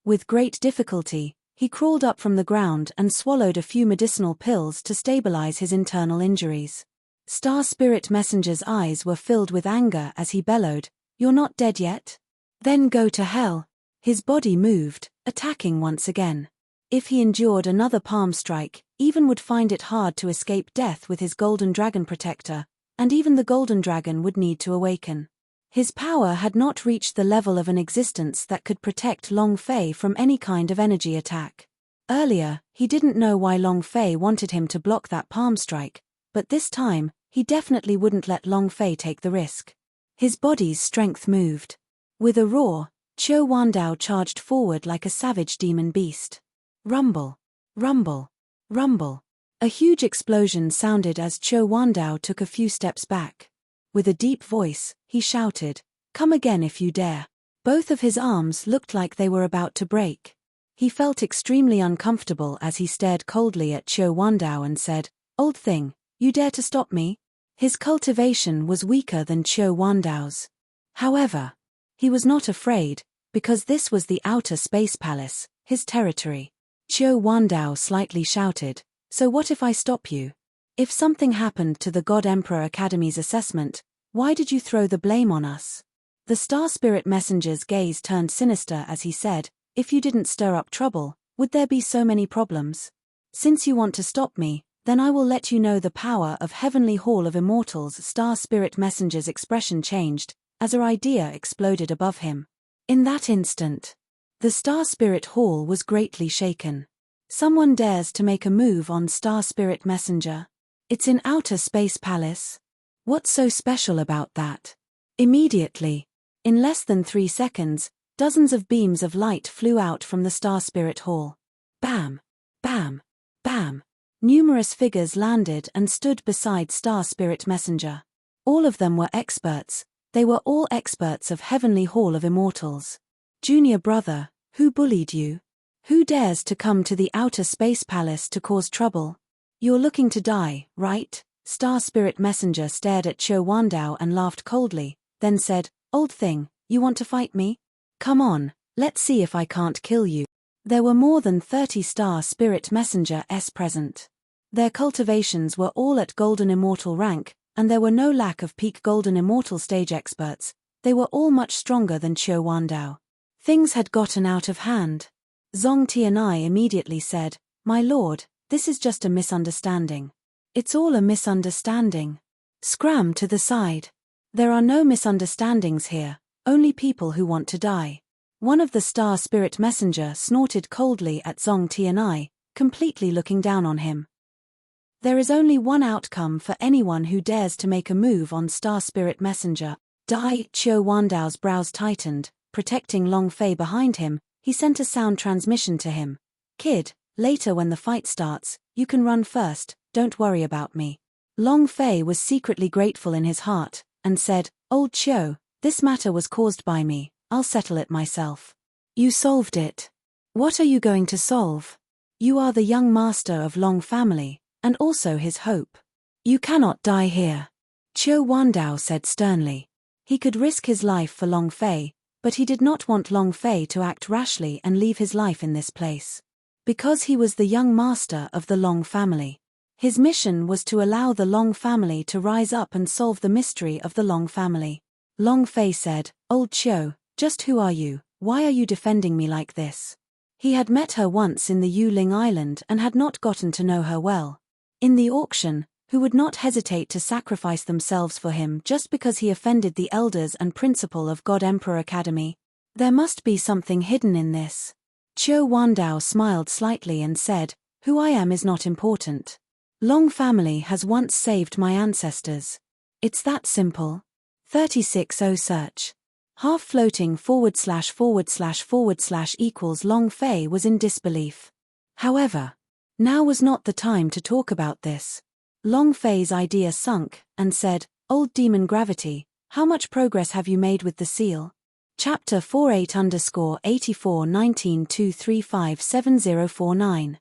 With great difficulty, he crawled up from the ground and swallowed a few medicinal pills to stabilize his internal injuries. Star Spirit Messenger's eyes were filled with anger as he bellowed, You're not dead yet? Then go to hell. His body moved, attacking once again. If he endured another palm strike, even would find it hard to escape death with his Golden Dragon Protector, and even the Golden Dragon would need to awaken. His power had not reached the level of an existence that could protect Long Fei from any kind of energy attack. Earlier, he didn't know why Long Fei wanted him to block that palm strike, but this time, he definitely wouldn't let Long Fei take the risk. His body's strength moved. With a roar, Qiu Wandao charged forward like a savage demon beast. Rumble. Rumble. Rumble. A huge explosion sounded as Qiu Wandao took a few steps back. With a deep voice, he shouted, "Come again if you dare." Both of his arms looked like they were about to break. He felt extremely uncomfortable as he stared coldly at Qiu Wandao and said, "Old thing, you dare to stop me?" His cultivation was weaker than Qiu Wandao's. However, he was not afraid, because this was the outer space palace, his territory. Qiu Wandao slightly shouted, "So what if I stop you? If something happened to the God Emperor Academy's assessment, why did you throw the blame on us?" The Star Spirit Messenger's gaze turned sinister as he said, "If you didn't stir up trouble, would there be so many problems? Since you want to stop me, then I will let you know the power of Heavenly Hall of Immortals." Star Spirit Messenger's expression changed, as an idea exploded above him. In that instant, the Star Spirit Hall was greatly shaken. Someone dares to make a move on Star Spirit Messenger. It's in Outer Space Palace. What's so special about that? Immediately, in less than 3 seconds, dozens of beams of light flew out from the Star Spirit Hall. Bam! Bam! Bam! Numerous figures landed and stood beside Star Spirit Messenger. All of them were experts. They were all experts of Heavenly Hall of Immortals. "Junior brother, who bullied you? Who dares to come to the Outer Space Palace to cause trouble? You're looking to die, right?" Star Spirit Messenger stared at Qiu Wandao and laughed coldly, then said, "Old thing, you want to fight me? Come on, let's see if I can't kill you." There were more than 30 Star Spirit Messengers present. Their cultivations were all at Golden Immortal rank, and there were no lack of peak Golden Immortal stage experts. They were all much stronger than Qiu Wandao. Things had gotten out of hand. Zong Tianai immediately said, "My lord, this is just a misunderstanding." "It's all a misunderstanding. Scram to the side. There are no misunderstandings here, only people who want to die." One of the Star Spirit Messenger snorted coldly at Zong Tianai, completely looking down on him. "There is only one outcome for anyone who dares to make a move on Star Spirit Messenger. Die." Qiu Wandao's brows tightened, protecting Long Fei behind him. He sent a sound transmission to him. "Kid, later when the fight starts, you can run first, don't worry about me." Long Fei was secretly grateful in his heart, and said, "Old Qiu, this matter was caused by me, I'll settle it myself." "You solved it. What are you going to solve? You are the young master of Long family, and also his hope. You cannot die here." Qiu Wandao said sternly. He could risk his life for Long Fei, but he did not want Long Fei to act rashly and leave his life in this place. Because he was the young master of the Long family. His mission was to allow the Long family to rise up and solve the mystery of the Long family. Long Fei said, "Old Qiu, just who are you? Why are you defending me like this?" He had met her once in the Yuling Island and had not gotten to know her well. In the auction, who would not hesitate to sacrifice themselves for him just because he offended the elders and principal of God Emperor Academy? There must be something hidden in this. Qiu Wandao smiled slightly and said, "Who I am is not important. Long family has once saved my ancestors. It's that simple." 36O search. Half floating // equals Long Fei was in disbelief. However, now was not the time to talk about this. Long Fei's idea sunk, and said, "Old demon gravity, how much progress have you made with the seal?" Chapter 48_841923570049.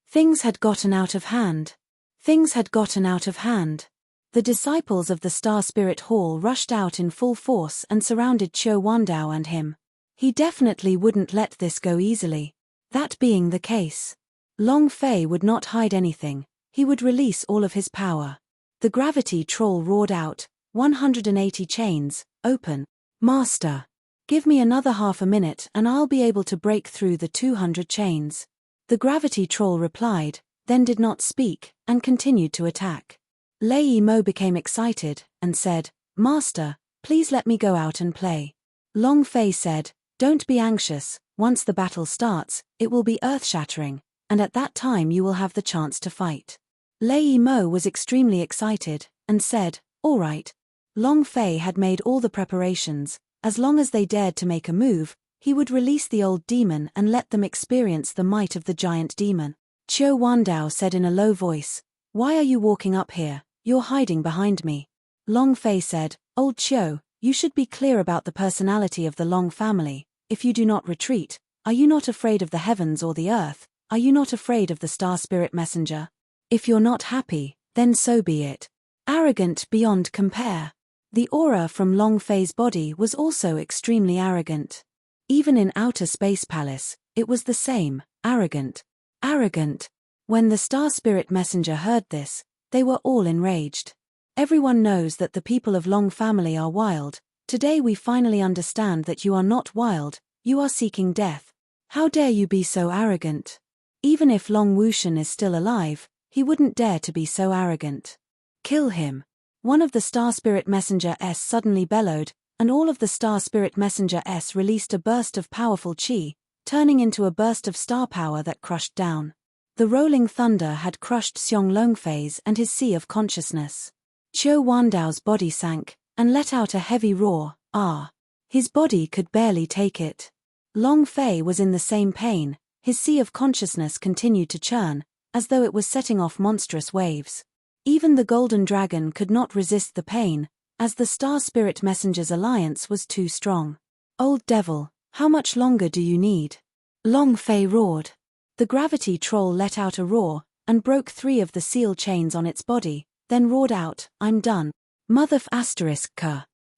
Things had gotten out of hand. Things had gotten out of hand. The disciples of the Star Spirit Hall rushed out in full force and surrounded Qiu Wandao and him. He definitely wouldn't let this go easily. That being the case, Long Fei would not hide anything, he would release all of his power. The gravity troll roared out, 180 chains, open. "Master, give me another half a minute and I'll be able to break through the 200 chains. The gravity troll replied, then did not speak, and continued to attack. Lei Mo became excited, and said, "Master, please let me go out and play." Long Fei said, "Don't be anxious, once the battle starts, it will be earth-shattering, and at that time you will have the chance to fight." Lei Mo was extremely excited, and said, "All right. Long Fei had made all the preparations. As long as they dared to make a move, he would release the old demon and let them experience the might of the giant demon. Qiu Wandao said in a low voice, "Why are you walking up here? You're hiding behind me." Long Fei said, "Old Qiu, you should be clear about the personality of the Long family. If you do not retreat, are you not afraid of the heavens or the earth? Are you not afraid of the star spirit messenger? If you're not happy, then so be it." Arrogant beyond compare. The aura from Long Fei's body was also extremely arrogant. Even in Outer Space Palace, it was the same, arrogant. Arrogant. When the star spirit messenger heard this, they were all enraged. "Everyone knows that the people of Long family are wild. Today we finally understand that you are not wild, you are seeking death. How dare you be so arrogant?" Even if Long Wushan is still alive, he wouldn't dare to be so arrogant. "Kill him." One of the Star Spirit Messenger-s suddenly bellowed, and all of the Star Spirit Messenger-s released a burst of powerful qi, turning into a burst of star power that crushed down. The rolling thunder had crushed Xiong Longfei's and his sea of consciousness. Qiu Wandao's body sank, and let out a heavy roar, "Ah!" His body could barely take it. Long Fei was in the same pain, his sea of consciousness continued to churn, as though it was setting off monstrous waves. Even the Golden Dragon could not resist the pain, as the Star Spirit Messenger's alliance was too strong. "Old devil, how much longer do you need?" Long Fei roared. The gravity troll let out a roar, and broke 3 of the seal chains on its body, then roared out, "I'm done." Mother****.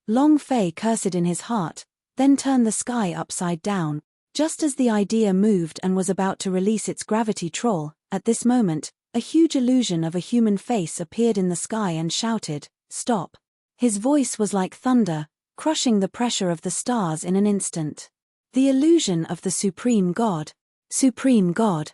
Long Fei cursed in his heart, then turned the sky upside down. Just as the idea moved and was about to release its gravity troll, at this moment, a huge illusion of a human face appeared in the sky and shouted, "Stop." His voice was like thunder, crushing the pressure of the stars in an instant. The illusion of the Supreme God. Supreme God.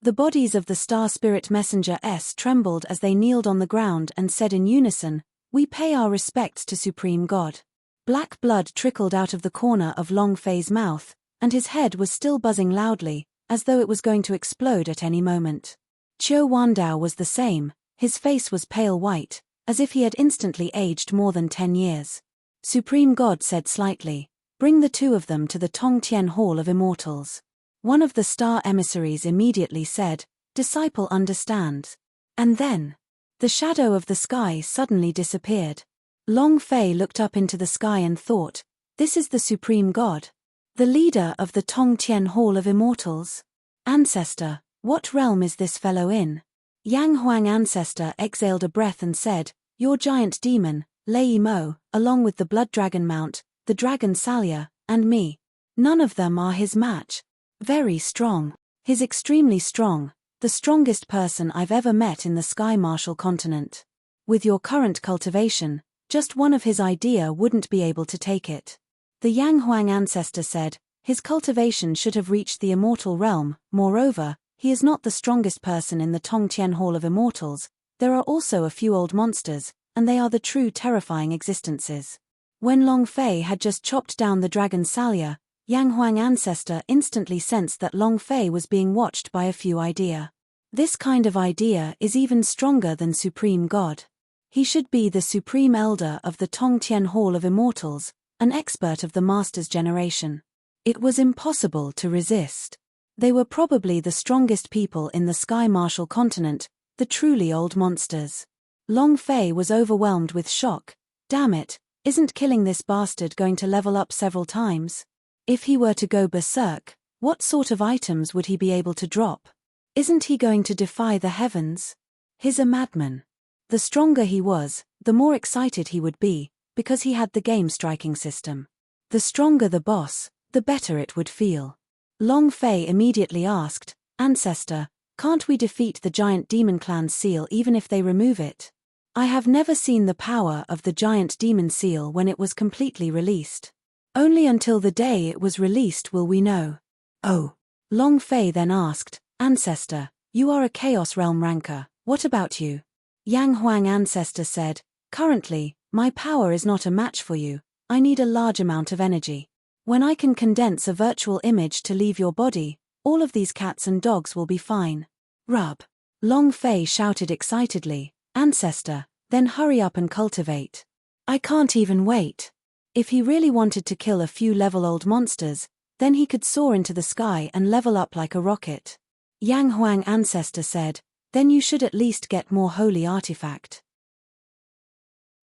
The bodies of the Star Spirit Messenger-s trembled as they kneeled on the ground and said in unison, "We pay our respects to Supreme God." Black blood trickled out of the corner of Long Fei's mouth, and his head was still buzzing loudly, as though it was going to explode at any moment. Qiu Wandao was the same, his face was pale white, as if he had instantly aged more than 10 years. Supreme God said slightly, "Bring the 2 of them to the Tongtian Hall of Immortals." One of the star emissaries immediately said, "Disciple understands." And then, the shadow of the sky suddenly disappeared. Long Fei looked up into the sky and thought, "This is the Supreme God. The leader of the Tongtian Hall of Immortals? Ancestor, what realm is this fellow in?" Yang Huang Ancestor exhaled a breath and said, "Your giant demon, Lei Mo, along with the Blood Dragon Mount, the Dragon Salya, and me. None of them are his match. Very strong. He's extremely strong, the strongest person I've ever met in the Sky Martial continent. With your current cultivation, just one of his idea wouldn't be able to take it." The Yang Huang Ancestor said, "His cultivation should have reached the immortal realm. Moreover, he is not the strongest person in the Tongtian Hall of Immortals. There are also a few old monsters, and they are the true terrifying existences." When Long Fei had just chopped down the Dragon Salya, Yang Huang Ancestor instantly sensed that Long Fei was being watched by a few idea. This kind of idea is even stronger than Supreme God. He should be the Supreme Elder of the Tongtian Hall of Immortals, an expert of the Master's generation. It was impossible to resist. They were probably the strongest people in the Sky Martial continent, the truly old monsters. Long Fei was overwhelmed with shock. Damn it, isn't killing this bastard going to level up several times? If he were to go berserk, what sort of items would he be able to drop? Isn't he going to defy the heavens? He's a madman. The stronger he was, the more excited he would be, because he had the game striking system. The stronger the boss, the better it would feel. Long Fei immediately asked, "Ancestor, can't we defeat the giant demon clan's seal even if they remove it?" "I have never seen the power of the giant demon seal when it was completely released. Only until the day it was released will we know." "Oh." Long Fei then asked, "Ancestor, you are a Chaos Realm ranker, what about you?" Yang Huang Ancestor said, "Currently, my power is not a match for you. I need a large amount of energy. When I can condense a virtual image to leave your body, all of these cats and dogs will be fine." "Rub." Long Fei shouted excitedly, "Ancestor, Then hurry up and cultivate. I can't even wait. If he really wanted to kill a few level-old monsters, then he could soar into the sky and level up like a rocket. Yang Huang ancestor said, then you should at least get more holy artifact.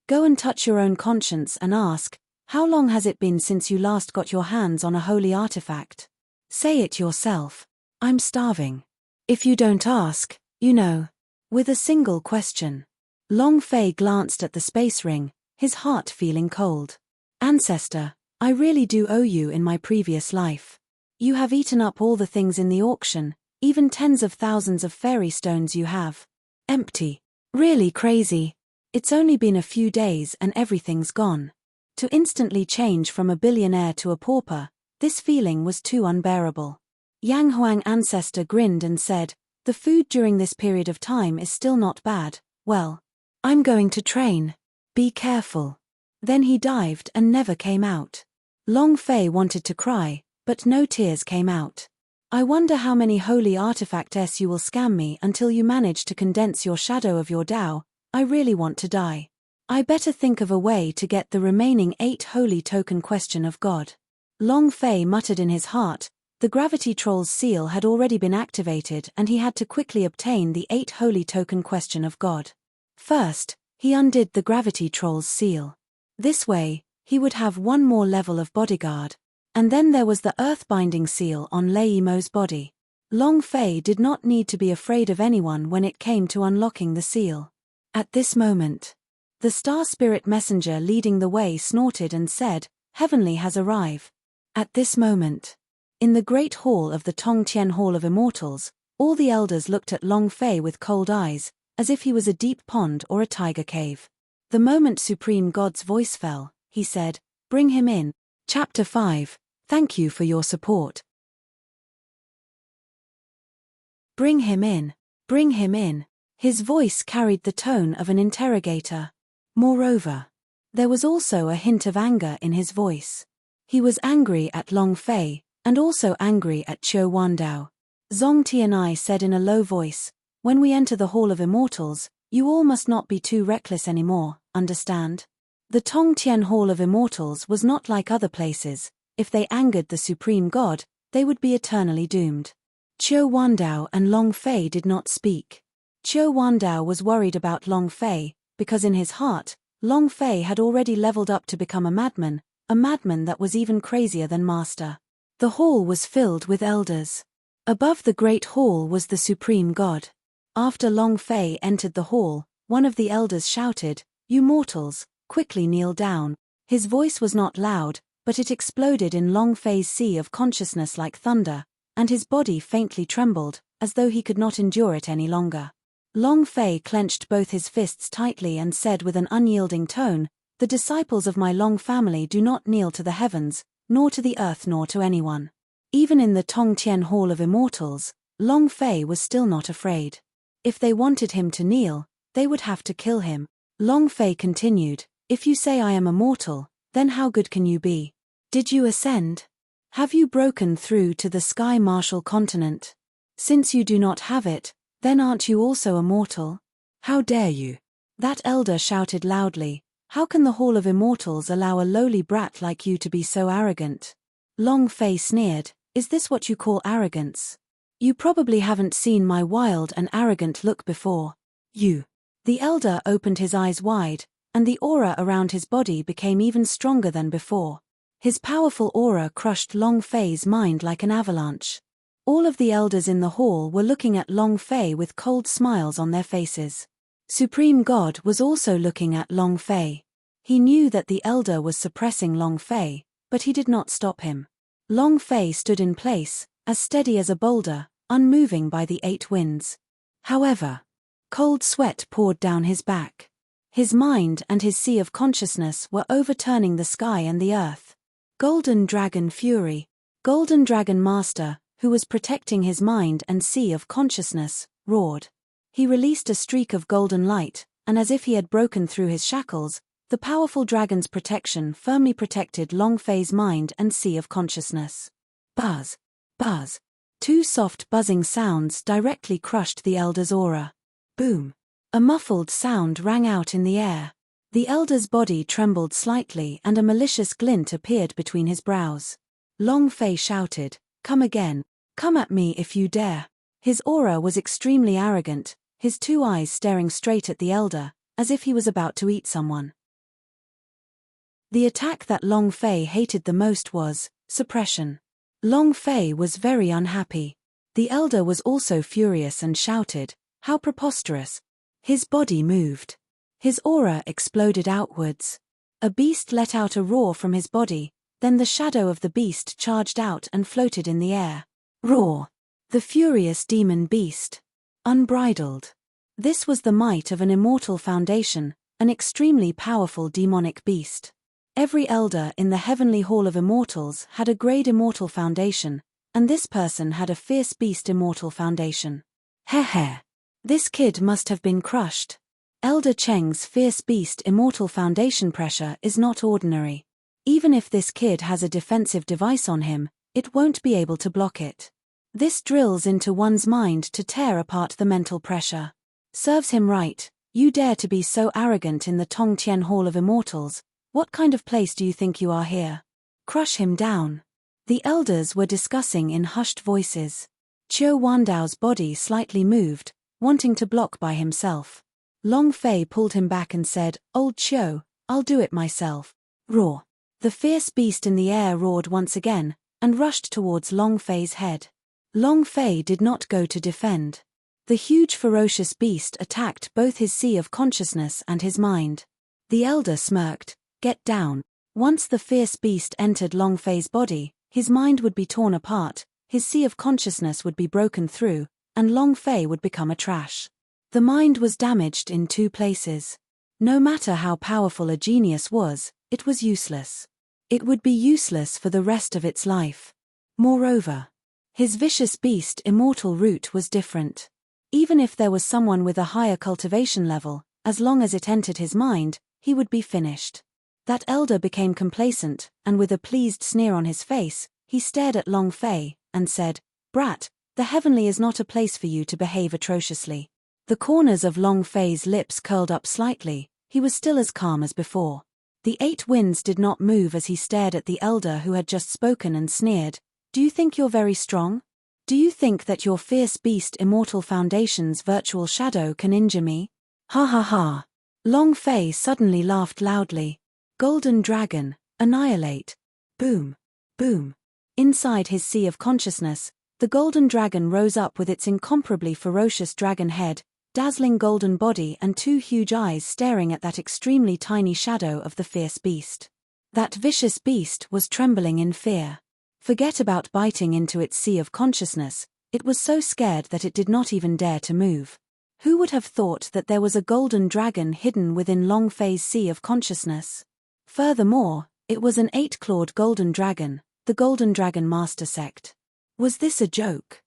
Go and touch your own conscience and ask, how long has it been since you last got your hands on a holy artifact? Say it yourself. I'm starving. If you don't ask, you know. With a single question. Long Fei glanced at the space ring, his heart feeling cold. Ancestor, I really do owe you in my previous life. You have eaten up all the things in the auction, even tens of thousands of fairy stones you have. Empty. Really crazy. It's only been a few days and everything's gone. To instantly change from a billionaire to a pauper, this feeling was too unbearable. Yang Huang ancestor grinned and said, the food during this period of time is still not bad. Well, I'm going to train. Be careful. Then he dived and never came out. Long Fei wanted to cry, but no tears came out. I wonder how many holy artifacts you will scam me until you manage to condense your shadow of your Tao. I really want to die. I better think of a way to get the remaining 8 holy token question of God. Long Fei muttered in his heart, the gravity troll's seal had already been activated and he had to quickly obtain the 8 holy token question of God. First, he undid the gravity troll's seal. This way, he would have one more level of bodyguard. And then there was the earth-binding seal on Lei Mo's body. Long Fei did not need to be afraid of anyone when it came to unlocking the seal. At this moment, the star spirit messenger leading the way snorted and said, Heavenly has arrived. At this moment, in the great hall of the Tongtian Hall of Immortals, all the elders looked at Long Fei with cold eyes, as if he was a deep pond or a tiger cave. The moment Supreme God's voice fell, he said, Bring him in. Chapter 5. Thank you for your support. Bring him in. Bring him in. His voice carried the tone of an interrogator. Moreover, there was also a hint of anger in his voice. He was angry at Long Fei, and also angry at Qiu Wandao. Zong Tianai said in a low voice, When we enter the Hall of Immortals, you all must not be too reckless anymore, understand? The Tongtian Hall of Immortals was not like other places. If they angered the Supreme God, they would be eternally doomed. Qiu Wandao and Long Fei did not speak. Qiu Wandao was worried about Long Fei, because in his heart, Long Fei had already leveled up to become a madman that was even crazier than Master. The hall was filled with elders. Above the great hall was the Supreme God. After Long Fei entered the hall, one of the elders shouted, You mortals, quickly kneel down. His voice was not loud, but it exploded in Long Fei's sea of consciousness like thunder, and his body faintly trembled, as though he could not endure it any longer. Long Fei clenched both his fists tightly and said with an unyielding tone, The disciples of my Long family do not kneel to the heavens, nor to the earth nor to anyone. Even in the Tongtian Hall of Immortals, Long Fei was still not afraid. If they wanted him to kneel, they would have to kill him. Long Fei continued, If you say I am immortal, then how good can you be? Did you ascend? Have you broken through to the Sky Martial continent? Since you do not have it, then aren't you also immortal? How dare you? That elder shouted loudly, How can the Hall of Immortals allow a lowly brat like you to be so arrogant? Long Fei sneered, Is this what you call arrogance? You probably haven't seen my wild and arrogant look before. You. The elder opened his eyes wide, and the aura around his body became even stronger than before. His powerful aura crushed Long Fei's mind like an avalanche. All of the elders in the hall were looking at Long Fei with cold smiles on their faces. Supreme God was also looking at Long Fei. He knew that the elder was suppressing Long Fei, but he did not stop him. Long Fei stood in place, as steady as a boulder, unmoving by the 8 winds. However, cold sweat poured down his back. His mind and his sea of consciousness were overturning the sky and the earth. Golden Dragon Fury, Golden Dragon Master, who was protecting his mind and sea of consciousness, roared. He released a streak of golden light, and as if he had broken through his shackles, the powerful dragon's protection firmly protected Long Fei's mind and sea of consciousness. Buzz. Buzz. 2 soft buzzing sounds directly crushed the elder's aura. Boom. A muffled sound rang out in the air. The elder's body trembled slightly and a malicious glint appeared between his brows. Long Fei shouted, "Come again. Come at me if you dare." His aura was extremely arrogant, his two eyes staring straight at the elder, as if he was about to eat someone. The attack that Long Fei hated the most was suppression. Long Fei was very unhappy. The elder was also furious and shouted, "How preposterous!" His body moved. His aura exploded outwards. A beast let out a roar from his body, then the shadow of the beast charged out and floated in the air. Roar! The furious demon beast. Unbridled. This was the might of an immortal foundation, an extremely powerful demonic beast. Every elder in the heavenly hall of immortals had a grade immortal foundation, and this person had a fierce beast immortal foundation. Heh. This kid must have been crushed. Elder Cheng's fierce beast immortal foundation pressure is not ordinary. Even if this kid has a defensive device on him, it won't be able to block it. This drills into one's mind to tear apart the mental pressure. Serves him right. You dare to be so arrogant in the Tongtian Hall of Immortals. What kind of place do you think you are here? Crush him down. The elders were discussing in hushed voices. Qiu Wandao's body slightly moved, wanting to block by himself. Long Fei pulled him back and said, "Old Qiu, I'll do it myself." Roar. The fierce beast in the air roared once again, and rushed towards Long Fei's head. Long Fei did not go to defend. The huge ferocious beast attacked both his sea of consciousness and his mind. The elder smirked, "Get down." Once the fierce beast entered Long Fei's body, his mind would be torn apart, his sea of consciousness would be broken through, and Long Fei would become a trash. The mind was damaged in two places. No matter how powerful a genius was, it was useless. It would be useless for the rest of its life. Moreover, his vicious beast immortal root was different. Even if there was someone with a higher cultivation level, as long as it entered his mind, he would be finished. That elder became complacent, and with a pleased sneer on his face, he stared at Long Fei, and said, "Brat, the heavenly is not a place for you to behave atrociously." The corners of Long Fei's lips curled up slightly, he was still as calm as before. The 8 winds did not move as he stared at the elder who had just spoken and sneered, "Do you think you're very strong? Do you think that your fierce beast immortal foundation's virtual shadow can injure me? Ha ha ha." Long Fei suddenly laughed loudly. Golden dragon, annihilate. Boom. Boom. Inside his sea of consciousness, the golden dragon rose up with its incomparably ferocious dragon head, dazzling golden body and 2 huge eyes staring at that extremely tiny shadow of the fierce beast. That vicious beast was trembling in fear. Forget about biting into its sea of consciousness, it was so scared that it did not even dare to move. Who would have thought that there was a golden dragon hidden within Long Fei's sea of consciousness? Furthermore, it was an 8-clawed golden dragon, the Golden Dragon Master Sect. Was this a joke?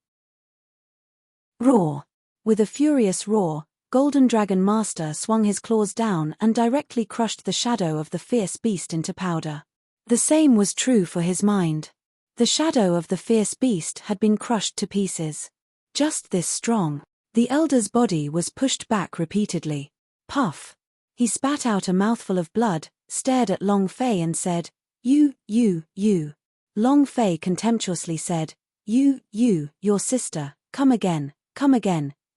Roar. With a furious roar, Golden Dragon Master swung his claws down and directly crushed the shadow of the fierce beast into powder. The same was true for his mind. The shadow of the fierce beast had been crushed to pieces. Just this strong. The elder's body was pushed back repeatedly. Puff. He spat out a mouthful of blood, stared at Long Fei and said, You. Long Fei contemptuously said, You, your sister, come again,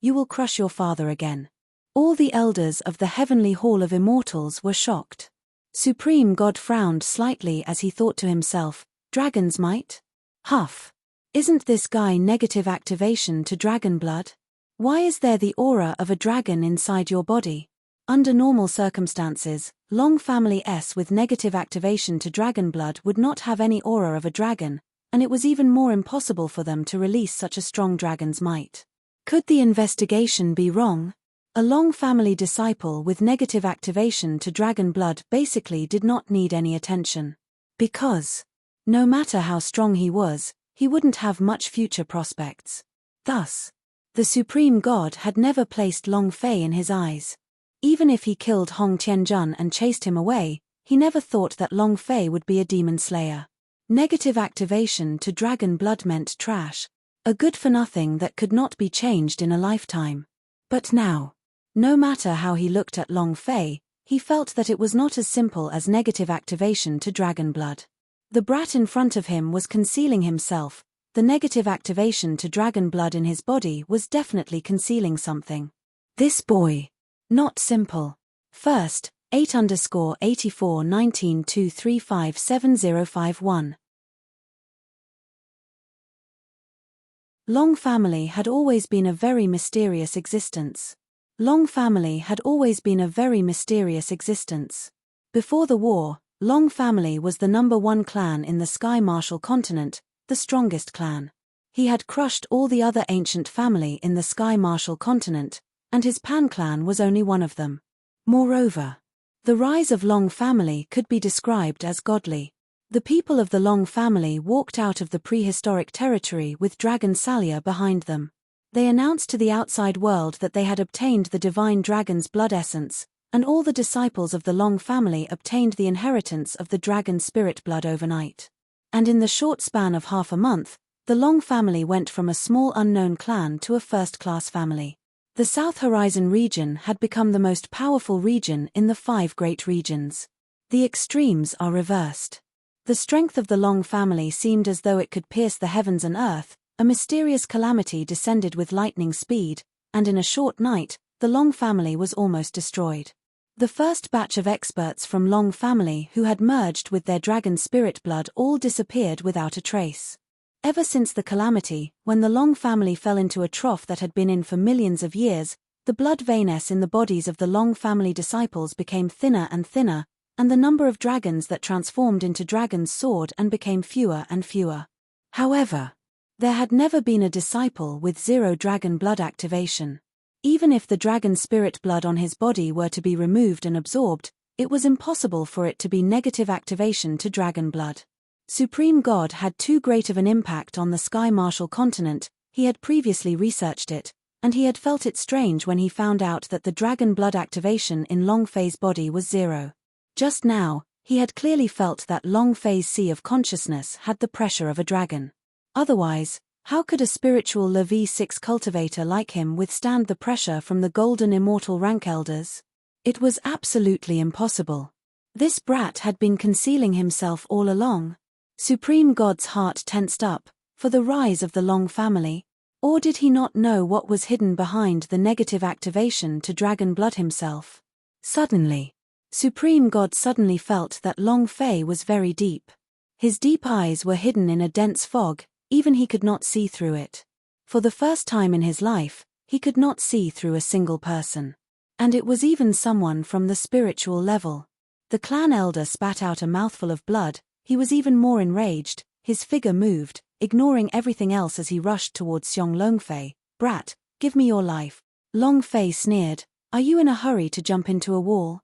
you will crush your father again. All the elders of the heavenly hall of immortals were shocked. Supreme God frowned slightly as he thought to himself, Dragon's might? Huff. Isn't this guy negative activation to dragon blood? Why is there the aura of a dragon inside your body? Under normal circumstances, Long family S with negative activation to dragon blood would not have any aura of a dragon, and it was even more impossible for them to release such a strong dragon's might. Could the investigation be wrong? A Long family disciple with negative activation to dragon blood basically did not need any attention. Because, no matter how strong he was, he wouldn't have much future prospects. Thus, the Supreme God had never placed Long Fei in his eyes. Even if he killed Hong Tianjun and chased him away, he never thought that Long Fei would be a demon slayer. Negative activation to dragon blood meant trash, a good-for-nothing that could not be changed in a lifetime. But now, No matter how he looked at Long Fei, he felt that it was not as simple as negative activation to dragon blood. The brat in front of him was concealing himself. The negative activation to dragon blood in his body was definitely concealing something. This boy. Not simple. First, 8_8419235705 Long family had always been a very mysterious existence. Long family had always been a very mysterious existence. Before the war, Long family was the #1 clan in the Sky Marshal continent, the strongest clan. He had crushed all the other ancient family in the Sky Marshal continent, and his Pan clan was only one of them. Moreover, the rise of Long family could be described as godly. The people of the Long family walked out of the prehistoric territory with Dragon Salia behind them. They announced to the outside world that they had obtained the divine dragon's blood essence, and all the disciples of the Long family obtained the inheritance of the dragon spirit blood overnight. And in the short span of half a month, the Long family went from a small unknown clan to a first-class family. The South Horizon region had become the most powerful region in the 5 great regions. The extremes are reversed. The strength of the Long family seemed as though it could pierce the heavens and earth. A mysterious calamity descended with lightning speed, and in a short night, the Long family was almost destroyed. The first batch of experts from Long family who had merged with their dragon spirit blood all disappeared without a trace. Ever since the calamity, when the Long family fell into a trough that had been in for millions of years, the blood veiness in the bodies of the Long family disciples became thinner and thinner, and the number of dragons that transformed into dragons soared and became fewer and fewer. However, there had never been a disciple with 0 dragon blood activation. Even if the dragon spirit blood on his body were to be removed and absorbed, it was impossible for it to be negative activation to dragon blood. Supreme God had too great of an impact on the Sky Marshal continent. He had previously researched it, and he had felt it strange when he found out that the dragon blood activation in Long Fei's body was 0. Just now, he had clearly felt that Long Fei's sea of consciousness had the pressure of a dragon. Otherwise, how could a spiritual Level 6 cultivator like him withstand the pressure from the golden immortal rank elders? It was absolutely impossible. This brat had been concealing himself all along. Supreme God's heart tensed up, for the rise of the Long family. Or did he not know what was hidden behind the negative activation to dragon blood himself? Suddenly, Supreme God suddenly felt that Long Fei was very deep. His deep eyes were hidden in a dense fog. Even he could not see through it. For the first time in his life, he could not see through a single person. And it was even someone from the spiritual level. The clan elder spat out a mouthful of blood. He was even more enraged. His figure moved, ignoring everything else as he rushed towards Xiong Longfei. "Brat, give me your life." Long Fei sneered. "Are you in a hurry to jump into a wall?"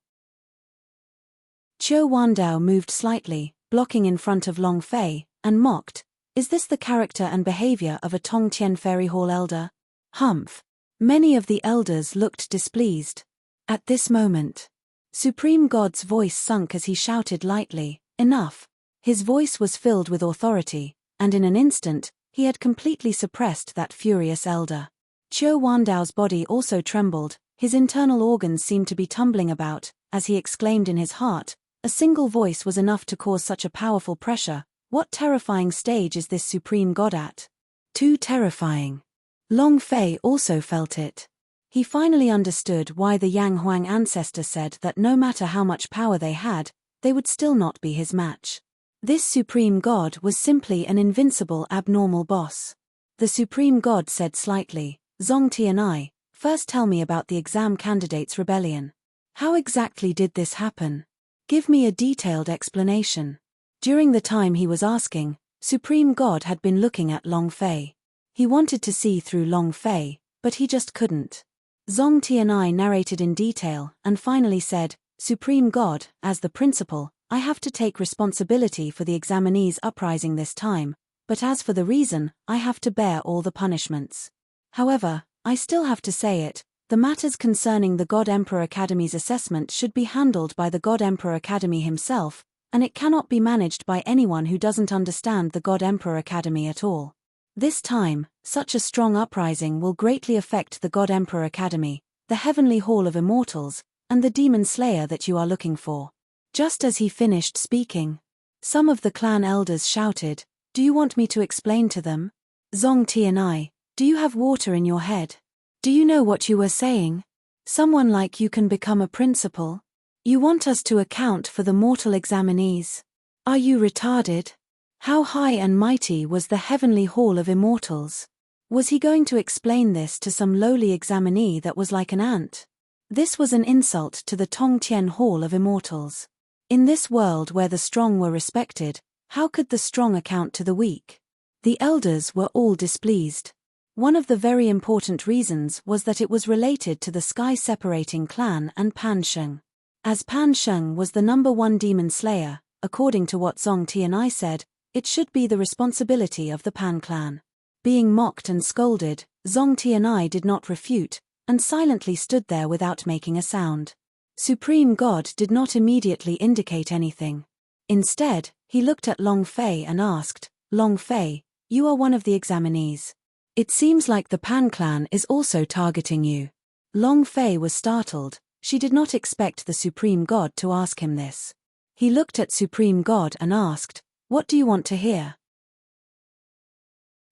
Qiu Wandao moved slightly, blocking in front of Long Fei, and mocked. "Is this the character and behavior of a Tongtian Fairy Hall elder?" Humph. Many of the elders looked displeased. At this moment, Supreme God's voice sunk as he shouted lightly, "Enough." His voice was filled with authority, and in an instant, he had completely suppressed that furious elder. Qiu Wandao's body also trembled, his internal organs seemed to be tumbling about, as he exclaimed in his heart, "A single voice was enough to cause such a powerful pressure. What terrifying stage is this Supreme God at? Too terrifying." Long Fei also felt it. He finally understood why the Yang Huang ancestor said that no matter how much power they had, they would still not be his match. This Supreme God was simply an invincible abnormal boss. The Supreme God said slightly, "Zongti and I, first tell me about the exam candidates' rebellion. How exactly did this happen? Give me a detailed explanation." During the time he was asking, Supreme God had been looking at Long Fei. He wanted to see through Long Fei, but he just couldn't. Zong Tianai narrated in detail and finally said, "Supreme God, as the principal, I have to take responsibility for the examinees' uprising this time, but as for the reason, I have to bear all the punishments. However, I still have to say it, the matters concerning the God Emperor Academy's assessment should be handled by the God Emperor Academy himself, and it cannot be managed by anyone who doesn't understand the God Emperor Academy at all. This time, such a strong uprising will greatly affect the God Emperor Academy. the heavenly hall of immortals, and the demon slayer that you are looking for." Just as he finished speaking, some of the clan elders shouted, "Do you want me to explain to them? Zong Tianai, do you have water in your head? Do you know what you were saying? Someone like you can become a principal? You want us to account for the mortal examinees? Are you retarded? How high and mighty was the heavenly hall of immortals? Was he going to explain this to some lowly examinee that was like an ant? This was an insult to the Tongtian Hall of Immortals. In this world where the strong were respected, how could the strong account to the weak? The elders were all displeased. One of the very important reasons was that it was related to the sky-separating clan and Pan Sheng. As Pan Sheng was the #1 demon slayer, according to what Zong Tianai said, it should be the responsibility of the Pan clan. Being mocked and scolded, Zong Tianai did not refute, and silently stood there without making a sound. Supreme God did not immediately indicate anything. Instead, he looked at Long Fei and asked, "Long Fei, you are one of the examinees. It seems like the Pan clan is also targeting you." Long Fei was startled. She did not expect the Supreme God to ask him this. He looked at Supreme God and asked, "What do you want to hear?"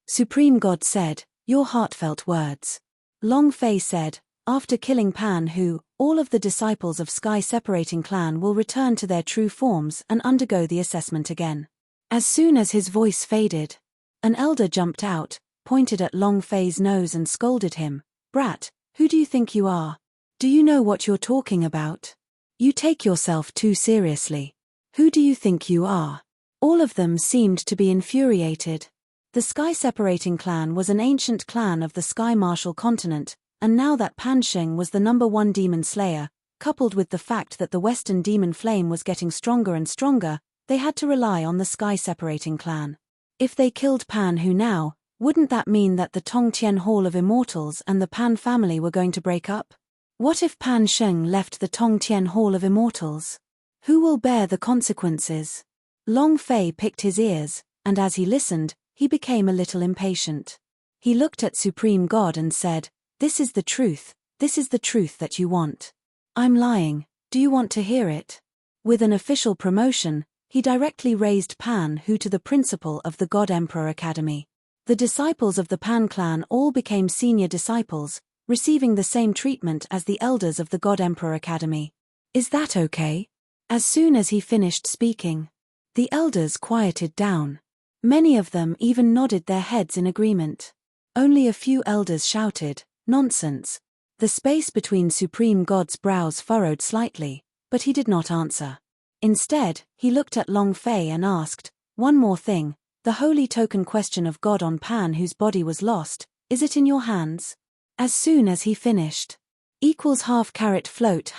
Supreme God said, "Your heartfelt words." Long Fei said, "After killing Pan Hu, all of the disciples of Sky-Separating Clan will return to their true forms and undergo the assessment again." As soon as his voice faded, an elder jumped out, pointed at Long Fei's nose and scolded him, "Brat, who do you think you are? Do you know what you're talking about? You take yourself too seriously. Who do you think you are?" All of them seemed to be infuriated. The Sky-Separating Clan was an ancient clan of the Sky Martial continent, and now that Pan Sheng was the #1 demon slayer, coupled with the fact that the Western demon flame was getting stronger and stronger, they had to rely on the Sky-Separating Clan. If they killed Pan Hu now, wouldn't that mean that the Tongtian Hall of Immortals and the Pan family were going to break up? What if Pan Sheng left the Tongtian Hall of Immortals? Who will bear the consequences? Long Fei picked his ears, and as he listened, he became a little impatient. He looked at Supreme God and said, "This is the truth that you want. I'm lying, do you want to hear it?" With an official promotion, he directly raised Pan Hu to the principal of the God Emperor Academy. The disciples of the Pan clan all became senior disciples, receiving the same treatment as the elders of the God Emperor Academy. Is that okay? As soon as he finished speaking, the elders quieted down. Many of them even nodded their heads in agreement. Only a few elders shouted, "Nonsense." The space between Supreme God's brows furrowed slightly, but he did not answer. Instead, he looked at Long Fei and asked, "One more thing, the holy token question of God on Pan whose body was lost, is it in your hands?" As soon as he finished, =half float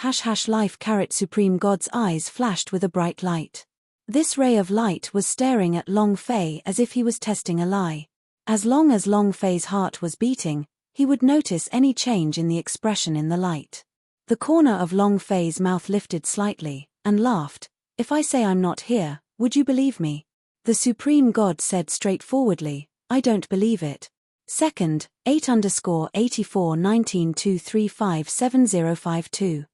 #life Supreme God's eyes flashed with a bright light. This ray of light was staring at Long Fei as if he was testing a lie. As long as Long Fei's heart was beating, he would notice any change in the expression in the light. The corner of Long Fei's mouth lifted slightly, and laughed. "If I say I'm not here, would you believe me?" The Supreme God said straightforwardly, "I don't believe it." Second, 8_8419235705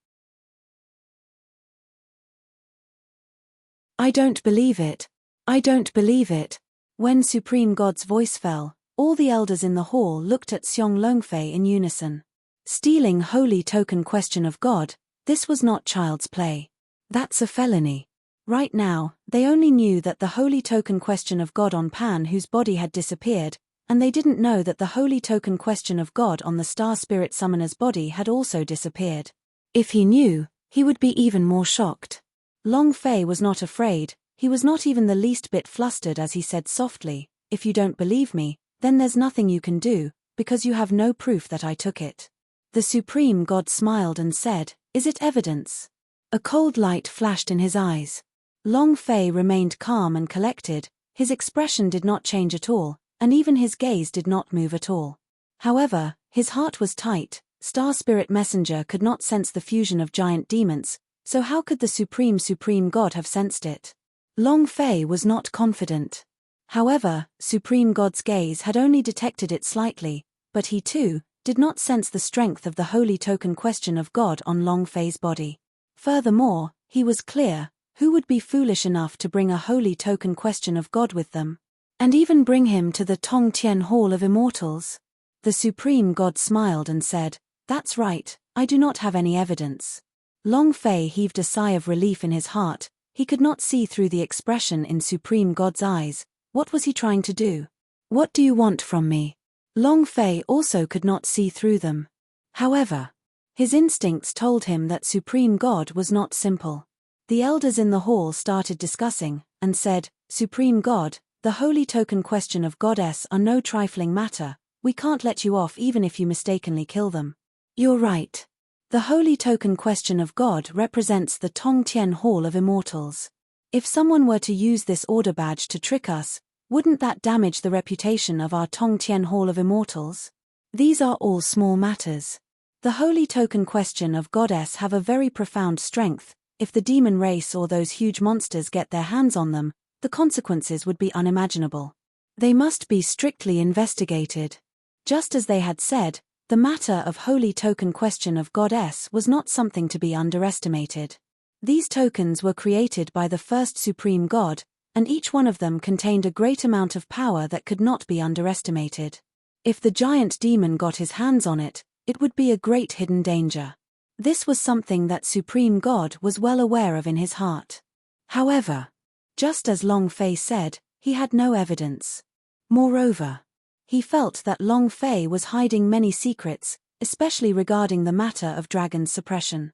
"I don't believe it. I don't believe it." When Supreme God's voice fell, all the elders in the hall looked at Xiong Longfei in unison. Stealing holy token question of God, this was not child's play. That's a felony. Right now, they only knew that the holy token question of God on Pan whose body had disappeared, and they didn't know that the holy token question of God on the Star Spirit Summoner's body had also disappeared. If he knew, he would be even more shocked. Long Fei was not afraid, he was not even the least bit flustered as he said softly, "If you don't believe me, then there's nothing you can do, because you have no proof that I took it." The Supreme God smiled and said, "Is it evidence?" A cold light flashed in his eyes. Long Fei remained calm and collected, his expression did not change at all, and even his gaze did not move at all. However, his heart was tight. Star Spirit Messenger could not sense the fusion of giant demons, so how could the Supreme God have sensed it? Long Fei was not confident. However, Supreme God's gaze had only detected it slightly, but he too, did not sense the strength of the holy token question of God on Long Fei's body. Furthermore, he was clear, who would be foolish enough to bring a holy token question of God with them? And even bring him to the Tong Tian Hall of Immortals? The Supreme God smiled and said, "That's right, I do not have any evidence." Long Fei heaved a sigh of relief in his heart. He could not see through the expression in Supreme God's eyes. What was he trying to do? "What do you want from me?" Long Fei also could not see through them. However, his instincts told him that Supreme God was not simple. The elders in the hall started discussing, and said, "Supreme God, the holy token question of Goddess are no trifling matter. We can't let you off even if you mistakenly kill them." "You're right. The holy token question of God represents the Tong Tian Hall of Immortals. If someone were to use this order badge to trick us, wouldn't that damage the reputation of our Tong Tian Hall of Immortals? These are all small matters. The holy token question of Goddess have a very profound strength. If the demon race or those huge monsters get their hands on them, the consequences would be unimaginable. They must be strictly investigated." Just as they had said, the matter of holy token question of Goddess was not something to be underestimated. These tokens were created by the first Supreme God, and each one of them contained a great amount of power that could not be underestimated. If the giant demon got his hands on it, it would be a great hidden danger. This was something that Supreme God was well aware of in his heart. However, just as Long Fei said, he had no evidence. Moreover, he felt that Long Fei was hiding many secrets, especially regarding the matter of dragon suppression.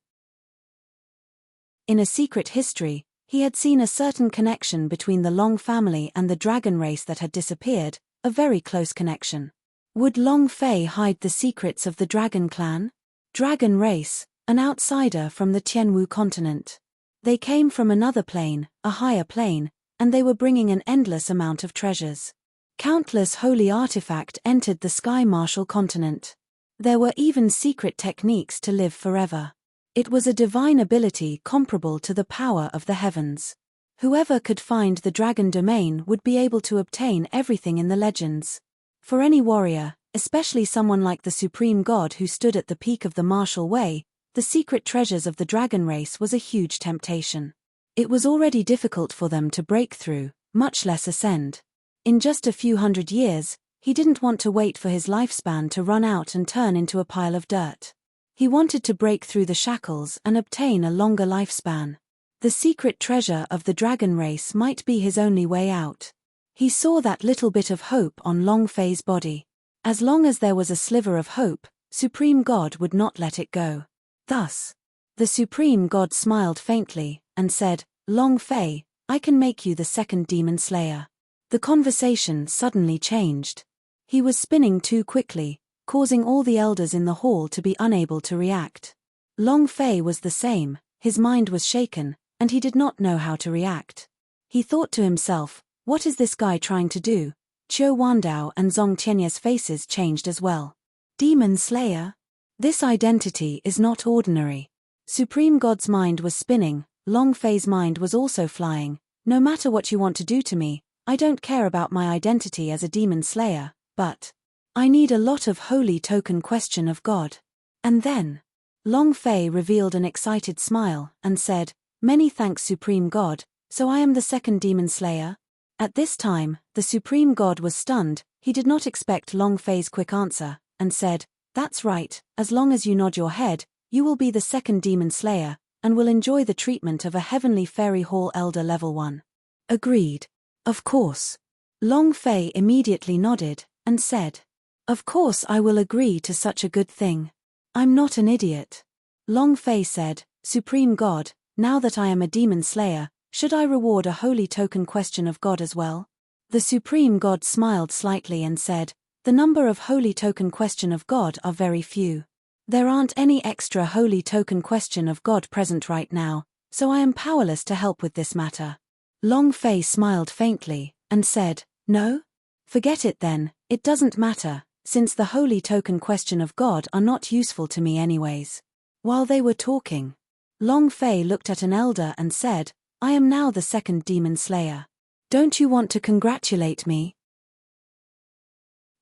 In a secret history, he had seen a certain connection between the Long family and the dragon race that had disappeared, a very close connection. Would Long Fei hide the secrets of the dragon clan? Dragon race, an outsider from the Tianwu continent. They came from another plane, a higher plane, and they were bringing an endless amount of treasures. Countless holy artifact entered the Sky Martial continent. There were even secret techniques to live forever. It was a divine ability comparable to the power of the heavens. Whoever could find the dragon domain would be able to obtain everything in the legends. For any warrior, especially someone like the Supreme God who stood at the peak of the martial way, the secret treasures of the dragon race was a huge temptation. It was already difficult for them to break through, much less ascend. In just a few hundred years, he didn't want to wait for his lifespan to run out and turn into a pile of dirt. He wanted to break through the shackles and obtain a longer lifespan. The secret treasure of the dragon race might be his only way out. He saw that little bit of hope on Long Fei's body. As long as there was a sliver of hope, Supreme God would not let it go. Thus, the Supreme God smiled faintly, and said, "Long Fei, I can make you the second demon slayer." The conversation suddenly changed. He was spinning too quickly, causing all the elders in the hall to be unable to react. Long Fei was the same, his mind was shaken, and he did not know how to react. He thought to himself, what is this guy trying to do? Qiu Wandao and Zong Tianye's faces changed as well. Demon Slayer? This identity is not ordinary. Supreme God's mind was spinning, Long Fei's mind was also flying. No matter what you want to do to me, I don't care about my identity as a demon slayer, but I need a lot of holy token question of God. And then, Long Fei revealed an excited smile, and said, "Many thanks Supreme God, so I am the second demon slayer?" At this time, the Supreme God was stunned. He did not expect Long Fei's quick answer, and said, "That's right, as long as you nod your head, you will be the second demon slayer, and will enjoy the treatment of a heavenly fairy hall elder level 1. Agreed. Of course. Long Fei immediately nodded, and said, "Of course I will agree to such a good thing. I'm not an idiot." Long Fei said, "Supreme God, now that I am a demon slayer, should I reward a holy token question of God as well?" The Supreme God smiled slightly and said, "The number of holy token question of God are very few. There aren't any extra holy token question of God present right now, so I am powerless to help with this matter." Long Fei smiled faintly, and said, "No? Forget it then, it doesn't matter, since the holy token question of God are not useful to me anyways." While they were talking, Long Fei looked at an elder and said, "I am now the second demon slayer. Don't you want to congratulate me?"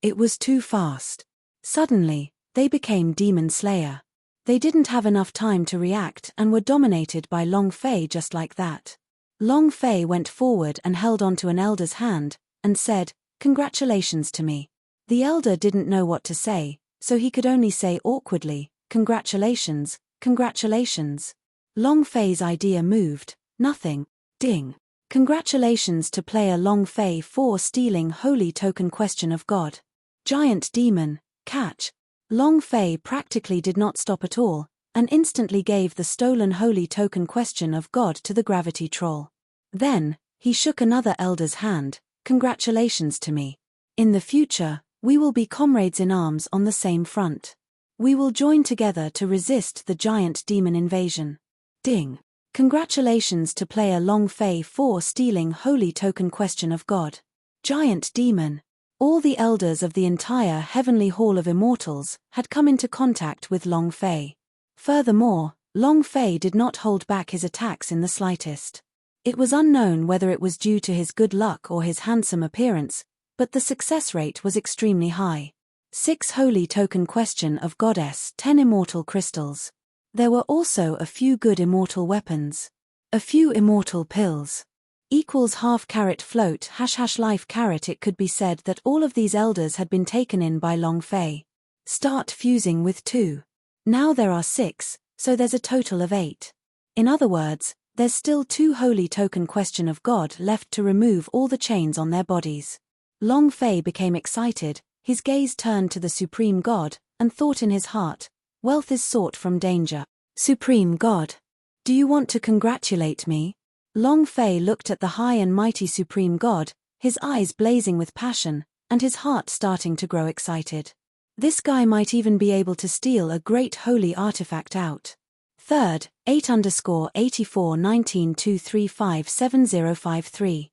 It was too fast. Suddenly, They became Demon Slayer. They didn't have enough time to react and were dominated by Long Fei just like that. Long Fei went forward and held onto an elder's hand, and said, "Congratulations to me." The elder didn't know what to say, so he could only say awkwardly, "Congratulations, congratulations." Long Fei's idea moved. Nothing. Ding. Congratulations to player Long Fei for stealing holy token question of God. Giant demon, catch. Long Fei practically did not stop at all, and instantly gave the stolen holy token question of God to the gravity troll. Then, he shook another elder's hand. "Congratulations to me. In the future, we will be comrades in arms on the same front. We will join together to resist the giant demon invasion." Ding. Congratulations to player Long Fei for stealing holy token question of God. Giant demon. All the elders of the entire Heavenly Hall of Immortals had come into contact with Long Fei. Furthermore, Long Fei did not hold back his attacks in the slightest. It was unknown whether it was due to his good luck or his handsome appearance, but the success rate was extremely high. 6 holy token question of Goddess, 10 immortal crystals. There were also a few good immortal weapons. A few immortal pills. Equals half carrot float # life carrot. It could be said that all of these elders had been taken in by Long Fei. Start fusing with 2. Now there are 6, so there's a total of 8. In other words, there's still 2 holy token question of God left to remove all the chains on their bodies. Long Fei became excited, his gaze turned to the Supreme God, and thought in his heart, "Wealth is sought from danger. Supreme God, do you want to congratulate me?" Long Fei looked at the high and mighty Supreme God, his eyes blazing with passion, and his heart starting to grow excited. This guy might even be able to steal a great holy artifact out. Third, 8_8419235705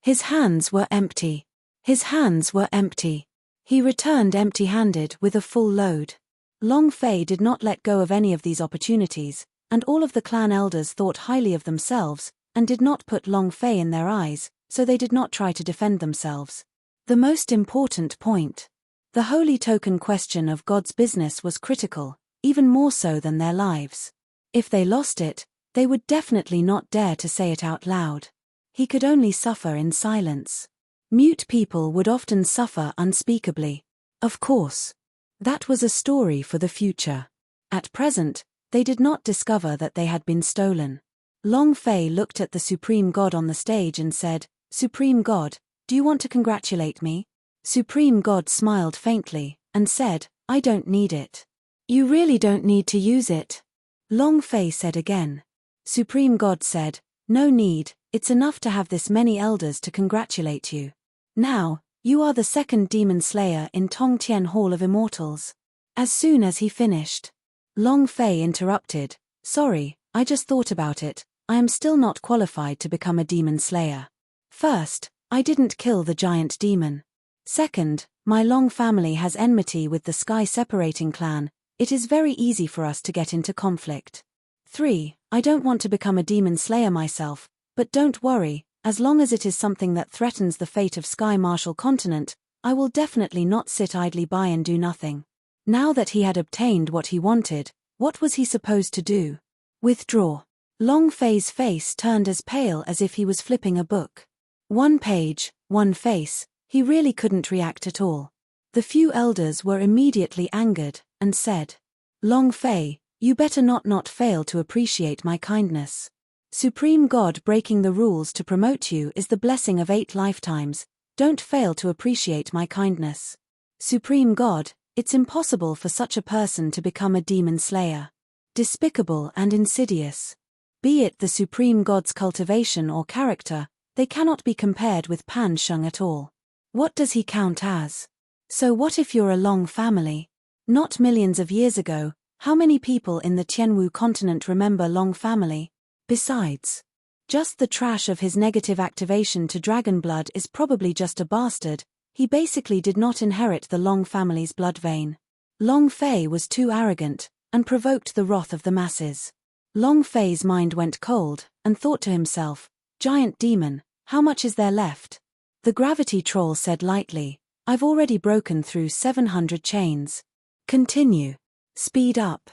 His hands were empty. His hands were empty. He returned empty-handed with a full load. Long Fei did not let go of any of these opportunities, and all of the clan elders thought highly of themselves, and did not put Long Fei in their eyes, so they did not try to defend themselves. The most important point. The holy token question of God's business was critical, even more so than their lives. If they lost it, they would definitely not dare to say it out loud. He could only suffer in silence. Mute people would often suffer unspeakably. Of course. That was a story for the future. At present, they did not discover that they had been stolen. Long Fei looked at the Supreme God on the stage and said, "Supreme God, do you want to congratulate me?" Supreme God smiled faintly, and said, "I don't need it." "You really don't need to use it," Long Fei said again. Supreme God said, "No need, it's enough to have this many elders to congratulate you. Now, you are the second demon slayer in Tongtian Hall of Immortals." As soon as he finished, Long Fei interrupted, "Sorry, I just thought about it, I am still not qualified to become a demon slayer. First, I didn't kill the giant demon. Second, my Long family has enmity with the Sky Separating clan, it is very easy for us to get into conflict. 3, I don't want to become a demon slayer myself, but don't worry, as long as it is something that threatens the fate of Sky Marshal Continent, I will definitely not sit idly by and do nothing." Now that he had obtained what he wanted, what was he supposed to do? Withdraw. Long Fei's face turned as pale as if he was flipping a book. 1 page, 1 face, he really couldn't react at all. The few elders were immediately angered, and said, "Long Fei, you better not fail to appreciate my kindness. Supreme God breaking the rules to promote you is the blessing of 8 lifetimes, don't fail to appreciate my kindness. Supreme God, it's impossible for such a person to become a demon slayer. Despicable and insidious. Be it the Supreme God's cultivation or character, they cannot be compared with Pan Sheng at all. What does he count as? So what if you're a Long family? Not millions of years ago, how many people in the Tianwu continent remember Long family? Besides, just the trash of his negative activation to dragon blood is probably just a bastard, he basically did not inherit the Long family's blood vein. Long Fei was too arrogant, and provoked the wrath of the masses. Long Fei's mind went cold, and thought to himself, "Giant demon, how much is there left?" The gravity troll said lightly, I've already broken through 700 chains. Continue. Speed up.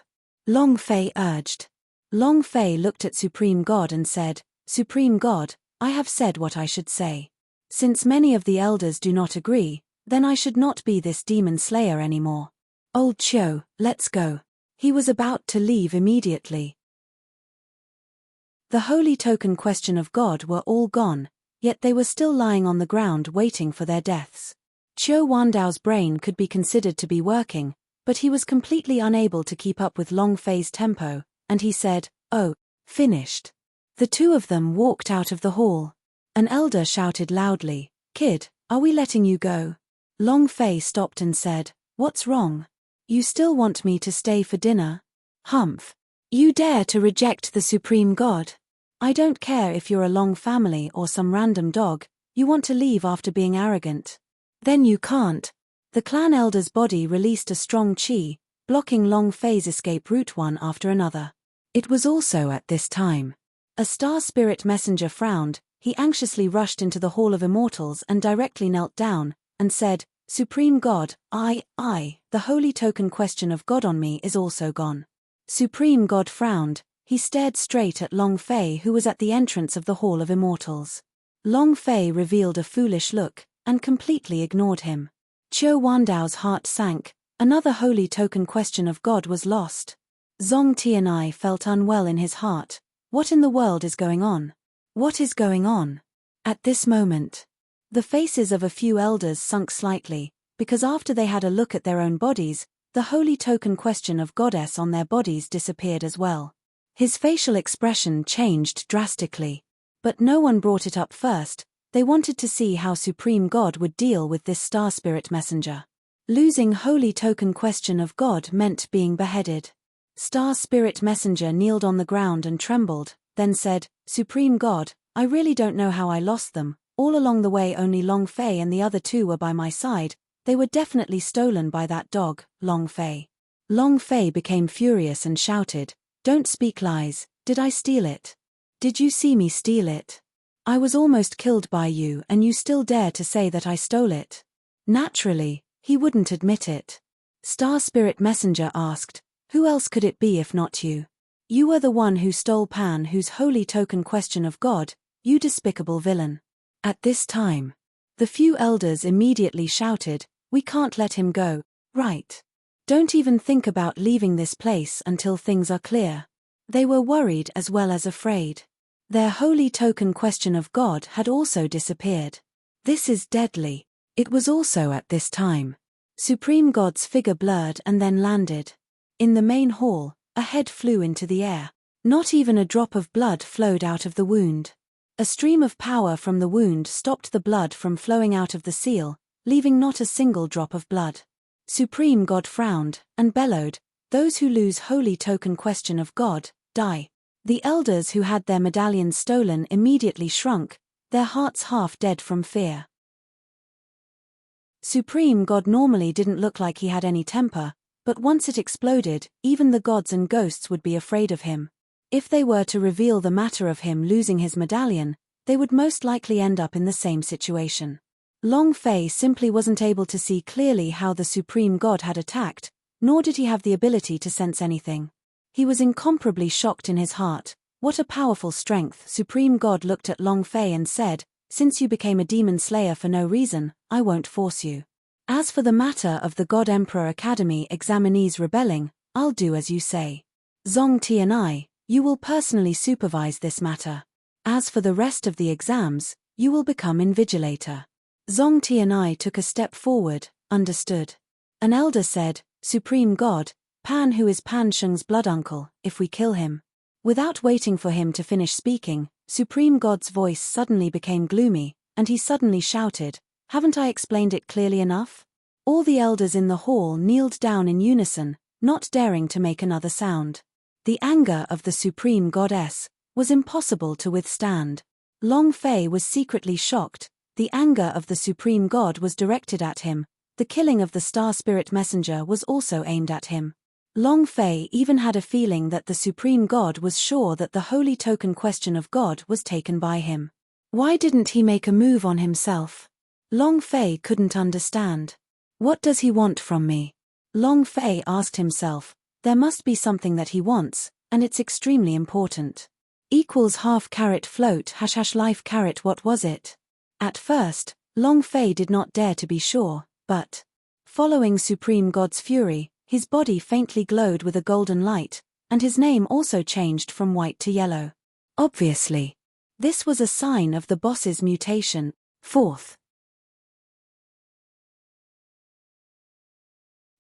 Long Fei urged. Long Fei looked at Supreme God and said, Supreme God, I have said what I should say. Since many of the elders do not agree, then I should not be this demon slayer anymore. Old Chiu, let's go. He was about to leave immediately. The holy token question of God were all gone, yet they were still lying on the ground waiting for their deaths. Chiu Wandao's brain could be considered to be working, but he was completely unable to keep up with Long Fei's tempo, and he said, Oh, finished. The two of them walked out of the hall. An elder shouted loudly, Kid, are we letting you go? Long Fei stopped and said, What's wrong? You still want me to stay for dinner? Humph. You dare to reject the Supreme God? I don't care if you're a Long family or some random dog, you want to leave after being arrogant. Then you can't. The clan elder's body released a strong chi, blocking Long Fei's escape route one after another. It was also at this time. A star spirit messenger frowned, he anxiously rushed into the Hall of Immortals and directly knelt down, and said, Supreme God, the holy token question of God on me is also gone. Supreme God frowned, he stared straight at Long Fei who was at the entrance of the Hall of Immortals. Long Fei revealed a foolish look, and completely ignored him. Chiu Wandao's heart sank, another holy token question of God was lost. Zong Tianai felt unwell in his heart. What in the world is going on? What is going on? At this moment, the faces of a few elders sunk slightly, because after they had a look at their own bodies, the holy token question of Goddess on their bodies disappeared as well. His facial expression changed drastically. But no one brought it up first, they wanted to see how Supreme God would deal with this star spirit messenger. Losing holy token question of God meant being beheaded. Star spirit messenger kneeled on the ground and trembled, then said, Supreme God, I really don't know how I lost them, all along the way only Long Fei and the other two were by my side, they were definitely stolen by that dog, Long Fei. Long Fei became furious and shouted, Don't speak lies, did I steal it? Did you see me steal it? I was almost killed by you and you still dare to say that I stole it? Naturally, he wouldn't admit it. Star Spirit Messenger asked, Who else could it be if not you? You were the one who stole Pan whose holy token question of God, you despicable villain. At this time, the few elders immediately shouted, We can't let him go, right? Don't even think about leaving this place until things are clear. They were worried as well as afraid. Their holy token question of God had also disappeared. This is deadly. It was also at this time. Supreme God's figure blurred and then landed. In the main hall, a head flew into the air. Not even a drop of blood flowed out of the wound. A stream of power from the wound stopped the blood from flowing out of the seal, leaving not a single drop of blood. Supreme God frowned, and bellowed, Those who lose holy token question of God, die. The elders who had their medallions stolen immediately shrunk, their hearts half dead from fear. Supreme God normally didn't look like he had any temper, but once it exploded, even the gods and ghosts would be afraid of him. If they were to reveal the matter of him losing his medallion, they would most likely end up in the same situation. Long Fei simply wasn't able to see clearly how the Supreme God had attacked, nor did he have the ability to sense anything. He was incomparably shocked in his heart. What a powerful strength! Supreme God looked at Long Fei and said, Since you became a demon slayer for no reason, I won't force you. As for the matter of the God Emperor Academy examinees rebelling, I'll do as you say. Zong Tianai, you will personally supervise this matter. As for the rest of the exams, you will become invigilator. Zong Tianai took a step forward, understood. An elder said, Supreme God, Pan who is Pan Sheng's blood uncle, if we kill him. Without waiting for him to finish speaking, Supreme God's voice suddenly became gloomy, and he suddenly shouted, Haven't I explained it clearly enough? All the elders in the hall kneeled down in unison, not daring to make another sound. The anger of the Supreme Goddess was impossible to withstand. Long Fei was secretly shocked. The anger of the Supreme God was directed at him. The killing of the Star Spirit Messenger was also aimed at him. Long Fei even had a feeling that the Supreme God was sure that the holy token question of God was taken by him. Why didn't he make a move on himself? Long Fei couldn't understand. What does he want from me? Long Fei asked himself. There must be something that he wants, and it's extremely important. Equals half carat float # life carat. What was it? At first, Long Fei did not dare to be sure, but following Supreme God's fury, his body faintly glowed with a golden light, and his name also changed from white to yellow. Obviously, this was a sign of the boss's mutation. Fourth.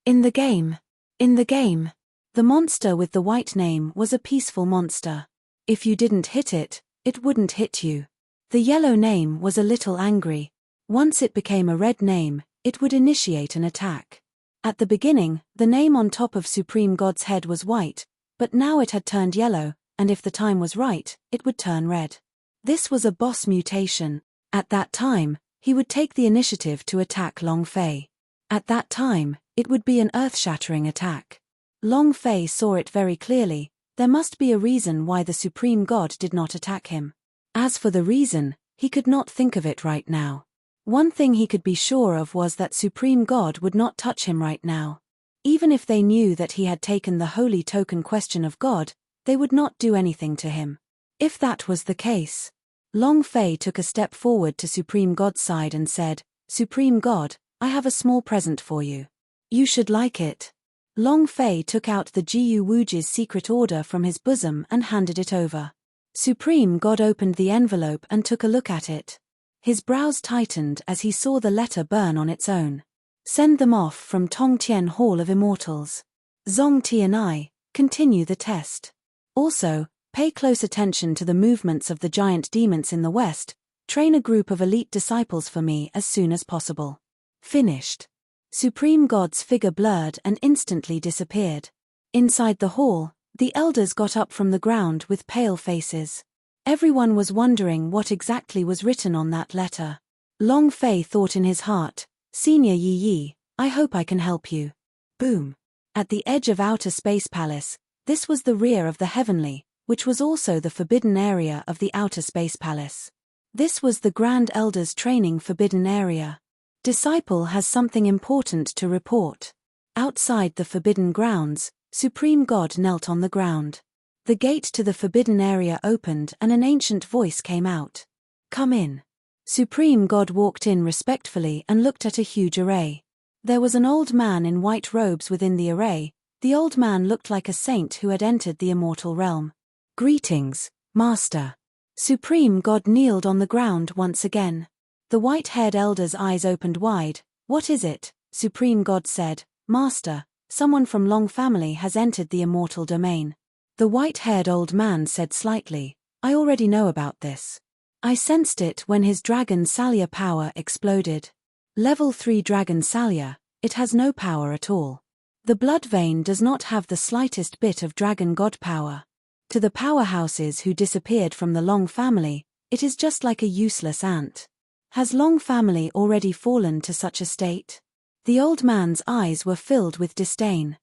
In the game, the monster with the white name was a peaceful monster. If you didn't hit it, it wouldn't hit you. The yellow name was a little angry. Once it became a red name, it would initiate an attack. At the beginning, the name on top of Supreme God's head was white, but now it had turned yellow, and if the time was right, it would turn red. This was a boss mutation. At that time, he would take the initiative to attack Long Fei. At that time, it would be an earth-shattering attack. Long Fei saw it very clearly. There must be a reason why the Supreme God did not attack him. As for the reason, he could not think of it right now. One thing he could be sure of was that Supreme God would not touch him right now. Even if they knew that he had taken the holy token question of God, they would not do anything to him. If that was the case, Long Fei took a step forward to Supreme God's side and said, "Supreme God, I have a small present for you. You should like it." Long Fei took out the Jiu Wuji's secret order from his bosom and handed it over. Supreme God opened the envelope and took a look at it. His brows tightened as he saw the letter burn on its own. Send them off from Tongtian Hall of Immortals. Zong Ti and I, continue the test. Also, pay close attention to the movements of the giant demons in the west. Train a group of elite disciples for me as soon as possible. Finished. Supreme God's figure blurred and instantly disappeared. Inside the hall, the elders got up from the ground with pale faces. Everyone was wondering what exactly was written on that letter. Long Fei thought in his heart, "Senior Yi Yi, I hope I can help you." Boom. At the edge of Outer Space Palace, this was the rear of the Heavenly, which was also the forbidden area of the Outer Space Palace. This was the Grand Elder's training forbidden area. Disciple has something important to report. Outside the forbidden grounds, Supreme God knelt on the ground. The gate to the forbidden area opened and an ancient voice came out. "Come in." Supreme God walked in respectfully and looked at a huge array. There was an old man in white robes within the array. The old man looked like a saint who had entered the immortal realm. "Greetings, Master." Supreme God kneeled on the ground once again. The white-haired elder's eyes opened wide. "What is it?" Supreme God said. "Master, someone from Long family has entered the immortal domain." The white-haired old man said slightly, "I already know about this. I sensed it when his Dragon Salya power exploded. Level 3 Dragon Salya, it has no power at all. The blood vein does not have the slightest bit of Dragon God power. To the powerhouses who disappeared from the Long family, it is just like a useless ant. Has Long family already fallen to such a state?" The old man's eyes were filled with disdain.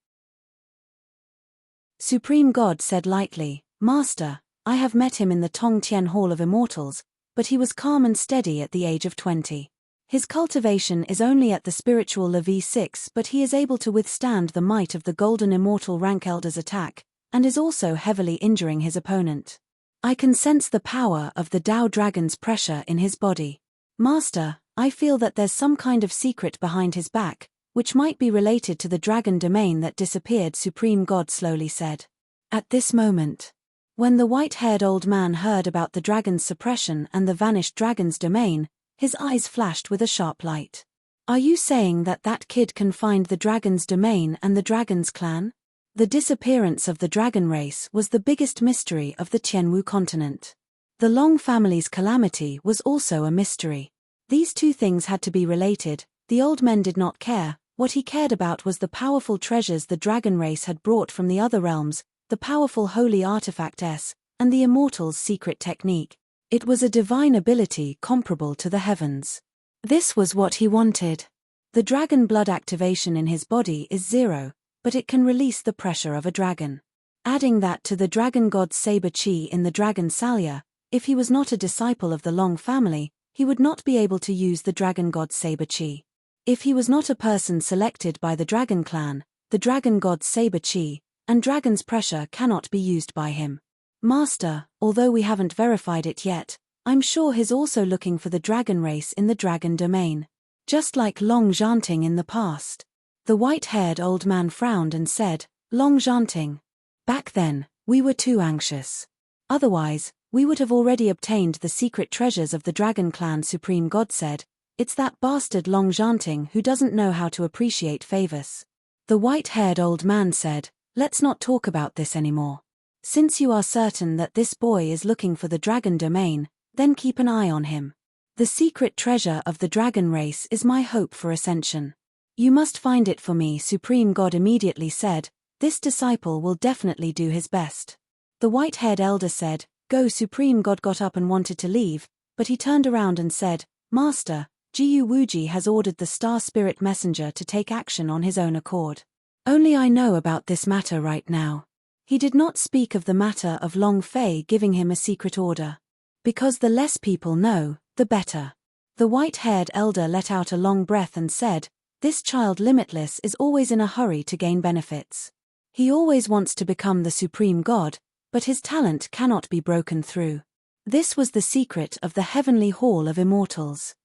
Supreme God said lightly, "Master, I have met him in the Tongtian Hall of Immortals, but he was calm and steady at the age of 20. His cultivation is only at the spiritual level 6, but he is able to withstand the might of the golden immortal rank elder's attack, and is also heavily injuring his opponent. I can sense the power of the Dao Dragon's pressure in his body. Master, I feel that there's some kind of secret behind his back, which might be related to the dragon domain that disappeared," Supreme God slowly said. At this moment, when the white-haired old man heard about the dragon's suppression and the vanished dragon's domain, his eyes flashed with a sharp light. "Are you saying that that kid can find the dragon's domain and the dragon's clan?" The disappearance of the dragon race was the biggest mystery of the Tianwu continent. The Long family's calamity was also a mystery. These two things had to be related. The old men did not care. What he cared about was the powerful treasures the dragon race had brought from the other realms, the powerful holy artifact S, and the immortal's secret technique. It was a divine ability comparable to the heavens. This was what he wanted. The dragon blood activation in his body is 0, but it can release the pressure of a dragon. Adding that to the dragon god's saber chi in the dragon Salya, if he was not a disciple of the Long family, he would not be able to use the dragon god's saber chi. If he was not a person selected by the dragon clan, the dragon god's saber chi, and dragon's pressure cannot be used by him. Master, although we haven't verified it yet, I'm sure he's also looking for the dragon race in the dragon domain. Just like Long Zhanting in the past. The white-haired old man frowned and said, Long Zhanting. Back then, we were too anxious. Otherwise, we would have already obtained the secret treasures of the dragon clan. Supreme God said, it's that bastard Long Zhanting who doesn't know how to appreciate favors. The white-haired old man said, let's not talk about this anymore. Since you are certain that this boy is looking for the dragon domain, then keep an eye on him. The secret treasure of the dragon race is my hope for ascension. You must find it for me. Supreme God immediately said, this disciple will definitely do his best. The white-haired elder said, go. Supreme God got up and wanted to leave, but he turned around and said, Master, Jiu Wuji has ordered the Star Spirit Messenger to take action on his own accord. Only I know about this matter right now. He did not speak of the matter of Long Fei giving him a secret order. Because the less people know, the better. The white-haired elder let out a long breath and said, this child Limitless is always in a hurry to gain benefits. He always wants to become the supreme god, but his talent cannot be broken through. This was the secret of the Heavenly Hall of Immortals.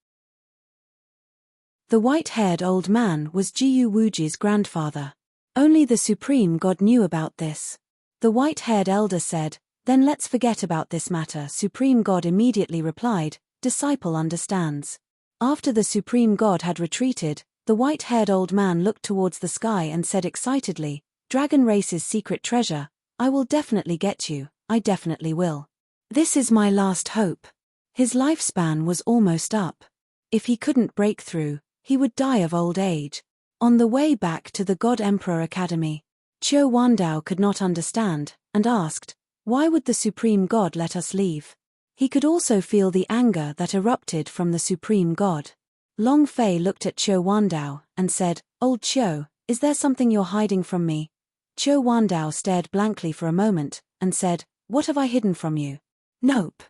The white-haired old man was Jiu Wuji's grandfather. Only the supreme god knew about this. The white-haired elder said, then let's forget about this matter. Supreme God immediately replied, disciple understands. After the supreme god had retreated, the white-haired old man looked towards the sky and said excitedly, dragon race's secret treasure, I will definitely get you, I definitely will. This is my last hope. His lifespan was almost up. If he couldn't break through, he would die of old age. On the way back to the God Emperor Academy, Qiu Wandao could not understand, and asked, why would the Supreme God let us leave? He could also feel the anger that erupted from the Supreme God. Long Fei looked at Qiu Wandao and said, Old Qiu, is there something you're hiding from me? Qiu Wandao stared blankly for a moment, and said, what have I hidden from you? Nope.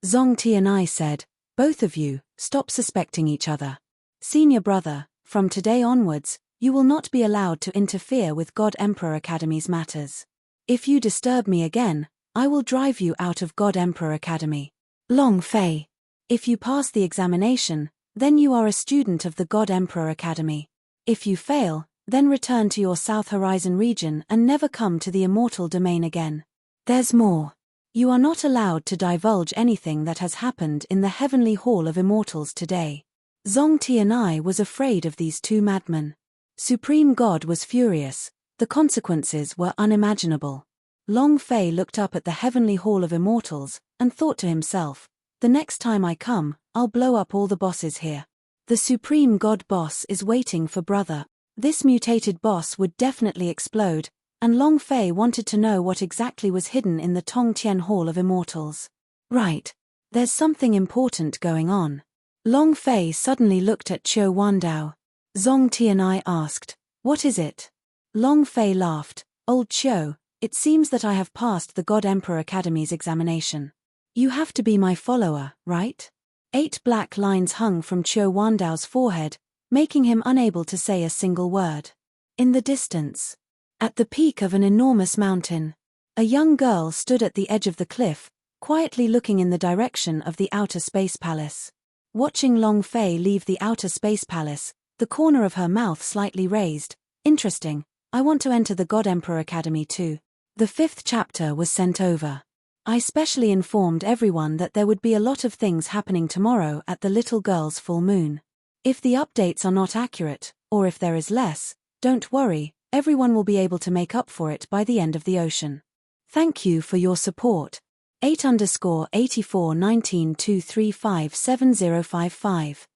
Zong Tianai said, both of you, stop suspecting each other. Senior brother, from today onwards, you will not be allowed to interfere with God Emperor Academy's matters. If you disturb me again, I will drive you out of God Emperor Academy. Long Fei. If you pass the examination, then you are a student of the God Emperor Academy. If you fail, then return to your South Horizon region and never come to the immortal domain again. There's more. You are not allowed to divulge anything that has happened in the Heavenly Hall of Immortals today. Zong Tianai was afraid of these two madmen. Supreme God was furious. The consequences were unimaginable. Long Fei looked up at the Heavenly Hall of Immortals, and thought to himself, the next time I come, I'll blow up all the bosses here. The Supreme God boss is waiting for brother. This mutated boss would definitely explode, and Long Fei wanted to know what exactly was hidden in the Tongtian Hall of Immortals. Right. There's something important going on. Long Fei suddenly looked at Qiu Wandao. Zong Tianai asked, what is it? Long Fei laughed, Old Qiu, it seems that I have passed the God Emperor Academy's examination. You have to be my follower, right? 8 black lines hung from Qiu Wandao's forehead, making him unable to say a single word. In the distance, at the peak of an enormous mountain, a young girl stood at the edge of the cliff, quietly looking in the direction of the outer space palace. Watching Long Fei leave the outer space palace, the corner of her mouth slightly raised. Interesting, I want to enter the God Emperor Academy too. The 5th chapter was sent over. I specially informed everyone that there would be a lot of things happening tomorrow at the little girl's full moon. If the updates are not accurate, or if there is less, don't worry, everyone will be able to make up for it by the end of the ocean. Thank you for your support. 8_8419235755.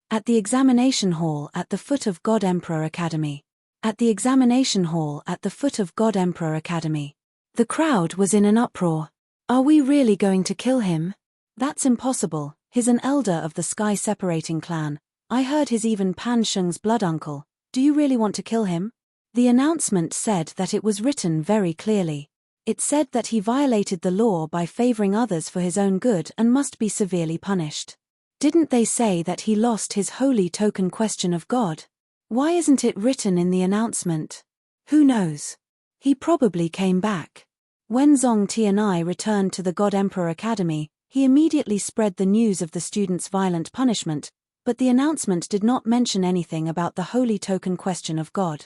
At the examination hall at the foot of God Emperor Academy. At the examination hall at the foot of God Emperor Academy. The crowd was in an uproar. Are we really going to kill him? That's impossible, he's an elder of the sky-separating clan. I heard he's even Pan Sheng's blood uncle. Do you really want to kill him? The announcement said that it was written very clearly. It said that he violated the law by favoring others for his own good and must be severely punished. Didn't they say that he lost his holy token question of God? Why isn't it written in the announcement? Who knows? He probably came back. When Zhong Tianai returned to the God Emperor Academy, he immediately spread the news of the students' violent punishment, but the announcement did not mention anything about the holy token question of God.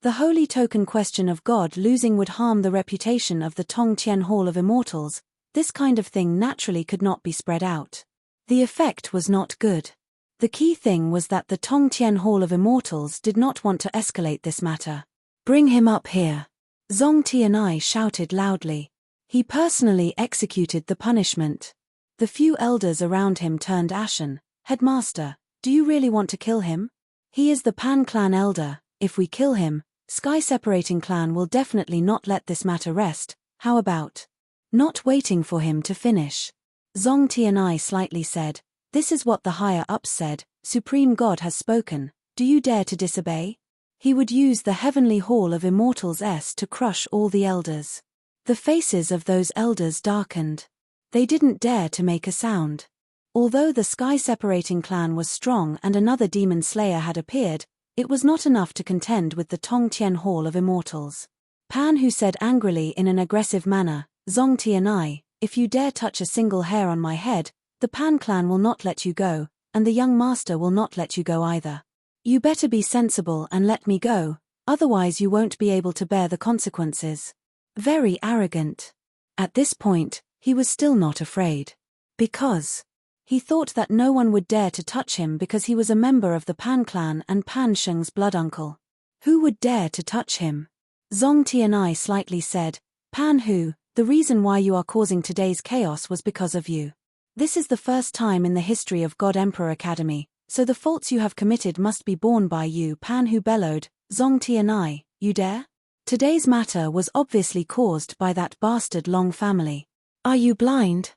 The holy token question of God losing would harm the reputation of the Tongtian Hall of Immortals. This kind of thing naturally could not be spread out. The effect was not good. The key thing was that the Tongtian Hall of Immortals did not want to escalate this matter. Bring him up here. Zhong Tianai shouted loudly. He personally executed the punishment. The few elders around him turned ashen. Headmaster, do you really want to kill him? He is the Pan clan elder. If we kill him, Sky Separating Clan will definitely not let this matter rest. How about not waiting for him to finish? Zhong Tianai slightly said, this is what the higher-ups said, Supreme God has spoken, do you dare to disobey? He would use the Heavenly Hall of Immortals to crush all the elders. The faces of those elders darkened. They didn't dare to make a sound. Although the Sky Separating Clan was strong and another demon slayer had appeared, it was not enough to contend with the Tongtian Hall of Immortals. Pan Hu said angrily in an aggressive manner, Zhong Tianai, if you dare touch a single hair on my head, the Pan clan will not let you go, and the young master will not let you go either. You better be sensible and let me go, otherwise you won't be able to bear the consequences. Very arrogant. At this point, he was still not afraid. Because he thought that no one would dare to touch him because he was a member of the Pan clan and Pan Sheng's blood uncle. Who would dare to touch him? Zhong Tianai slightly said, Pan Hu, the reason why you are causing today's chaos was because of you. This is the first time in the history of God Emperor Academy, so the faults you have committed must be borne by you. Pan Hu bellowed, Zhong Tianai, you dare? Today's matter was obviously caused by that bastard Long family. Are you blind?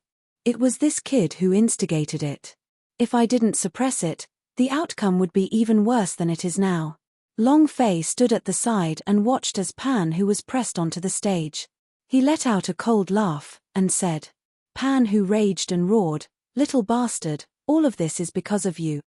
It was this kid who instigated it. If I didn't suppress it, the outcome would be even worse than it is now. Long Fei stood at the side and watched as Pan Hu was pressed onto the stage. He let out a cold laugh, and said, Pan Hu raged and roared, little bastard, all of this is because of you.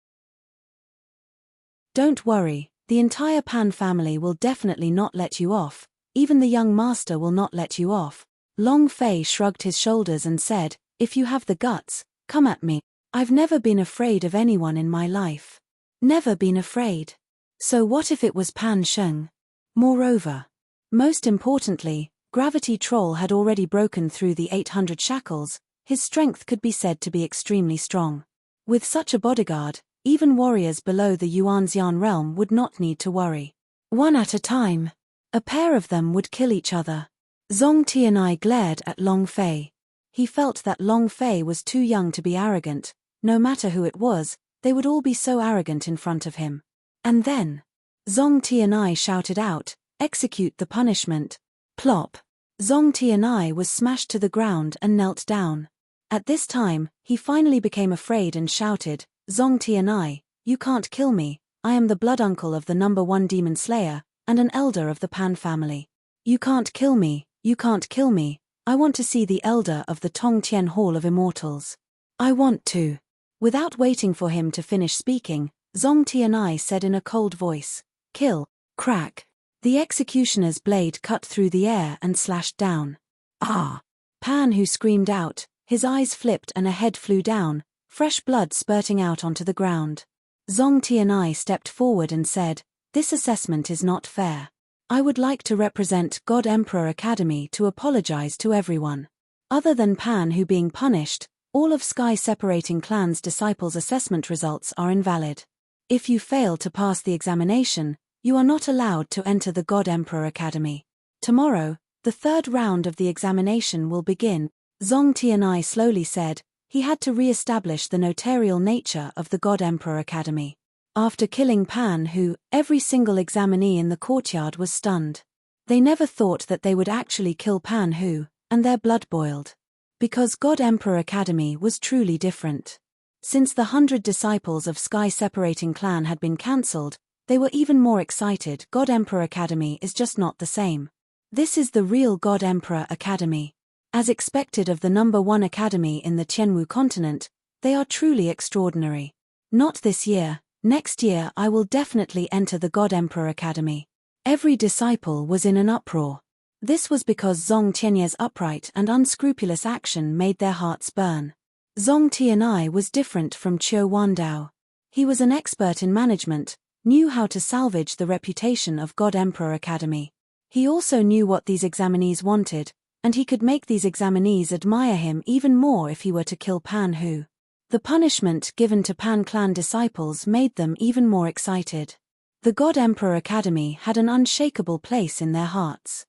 Don't worry, the entire Pan family will definitely not let you off, even the young master will not let you off. Long Fei shrugged his shoulders and said, if you have the guts, come at me. I've never been afraid of anyone in my life. Never been afraid. So what if it was Pan Sheng? Moreover, most importantly, Gravity Troll had already broken through the 800 shackles, his strength could be said to be extremely strong. With such a bodyguard, even warriors below the Yuanxian realm would not need to worry. One at a time. A pair of them would kill each other. Zhong Tianai glared at Long Fei. He felt that Long Fei was too young to be arrogant, no matter who it was, they would all be so arrogant in front of him. And then, Zhong Tianai shouted out, execute the punishment. Plop. Zhong Tianai was smashed to the ground and knelt down. At this time, he finally became afraid and shouted, Zhong Tianai, you can't kill me, I am the blood uncle of the #1 demon slayer, and an elder of the Pan family. You can't kill me, you can't kill me, I want to see the elder of the Tongtian Hall of Immortals. I want to. Without waiting for him to finish speaking, Zhong Tianai said in a cold voice, kill, crack. The executioner's blade cut through the air and slashed down. Ah! Pan Hu screamed out, his eyes flipped and a head flew down, fresh blood spurting out onto the ground. Zhong Tianai stepped forward and said, this assessment is not fair. I would like to represent God Emperor Academy to apologize to everyone. Other than Pan Hu being punished, all of Sky Separating Clan's disciples' assessment results are invalid. If you fail to pass the examination, you are not allowed to enter the God Emperor Academy. Tomorrow, the third round of the examination will begin. Zhong Tianai slowly said, he had to re-establish the notarial nature of the God Emperor Academy. After killing Pan Hu, every single examinee in the courtyard was stunned. They never thought that they would actually kill Pan Hu, and their blood boiled. Because God Emperor Academy was truly different. Since the 100 disciples of Sky Separating Clan had been cancelled, they were even more excited. God Emperor Academy is just not the same. This is the real God Emperor Academy. As expected of the #1 academy in the Tianwu continent, they are truly extraordinary. Not this year, next year I will definitely enter the God Emperor Academy. Every disciple was in an uproar. This was because Zong Tianye's upright and unscrupulous action made their hearts burn. Zong Tianyi was different from Qiu Wandao. He was an expert in management, knew how to salvage the reputation of God Emperor Academy. He also knew what these examinees wanted, and he could make these examinees admire him even more if he were to kill Pan Hu. The punishment given to Pan clan disciples made them even more excited. The God Emperor Academy had an unshakable place in their hearts.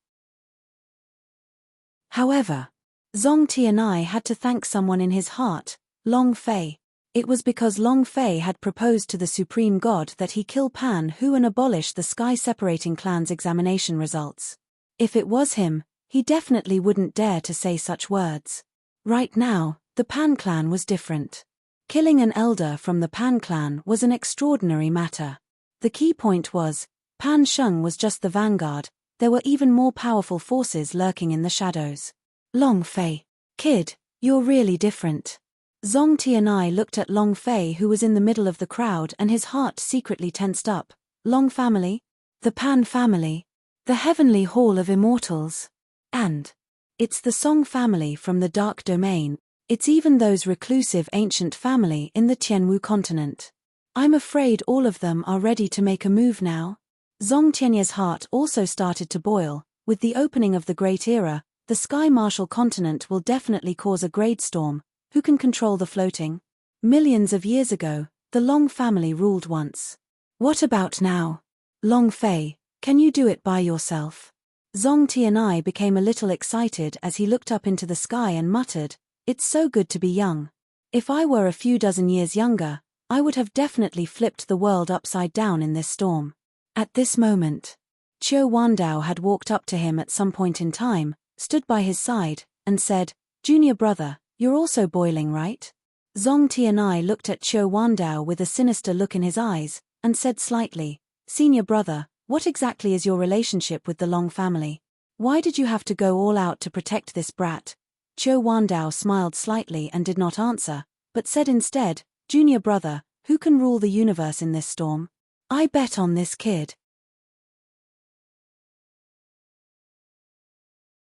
However, Zong Tianyi had to thank someone in his heart, Long Fei. It was because Long Fei had proposed to the Supreme God that he kill Pan Hu and abolish the sky-separating clan's examination results. If it was him, he definitely wouldn't dare to say such words. Right now, the Pan clan was different. Killing an elder from the Pan clan was an extraordinary matter. The key point was, Pan Sheng was just the vanguard, there were even more powerful forces lurking in the shadows. Long Fei. Kid, you're really different. Zong Tianyi looked at Long Fei, who was in the middle of the crowd, and his heart secretly tensed up. Long family? The Pan family? The Heavenly Hall of Immortals? And it's the Song family from the Dark Domain, it's even those reclusive ancient family in the Tianwu continent. I'm afraid all of them are ready to make a move now. Zong Tianye's heart also started to boil. With the opening of the Great Era, the Sky Martial continent will definitely cause a great storm. Who can control the floating? Millions of years ago, the Long family ruled once. What about now? Long Fei, can you do it by yourself? Zong Tianyi became a little excited as he looked up into the sky and muttered, "It's so good to be young. If I were a few dozen years younger, I would have definitely flipped the world upside down in this storm." At this moment, Qiu Wandao had walked up to him at some point in time, stood by his side, and said, "Junior brother, you're also boiling, right?" Zong Tianyi looked at Qiu Wandao with a sinister look in his eyes, and said slightly, "Senior brother, what exactly is your relationship with the Long family? Why did you have to go all out to protect this brat?" Qiu Wandao smiled slightly and did not answer, but said instead, "Junior brother, who can rule the universe in this storm? I bet on this kid."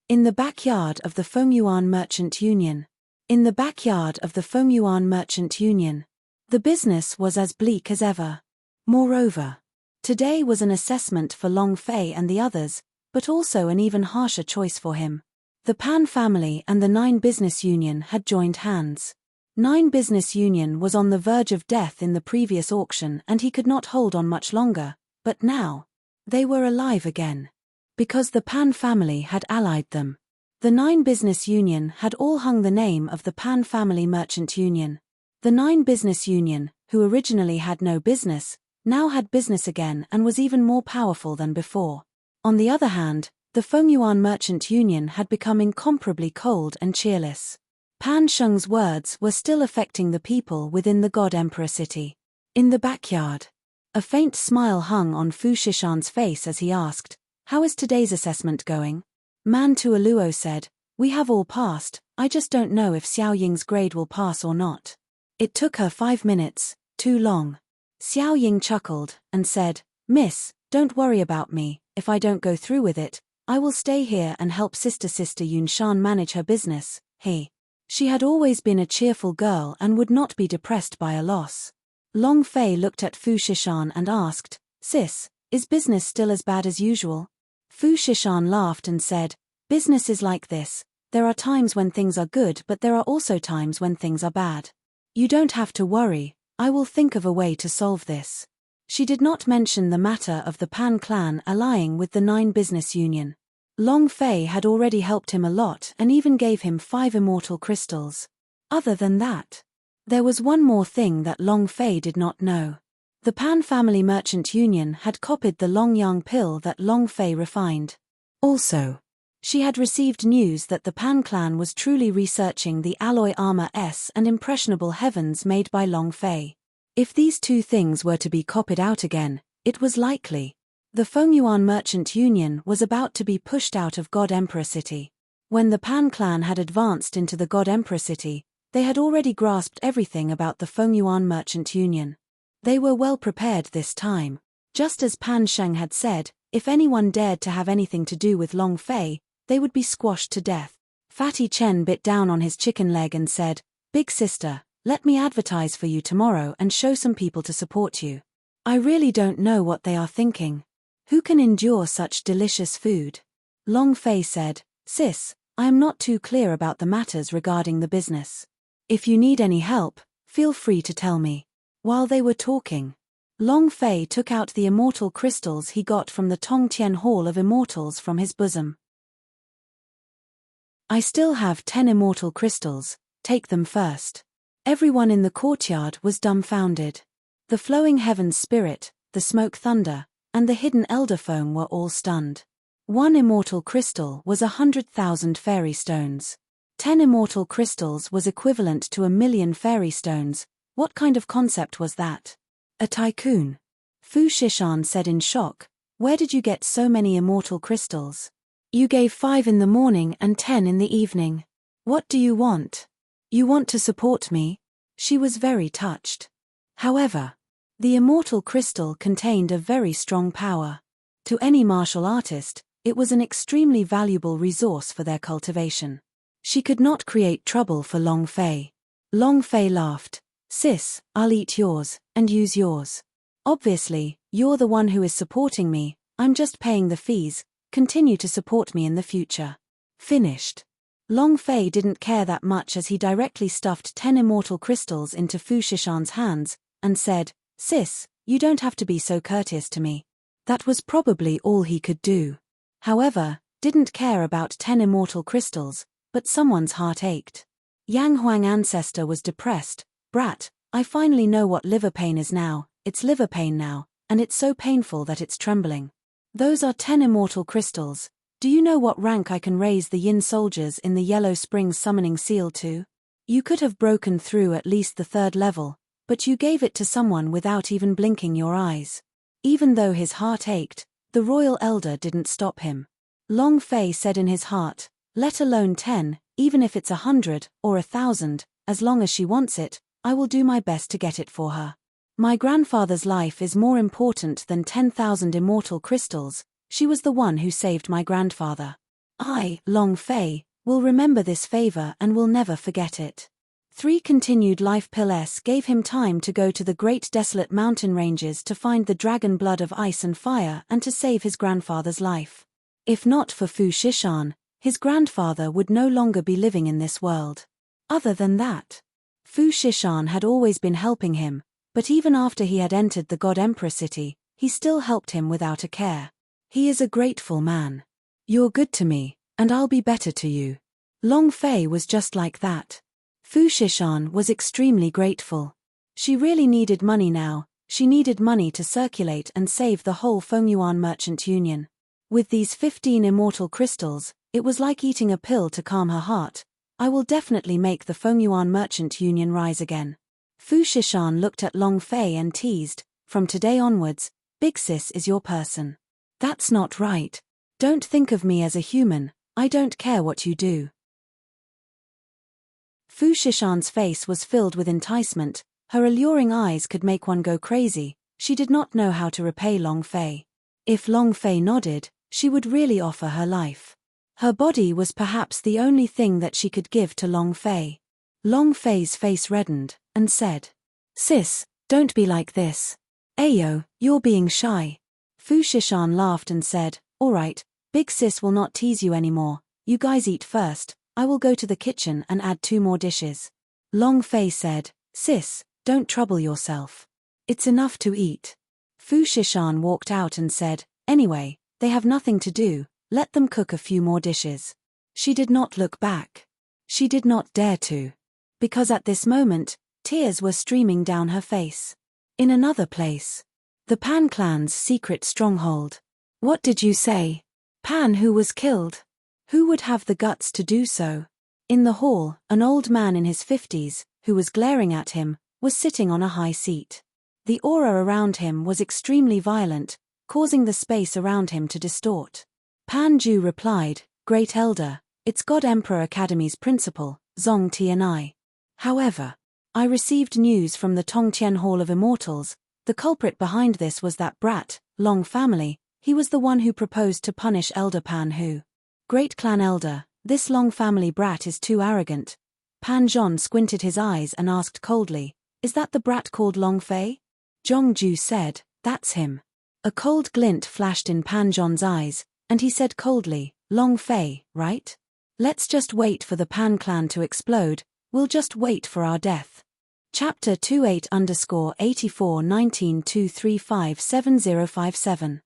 In the backyard of the Fengyuan Merchant Union. In the backyard of the Fengyuan Merchant Union. The business was as bleak as ever. Moreover, today was an assessment for Long Fei and the others, but also an even harsher choice for him. The Pan family and the Nine Business Union had joined hands. Nine Business Union was on the verge of death in the previous auction and he could not hold on much longer, but now, they were alive again. Because the Pan family had allied them. The Nine Business Union had all hung the name of the Pan Family Merchant Union. The Nine Business Union, who originally had no business, now had business again and was even more powerful than before. On the other hand, the Fengyuan Merchant Union had become incomparably cold and cheerless. Pan Sheng's words were still affecting the people within the God Emperor city. In the backyard, a faint smile hung on Fu Shishan's face as he asked, "How is today's assessment going?" Man Tuoluo said, "We have all passed, I just don't know if Xiao Ying's grade will pass or not. It took her 5 minutes, too long." Xiao Ying chuckled, and said, "Miss, don't worry about me, if I don't go through with it, I will stay here and help Sister Yunshan manage her business." She had always been a cheerful girl and would not be depressed by a loss. Long Fei looked at Fu Shishan and asked, "Sis, is business still as bad as usual?" Fu Shishan laughed and said, "Business is like this, there are times when things are good but there are also times when things are bad. You don't have to worry, I will think of a way to solve this." She did not mention the matter of the Pan clan allying with the Nine Business Union. Long Fei had already helped him a lot and even gave him 5 immortal crystals. Other than that, there was one more thing that Long Fei did not know. The Pan Family Merchant Union had copied the Long Yang pill that Long Fei refined. Also, she had received news that the Pan clan was truly researching the alloy armor S and impressionable heavens made by Long Fei. If these two things were to be copied out again, it was likely. The Fengyuan Merchant Union was about to be pushed out of God Emperor City. When the Pan clan had advanced into the God Emperor City, they had already grasped everything about the Fengyuan Merchant Union. They were well prepared this time. Just as Pan Sheng had said, if anyone dared to have anything to do with Long Fei, they would be squashed to death. Fatty Chen bit down on his chicken leg and said, "Big sister, let me advertise for you tomorrow and show some people to support you. I really don't know what they are thinking. Who can endure such delicious food?" Long Fei said, "Sis, I am not too clear about the matters regarding the business. If you need any help, feel free to tell me." While they were talking, Long Fei took out the immortal crystals he got from the Tongtian Hall of Immortals from his bosom. "I still have 10 immortal crystals, take them first." Everyone in the courtyard was dumbfounded. The flowing heavens spirit, the smoke thunder, and the hidden elder foam were all stunned. 1 immortal crystal was 100,000 fairy stones. 10 immortal crystals was equivalent to 1,000,000 fairy stones. What kind of concept was that? A tycoon? Fu Shishan said in shock, "Where did you get so many immortal crystals? You gave 5 in the morning and 10 in the evening. What do you want? You want to support me?" She was very touched. However, the immortal crystal contained a very strong power. To any martial artist, it was an extremely valuable resource for their cultivation. She could not create trouble for Long Fei. Long Fei laughed. "Sis, I'll eat yours, and use yours. Obviously, you're the one who is supporting me, I'm just paying the fees, continue to support me in the future." Finished. Long Fei didn't care that much as he directly stuffed 10 immortal crystals into Fu Shishan's hands, and said, "Sis, you don't have to be so courteous to me." That was probably all he could do. However, didn't care about 10 immortal crystals, but someone's heart ached. Yang Huang ancestor was depressed. "Brat, I finally know what liver pain is now, it's liver pain now, and it's so painful that it's trembling. Those are 10 immortal crystals. Do you know what rank I can raise the Yin soldiers in the Yellow Springs summoning seal to? You could have broken through at least the 3rd level, but you gave it to someone without even blinking your eyes." Even though his heart ached, the royal elder didn't stop him. Long Fei said in his heart, "Let alone 10, even if it's 100 or 1,000, as long as she wants it, I will do my best to get it for her. My grandfather's life is more important than 10,000 immortal crystals. She was the one who saved my grandfather. I, Long Fei, will remember this favor and will never forget it." 3 continued life pills gave him time to go to the great desolate mountain ranges to find the dragon blood of ice and fire and to save his grandfather's life. If not for Fu Shishan, his grandfather would no longer be living in this world. Other than that, Fu Shishan had always been helping him, but even after he had entered the God Emperor City, he still helped him without a care. He is a grateful man. "You're good to me, and I'll be better to you." Long Fei was just like that. Fu Shishan was extremely grateful. She really needed money now, she needed money to circulate and save the whole Fengyuan Merchant Union. With these 15 immortal crystals, it was like eating a pill to calm her heart. "I will definitely make the Fengyuan Merchant Union rise again." Fu Shishan looked at Long Fei and teased, "From today onwards, Big Sis is your person." "That's not right. Don't think of me as a human, I don't care what you do." Fu Shishan's face was filled with enticement, her alluring eyes could make one go crazy. She did not know how to repay Long Fei. If Long Fei nodded, she would really offer her life. Her body was perhaps the only thing that she could give to Long Fei. Long Fei's face reddened, and said, "Sis, don't be like this. Ayo, you're being shy." Fu Shishan laughed and said, "All right, Big Sis will not tease you anymore, you guys eat first, I will go to the kitchen and add 2 more dishes." Long Fei said, "Sis, don't trouble yourself. It's enough to eat." Fu Shishan walked out and said, "Anyway, they have nothing to do, let them cook a few more dishes." She did not look back. She did not dare to. Because at this moment, tears were streaming down her face. In another place, the Pan clan's secret stronghold. "What did you say? Pan who was killed? Who would have the guts to do so?" In the hall, an old man in his 50s, who was glaring at him, was sitting on a high seat. The aura around him was extremely violent, causing the space around him to distort. Pan Ju replied, Great Elder, it's God Emperor Academy's principal, Zong Tianai. However, I received news from the Tongtian Hall of Immortals. The culprit behind this was that brat, Long family. He was the one who proposed to punish Elder Pan Hu. Great Clan Elder, this Long family brat is too arrogant. Pan Zhong squinted his eyes and asked coldly, Is that the brat called Long Fei? Zhong Ju said, That's him. A cold glint flashed in Pan Zhong's eyes, and he said coldly, Long Fei, right? Let's just wait for the Pan clan to explode, we'll just wait for our death. Chapter 28_841923577057.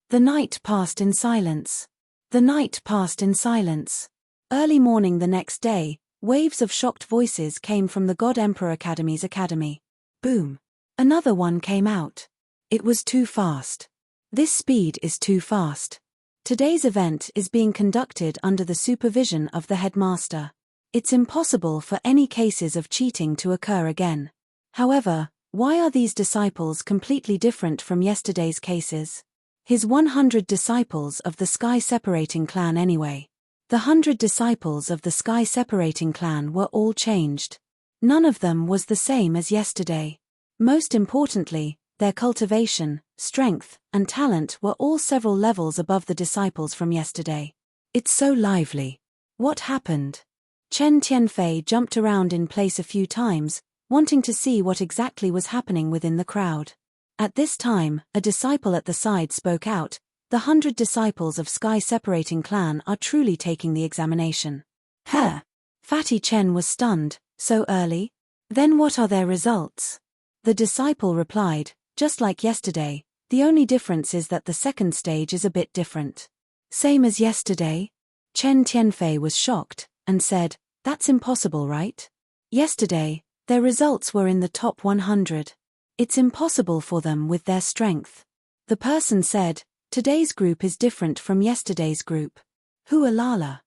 The night passed in silence. The night passed in silence. Early morning the next day, waves of shocked voices came from the God Emperor Academy's academy. Boom. Another one came out. It was too fast. This speed is too fast. Today's event is being conducted under the supervision of the headmaster. It's impossible for any cases of cheating to occur again. However, why are these disciples completely different from yesterday's cases? His 100 disciples of the sky-separating clan anyway. The 100 disciples of the sky-separating clan were all changed. None of them was the same as yesterday. Most importantly, their cultivation, strength, and talent were all several levels above the disciples from yesterday. It's so lively. What happened? Chen Tianfei jumped around in place a few times, wanting to see what exactly was happening within the crowd. At this time, a disciple at the side spoke out, The 100 disciples of sky-separating clan are truly taking the examination. Huh? Fatty Chen was stunned, so early? Then what are their results? The disciple replied, Just like yesterday, the only difference is that the second stage is a bit different. Same as yesterday? Chen Tianfei was shocked, and said, That's impossible, right? Yesterday, their results were in the top 100. It's impossible for them with their strength. The person said, Today's group is different from yesterday's group. Hualala.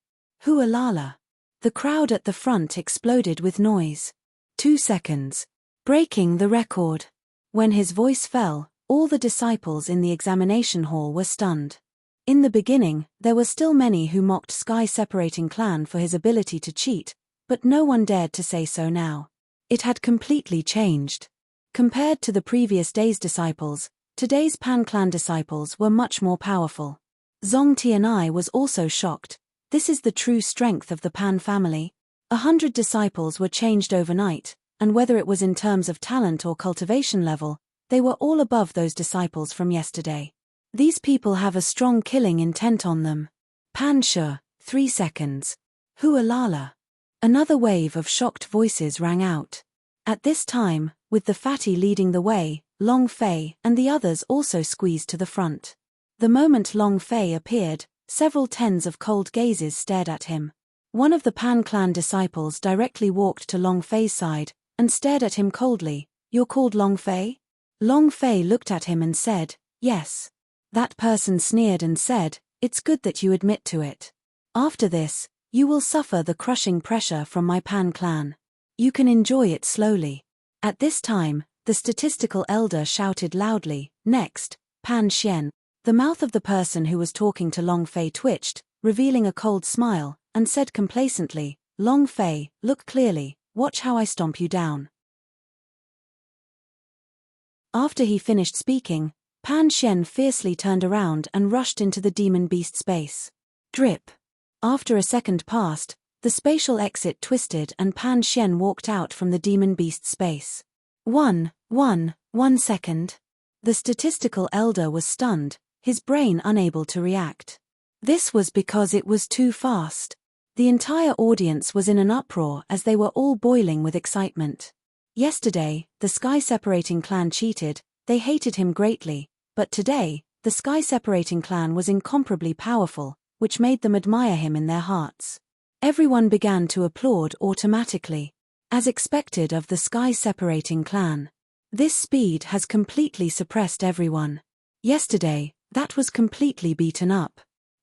Hualala. The crowd at the front exploded with noise. 2 seconds. Breaking the record. When his voice fell, all the disciples in the examination hall were stunned. In the beginning, there were still many who mocked Sky-Separating Clan for his ability to cheat, but no one dared to say so now. It had completely changed. Compared to the previous day's disciples, today's Pan Clan disciples were much more powerful. Zong Tianai was also shocked. This is the true strength of the Pan family. 100 disciples were changed overnight, and whether it was in terms of talent or cultivation level, they were all above those disciples from yesterday. These people have a strong killing intent on them. Pan Shu, 3 seconds. Hualala. Another wave of shocked voices rang out. At this time, with the fatty leading the way, Long Fei and the others also squeezed to the front. The moment Long Fei appeared, several tens of cold gazes stared at him. One of the Pan Clan disciples directly walked to Long Fei's side, and stared at him coldly. You're called Long Fei? Long Fei looked at him and said, Yes. That person sneered and said, It's good that you admit to it. After this, you will suffer the crushing pressure from my Pan Clan. You can enjoy it slowly. At this time, the statistical elder shouted loudly, Next, Pan Xian. The mouth of the person who was talking to Long Fei twitched, revealing a cold smile, and said complacently, Long Fei, look clearly, watch how I stomp you down. After he finished speaking, Pan Xian fiercely turned around and rushed into the demon beast space. Drip. After a second passed, the spatial exit twisted and Pan Xian walked out from the demon beast space. 1 second. The statistical elder was stunned, his brain unable to react. This was because it was too fast. The entire audience was in an uproar as they were all boiling with excitement. Yesterday, the Sky-Separating Clan cheated, they hated him greatly, but today, the Sky-Separating Clan was incomparably powerful, which made them admire him in their hearts. Everyone began to applaud automatically. As expected of the Sky-Separating Clan. This speed has completely suppressed everyone. Yesterday, that was completely beaten up.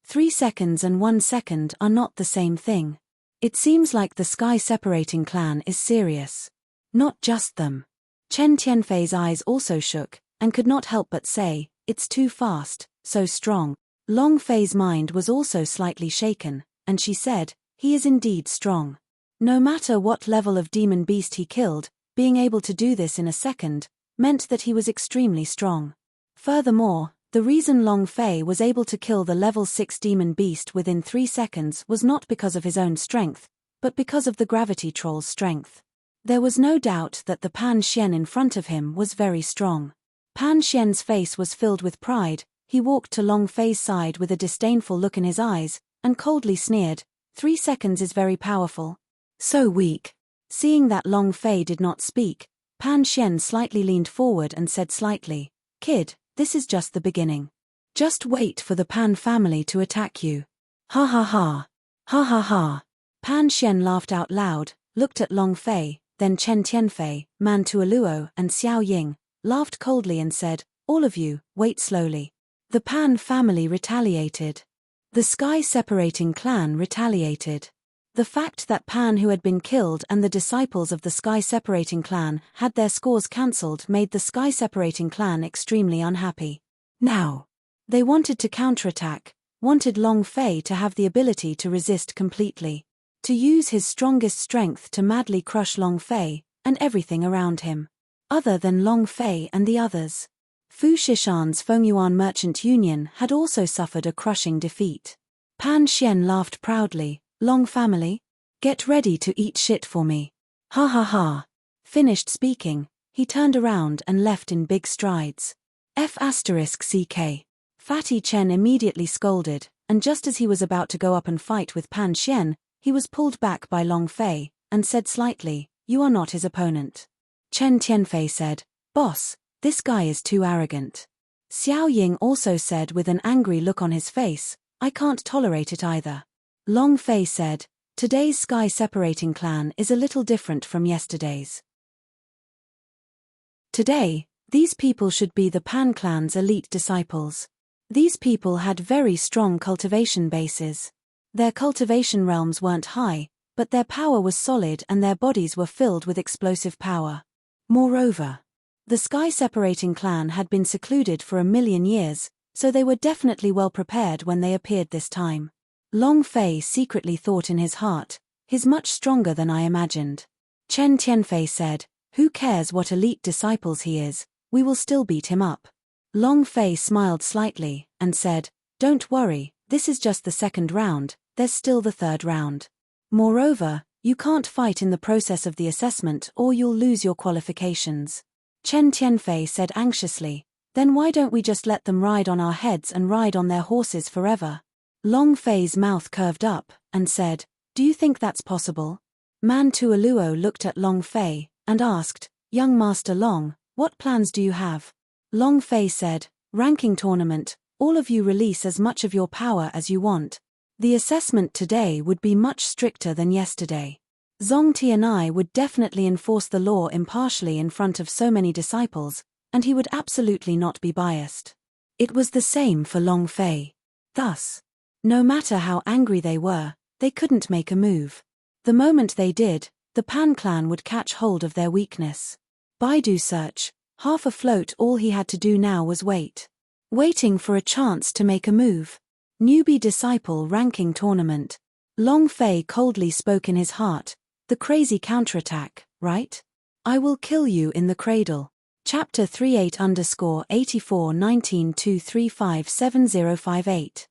3 seconds and 1 second are not the same thing. It seems like the Sky-Separating Clan is serious. Not just them. Chen Tianfei's eyes also shook, and could not help but say, "It's too fast, so strong." Long Fei's mind was also slightly shaken, and she said, "He is indeed strong. No matter what level of demon beast he killed, being able to do this in a second meant that he was extremely strong. Furthermore, the reason Long Fei was able to kill the level 6 demon beast within 3 seconds was not because of his own strength, but because of the gravity troll's strength. There was no doubt that the Pan Xian in front of him was very strong. Pan Xian's face was filled with pride. He walked to Long Fei's side with a disdainful look in his eyes, and coldly sneered, 3 seconds is very powerful. So weak." Seeing that Long Fei did not speak, Pan Xian slightly leaned forward and said slightly, "Kid, this is just the beginning. Just wait for the Pan family to attack you." "Ha ha ha. Ha ha ha." Pan Xian laughed out loud, looked at Long Fei, then Chen Tianfei, Man Tuoluo, and Xiao Ying, laughed coldly and said, "All of you, wait slowly." The Pan family retaliated. The sky-separating clan retaliated. The fact that Pan, who had been killed, and the disciples of the sky-separating clan had their scores cancelled made the sky-separating clan extremely unhappy. Now, they wanted to counterattack, wanted Long Fei to have the ability to resist completely, to use his strongest strength to madly crush Long Fei and everything around him. Other than Long Fei and the others, Fu Shishan's Fengyuan Merchant Union had also suffered a crushing defeat. Pan Xian laughed proudly, "Long family? Get ready to eat shit for me. Ha ha ha." Finished speaking, he turned around and left in big strides. F***CK. Fatty Chen immediately scolded, and just as he was about to go up and fight with Pan Xian, he was pulled back by Long Fei, and said slightly, "You are not his opponent." Chen Tianfei said, "Boss, this guy is too arrogant." Xiao Ying also said with an angry look on his face, "I can't tolerate it either." Long Fei said, "Today's sky-separating clan is a little different from yesterday's. Today, these people should be the Pan clan's elite disciples. These people had very strong cultivation bases. Their cultivation realms weren't high, but their power was solid and their bodies were filled with explosive power. Moreover, the sky-separating clan had been secluded for 1,000,000 years, so they were definitely well prepared when they appeared this time." Long Fei secretly thought in his heart, "He's much stronger than I imagined." Chen Tianfei said, "Who cares what elite disciples he is, we will still beat him up." Long Fei smiled slightly, and said, "Don't worry, this is just the second round, there's still the third round. Moreover, you can't fight in the process of the assessment or you'll lose your qualifications." Chen Tianfei said anxiously, "Then why don't we just let them ride on our heads and ride on their horses forever?" Long Fei's mouth curved up, and said, "Do you think that's possible?" Man Tuoluo looked at Long Fei, and asked, "Young Master Long, what plans do you have?" Long Fei said, "Ranking tournament, all of you release as much of your power as you want. The assessment today would be much stricter than yesterday. Zongti and I would definitely enforce the law impartially in front of so many disciples, and he would absolutely not be biased." It was the same for Long Fei. Thus, no matter how angry they were, they couldn't make a move. The moment they did, the Pan clan would catch hold of their weakness. Baidu search, half afloat, all he had to do now was wait. Waiting for a chance to make a move. Newbie disciple ranking tournament. Long Fei coldly spoke in his heart, "The crazy counterattack, right? I will kill you in the cradle." Chapter 38_8419235705.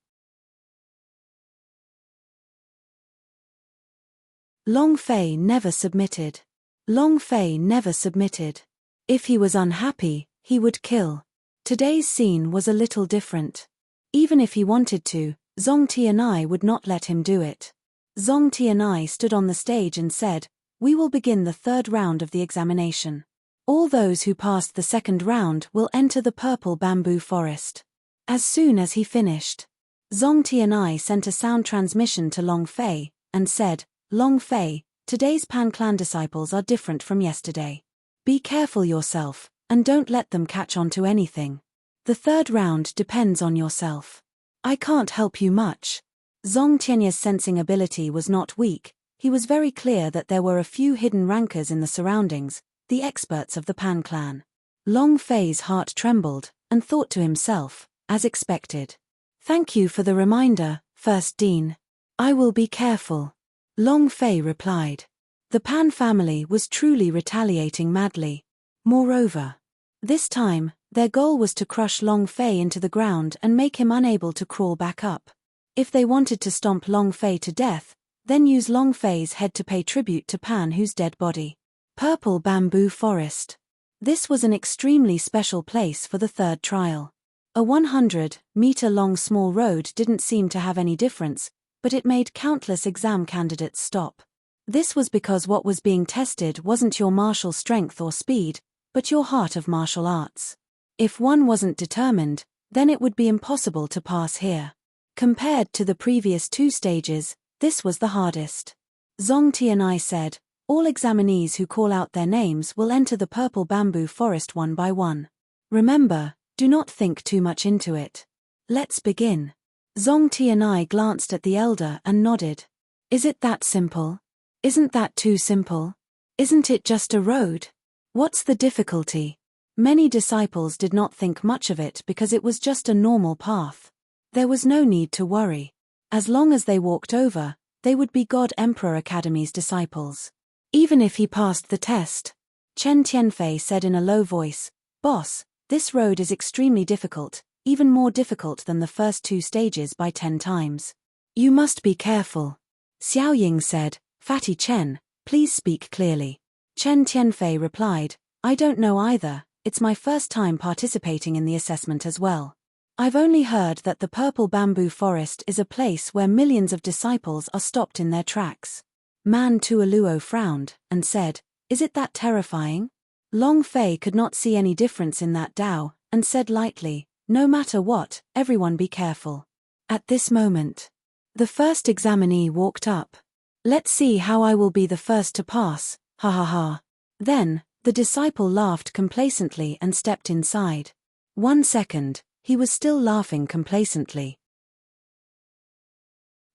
Long Fei never submitted. Long Fei never submitted. If he was unhappy, he would kill. Today's scene was a little different. Even if he wanted to, Zongti and I would not let him do it. Zongti and I stood on the stage and said, "We will begin the third round of the examination. All those who passed the second round will enter the purple bamboo forest." As soon as he finished, Zongti and I sent a sound transmission to Long Fei, and said, "Long Fei, today's Pan clan disciples are different from yesterday. Be careful yourself, and don't let them catch on to anything. The third round depends on yourself. I can't help you much." Zong Tianya's sensing ability was not weak. He was very clear that there were a few hidden rankers in the surroundings, the experts of the Pan clan. Long Fei's heart trembled, and thought to himself, as expected. Thank you for the reminder, First Dean. I will be careful. Long Fei replied. The Pan family was truly retaliating madly. Moreover, this time, their goal was to crush Long Fei into the ground and make him unable to crawl back up. If they wanted to stomp Long Fei to death, then use Long Fei's head to pay tribute to Pan whose dead body. Purple Bamboo Forest. This was an extremely special place for the third trial. A 100-meter-long small road didn't seem to have any difference, but it made countless exam candidates stop. This was because what was being tested wasn't your martial strength or speed, but your heart of martial arts. If one wasn't determined, then it would be impossible to pass here. Compared to the previous 2 stages, this was the hardest. Zong Tianai said, all examinees who call out their names will enter the Purple Bamboo Forest one by one. Remember, do not think too much into it. Let's begin. Zong Tianai glanced at the elder and nodded. Is it that simple? Isn't that too simple? Isn't it just a road? What's the difficulty? Many disciples did not think much of it because it was just a normal path. There was no need to worry. As long as they walked over, they would be God Emperor Academy's disciples. Even if he passed the test. Chen Tianfei said in a low voice, Boss, this road is extremely difficult, even more difficult than the first 2 stages by 10 times. You must be careful. Xiao Ying said, Fatty Chen, please speak clearly. Chen Tianfei replied, I don't know either, it's my first time participating in the assessment as well. I've only heard that the Purple Bamboo Forest is a place where millions of disciples are stopped in their tracks. Man Tuoluo frowned, and said, Is it that terrifying? Long Fei could not see any difference in that Dao, and said lightly, No matter what, everyone be careful. At this moment, the first examinee walked up. Let's see how I will be the first to pass, ha ha ha. Then, the disciple laughed complacently and stepped inside. 1 second, he was still laughing complacently.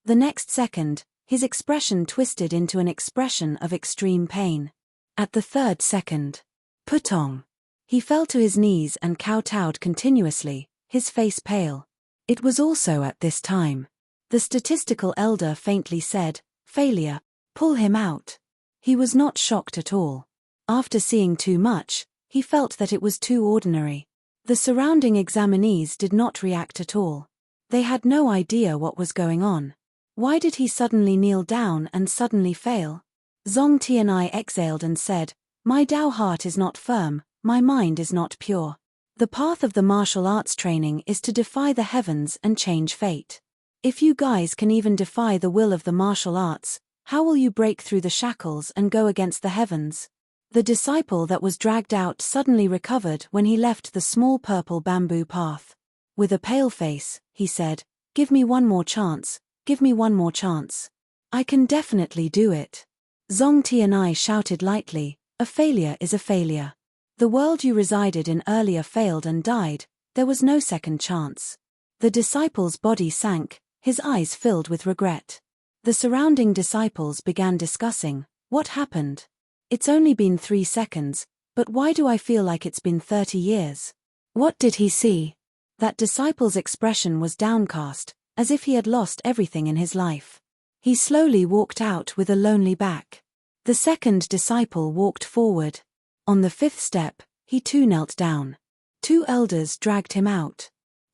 The next second, his expression twisted into an expression of extreme pain. At the 3rd second, Putong. He fell to his knees and kowtowed continuously, his face pale. It was also at this time. The statistical elder faintly said, Failure, pull him out. He was not shocked at all. After seeing too much, he felt that it was too ordinary. The surrounding examinees did not react at all. They had no idea what was going on. Why did he suddenly kneel down and suddenly fail? Zong Tianai exhaled and said, My Dao heart is not firm, my mind is not pure. The path of the martial arts training is to defy the heavens and change fate. If you guys can even defy the will of the martial arts, how will you break through the shackles and go against the heavens? The disciple that was dragged out suddenly recovered when he left the small purple bamboo path. With a pale face, he said, Give me one more chance, give me one more chance. I can definitely do it. Zong Tianai shouted lightly, A failure is a failure. The world you resided in earlier failed and died, there was no second chance. The disciple's body sank, his eyes filled with regret. The surrounding disciples began discussing, What happened? It's only been 3 seconds, but why do I feel like it's been 30 years? What did he see? That disciple's expression was downcast, as if he had lost everything in his life. He slowly walked out with a lonely back. The second disciple walked forward. On the 5th step, he too knelt down. 2 elders dragged him out.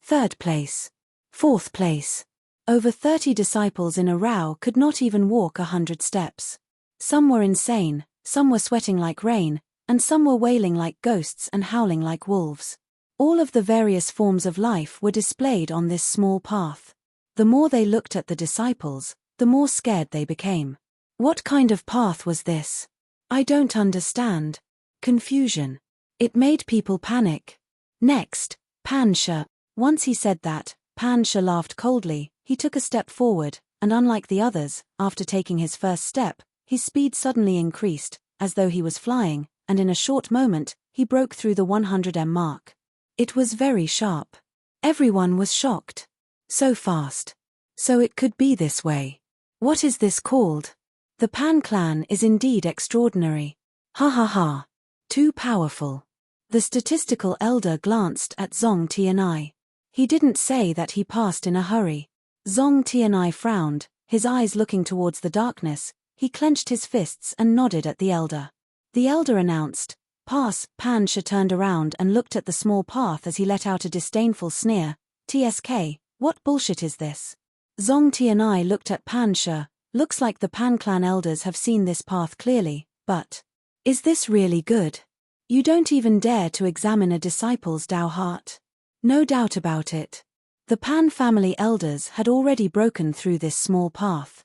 3rd place. 4th place. Over 30 disciples in a row could not even walk 100 steps. Some were insane, some were sweating like rain, and some were wailing like ghosts and howling like wolves. All of the various forms of life were displayed on this small path. The more they looked at the disciples, the more scared they became. What kind of path was this? I don't understand. Confusion. It made people panic. Next, Pan Sha. Once he said that, Pan Sha laughed coldly. He took a step forward, and unlike the others, after taking his first step, his speed suddenly increased, as though he was flying, and in a short moment, he broke through the 100m mark. It was very sharp. Everyone was shocked. So fast. So it could be this way. What is this called? The Pan clan is indeed extraordinary. Ha ha ha. Too powerful. The statistical elder glanced at Zong Tianai. He didn't say that he passed in a hurry. Zong Tianai frowned, his eyes looking towards the darkness. He clenched his fists and nodded at the elder. The elder announced, "Pass." Pan Sha turned around and looked at the small path as he let out a disdainful sneer. "TSK, what bullshit is this?" Zong Tianai looked at Pan Sha. "Looks like the Pan clan elders have seen this path clearly, but is this really good? You don't even dare to examine a disciple's Dao heart." No doubt about it. The Pan family elders had already broken through this small path.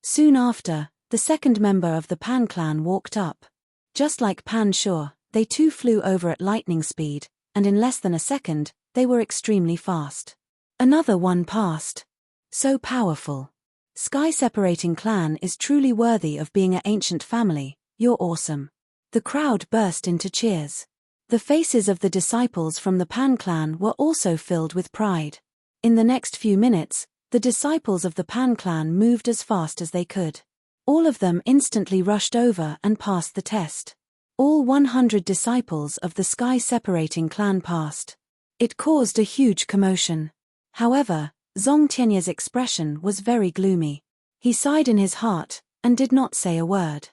Soon after, the second member of the Pan clan walked up. Just like Pan Sha, they too flew over at lightning speed, and in less than a second, they were extremely fast. Another one passed. So powerful. Sky-separating clan is truly worthy of being an ancient family. You're awesome. The crowd burst into cheers. The faces of the disciples from the Pan clan were also filled with pride. In the next few minutes, the disciples of the Pan clan moved as fast as they could. All of them instantly rushed over and passed the test. All 100 disciples of the sky-separating clan passed. It caused a huge commotion. However, Zong Tianya's expression was very gloomy. He sighed in his heart, and did not say a word.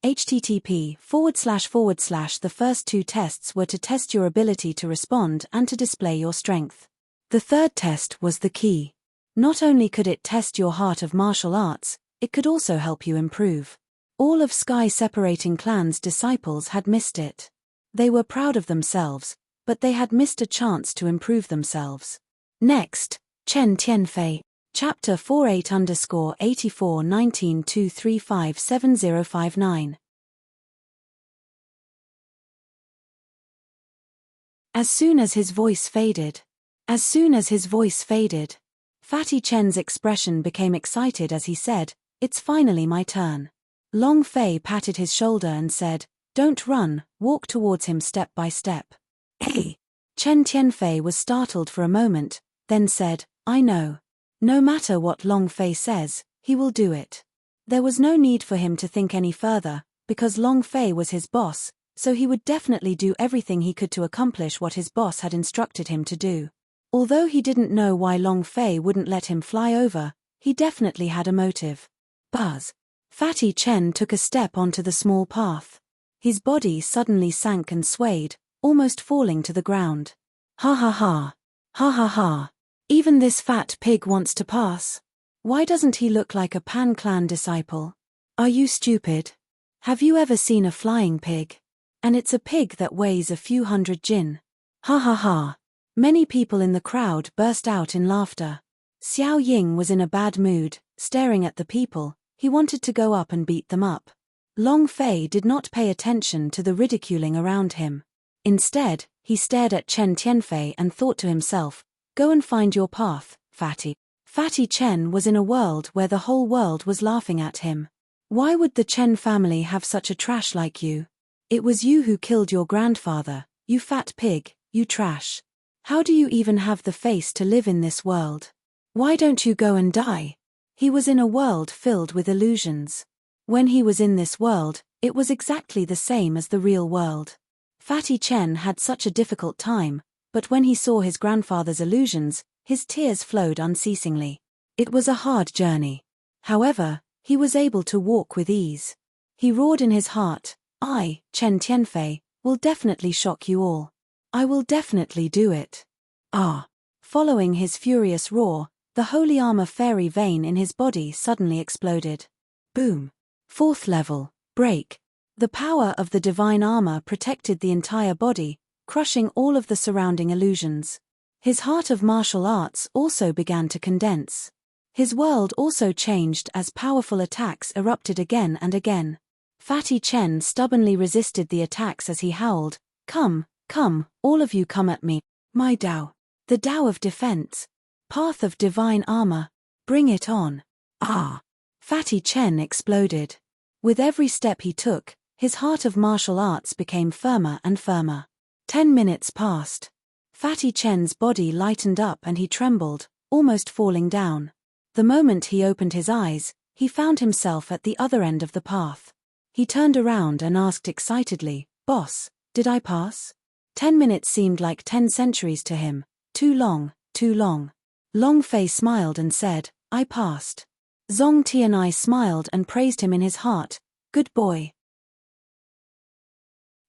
http:// The first two tests were to test your ability to respond and to display your strength. The third test was the key. Not only could it test your heart of martial arts, it could also help you improve. All of Sky-separating clan's disciples had missed it. They were proud of themselves, but they had missed a chance to improve themselves. Next, Chen Tianfei. Chapter 48_8419235705. As soon as his voice faded, Fatty Chen's expression became excited as he said, "It's finally my turn." Long Fei patted his shoulder and said, "Don't run, walk towards him step by step." Hey! Chen Tianfei was startled for a moment, then said, "I know. No matter what Long Fei says, he will do it." There was no need for him to think any further, because Long Fei was his boss, so he would definitely do everything he could to accomplish what his boss had instructed him to do. Although he didn't know why Long Fei wouldn't let him fly over, he definitely had a motive. Buzz. Fatty Chen took a step onto the small path. His body suddenly sank and swayed, almost falling to the ground. Ha ha ha. Ha ha ha. Even this fat pig wants to pass. Why doesn't he look like a Pan clan disciple? Are you stupid? Have you ever seen a flying pig? And it's a pig that weighs a few hundred jin. Ha ha ha. Many people in the crowd burst out in laughter. Xiao Ying was in a bad mood, staring at the people. He wanted to go up and beat them up. Long Fei did not pay attention to the ridiculing around him. Instead, he stared at Chen Tianfei and thought to himself, "Go and find your path, Fatty." Fatty Chen was in a world where the whole world was laughing at him. Why would the Chen family have such a trash like you? It was you who killed your grandfather, you fat pig, you trash. How do you even have the face to live in this world? Why don't you go and die? He was in a world filled with illusions. When he was in this world, it was exactly the same as the real world. Fatty Chen had such a difficult time, but when he saw his grandfather's illusions, his tears flowed unceasingly. It was a hard journey. However, he was able to walk with ease. He roared in his heart, "I, Chen Tianfei, will definitely shock you all. I will definitely do it." Ah! Following his furious roar, the holy armor fairy vein in his body suddenly exploded. Boom! 4th level, break. The power of the divine armor protected the entire body, crushing all of the surrounding illusions. His heart of martial arts also began to condense. His world also changed as powerful attacks erupted again and again. Fatty Chen stubbornly resisted the attacks as he howled, "Come, come, all of you come at me. My Dao. The Dao of defense. Path of divine armor. Bring it on." Ah! Fatty Chen exploded. With every step he took, his heart of martial arts became firmer and firmer. 10 minutes passed. Fatty Chen's body lightened up and he trembled, almost falling down. The moment he opened his eyes, he found himself at the other end of the path. He turned around and asked excitedly, "Boss, did I pass?" 10 minutes seemed like 10 centuries to him. Too long, too long. Long Fei smiled and said, "I passed." Zhong Tianai smiled and praised him in his heart. "Good boy."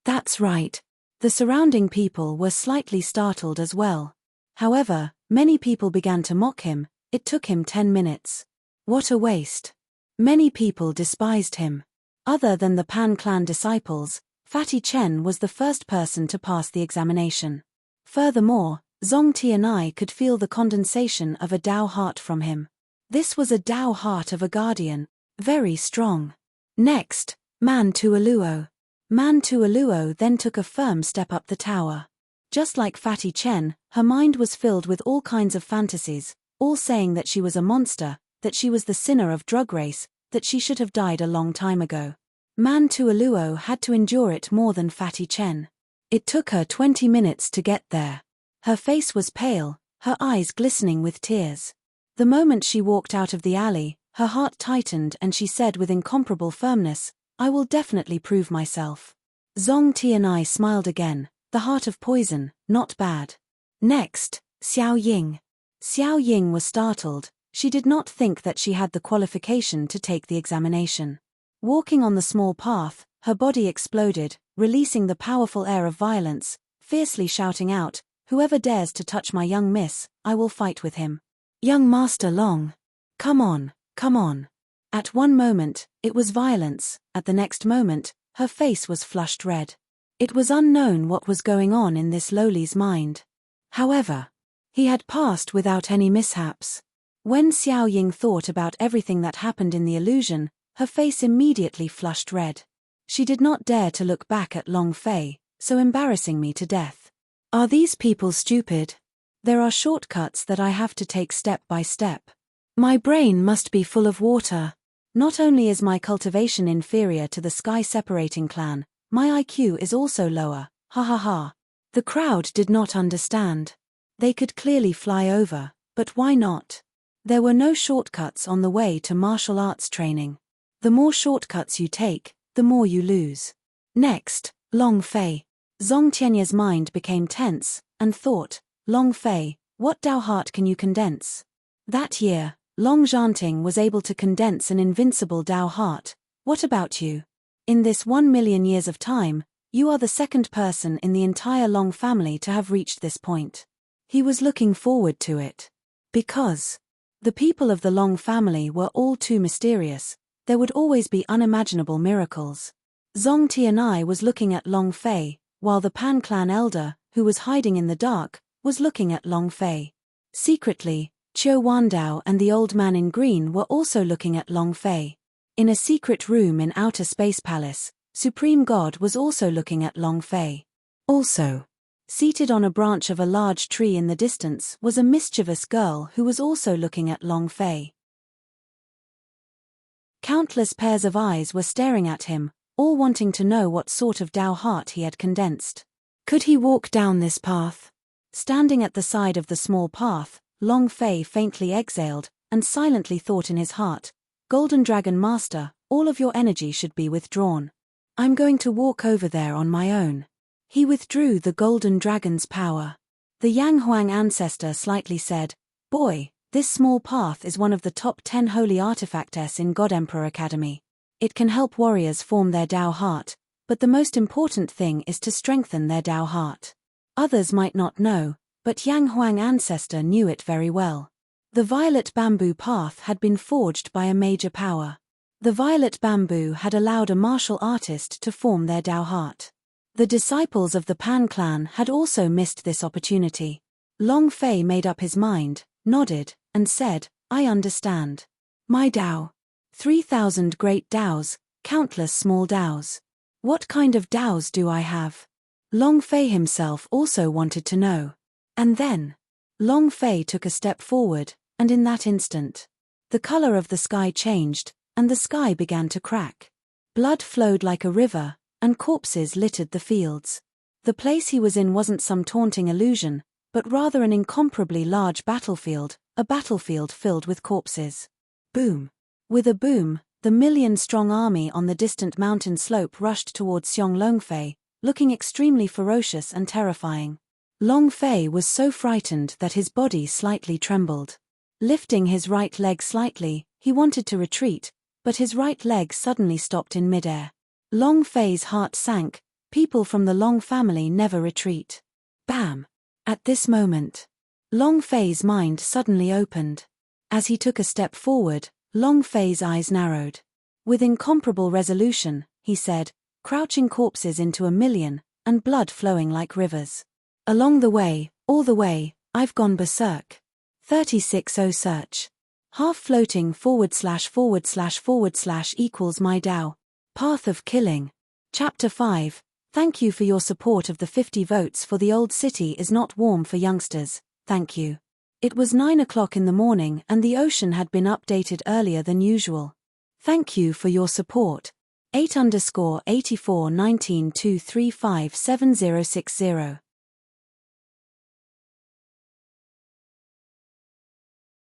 That's right. The surrounding people were slightly startled as well. However, many people began to mock him. It took him 10 minutes. What a waste. Many people despised him. Other than the Pan clan disciples, Fatty Chen was the first person to pass the examination. Furthermore, Zhong Tianai could feel the condensation of a Dao heart from him. This was a Dao heart of a guardian, very strong. Next, Man Tuoluo. Man Tuoluo then took a firm step up the tower. Just like Fatty Chen, her mind was filled with all kinds of fantasies, all saying that she was a monster, that she was the sinner of drug race, that she should have died a long time ago. Man Tuoluo had to endure it more than Fatty Chen. It took her 20 minutes to get there. Her face was pale, her eyes glistening with tears. The moment she walked out of the alley, her heart tightened and she said with incomparable firmness, "I will definitely prove myself." Zhong Tianai smiled again, the heart of poison, not bad. Next, Xiao Ying. Xiao Ying was startled. She did not think that she had the qualification to take the examination. Walking on the small path, her body exploded, releasing the powerful air of violence, fiercely shouting out, "Whoever dares to touch my young miss, I will fight with him. Young Master Long. Come on, come on." At one moment, it was violence, at the next moment, her face was flushed red. It was unknown what was going on in this lowly's mind. However, he had passed without any mishaps. When Xiao Ying thought about everything that happened in the illusion, her face immediately flushed red. She did not dare to look back at Long Fei, so embarrassing me to death. Are these people stupid? There are shortcuts that I have to take step by step. My brain must be full of water. Not only is my cultivation inferior to the sky-separating clan, my IQ is also lower, ha ha ha. The crowd did not understand. They could clearly fly over, but why not? There were no shortcuts on the way to martial arts training. The more shortcuts you take, the more you lose. Next, Long Fei. Zhong Tianye's mind became tense, and thought, Long Fei, what Dao heart can you condense? That year, Long Zhanting was able to condense an invincible Dao heart. What about you? In this 1 million years of time, you are the second person in the entire Long family to have reached this point. He was looking forward to it. Because the people of the Long family were all too mysterious, there would always be unimaginable miracles. Zhong Tianai was looking at Long Fei, while the Pan clan elder, who was hiding in the dark, was looking at Long Fei. Secretly, Qiu Wandao and the old man in green were also looking at Long Fei. In a secret room in Outer Space Palace, Supreme God was also looking at Long Fei. Also, seated on a branch of a large tree in the distance was a mischievous girl who was also looking at Long Fei. Countless pairs of eyes were staring at him, all wanting to know what sort of Dao heart he had condensed. Could he walk down this path? Standing at the side of the small path, Long Fei faintly exhaled, and silently thought in his heart, Golden Dragon Master, all of your energy should be withdrawn. I'm going to walk over there on my own. He withdrew the Golden Dragon's power. The Yang Huang ancestor slightly said, Boy, this small path is one of the top 10 holy artifacts in God Emperor Academy. It can help warriors form their Dao heart, but the most important thing is to strengthen their Dao heart. Others might not know, but Yang Huang ancestor knew it very well. The violet bamboo path had been forged by a major power. The violet bamboo had allowed a martial artist to form their Dao heart. The disciples of the Pan clan had also missed this opportunity. Long Fei made up his mind, nodded, and said, I understand. My Dao. 3,000 great Daos, countless small Daos. What kind of Daos do I have? Long Fei himself also wanted to know. And then, Long Fei took a step forward, and in that instant, the color of the sky changed, and the sky began to crack. Blood flowed like a river, and corpses littered the fields. The place he was in wasn't some taunting illusion, but rather an incomparably large battlefield, a battlefield filled with corpses. Boom. With a boom, The million-strong army on the distant mountain slope rushed towards Xiong Longfei, looking extremely ferocious and terrifying. Long Fei was so frightened that his body slightly trembled. Lifting his right leg slightly, he wanted to retreat, but his right leg suddenly stopped in midair. Long Fei's heart sank. People from the Long family never retreat. Bam! At this moment, Long Fei's mind suddenly opened. As he took a step forward, Long Fei's eyes narrowed. With incomparable resolution, he said, "Crouching corpses into 1,000,000, and blood flowing like rivers. Along the way, all the way, I've gone berserk. 36O search. Half floating / / equals my Tao. Path of killing." Chapter 5. Thank you for your support of the 50 votes for the old city is not warm for youngsters, thank you. It was 9 o'clock in the morning and the ocean had been updated earlier than usual. Thank you for your support. 8_841923576060.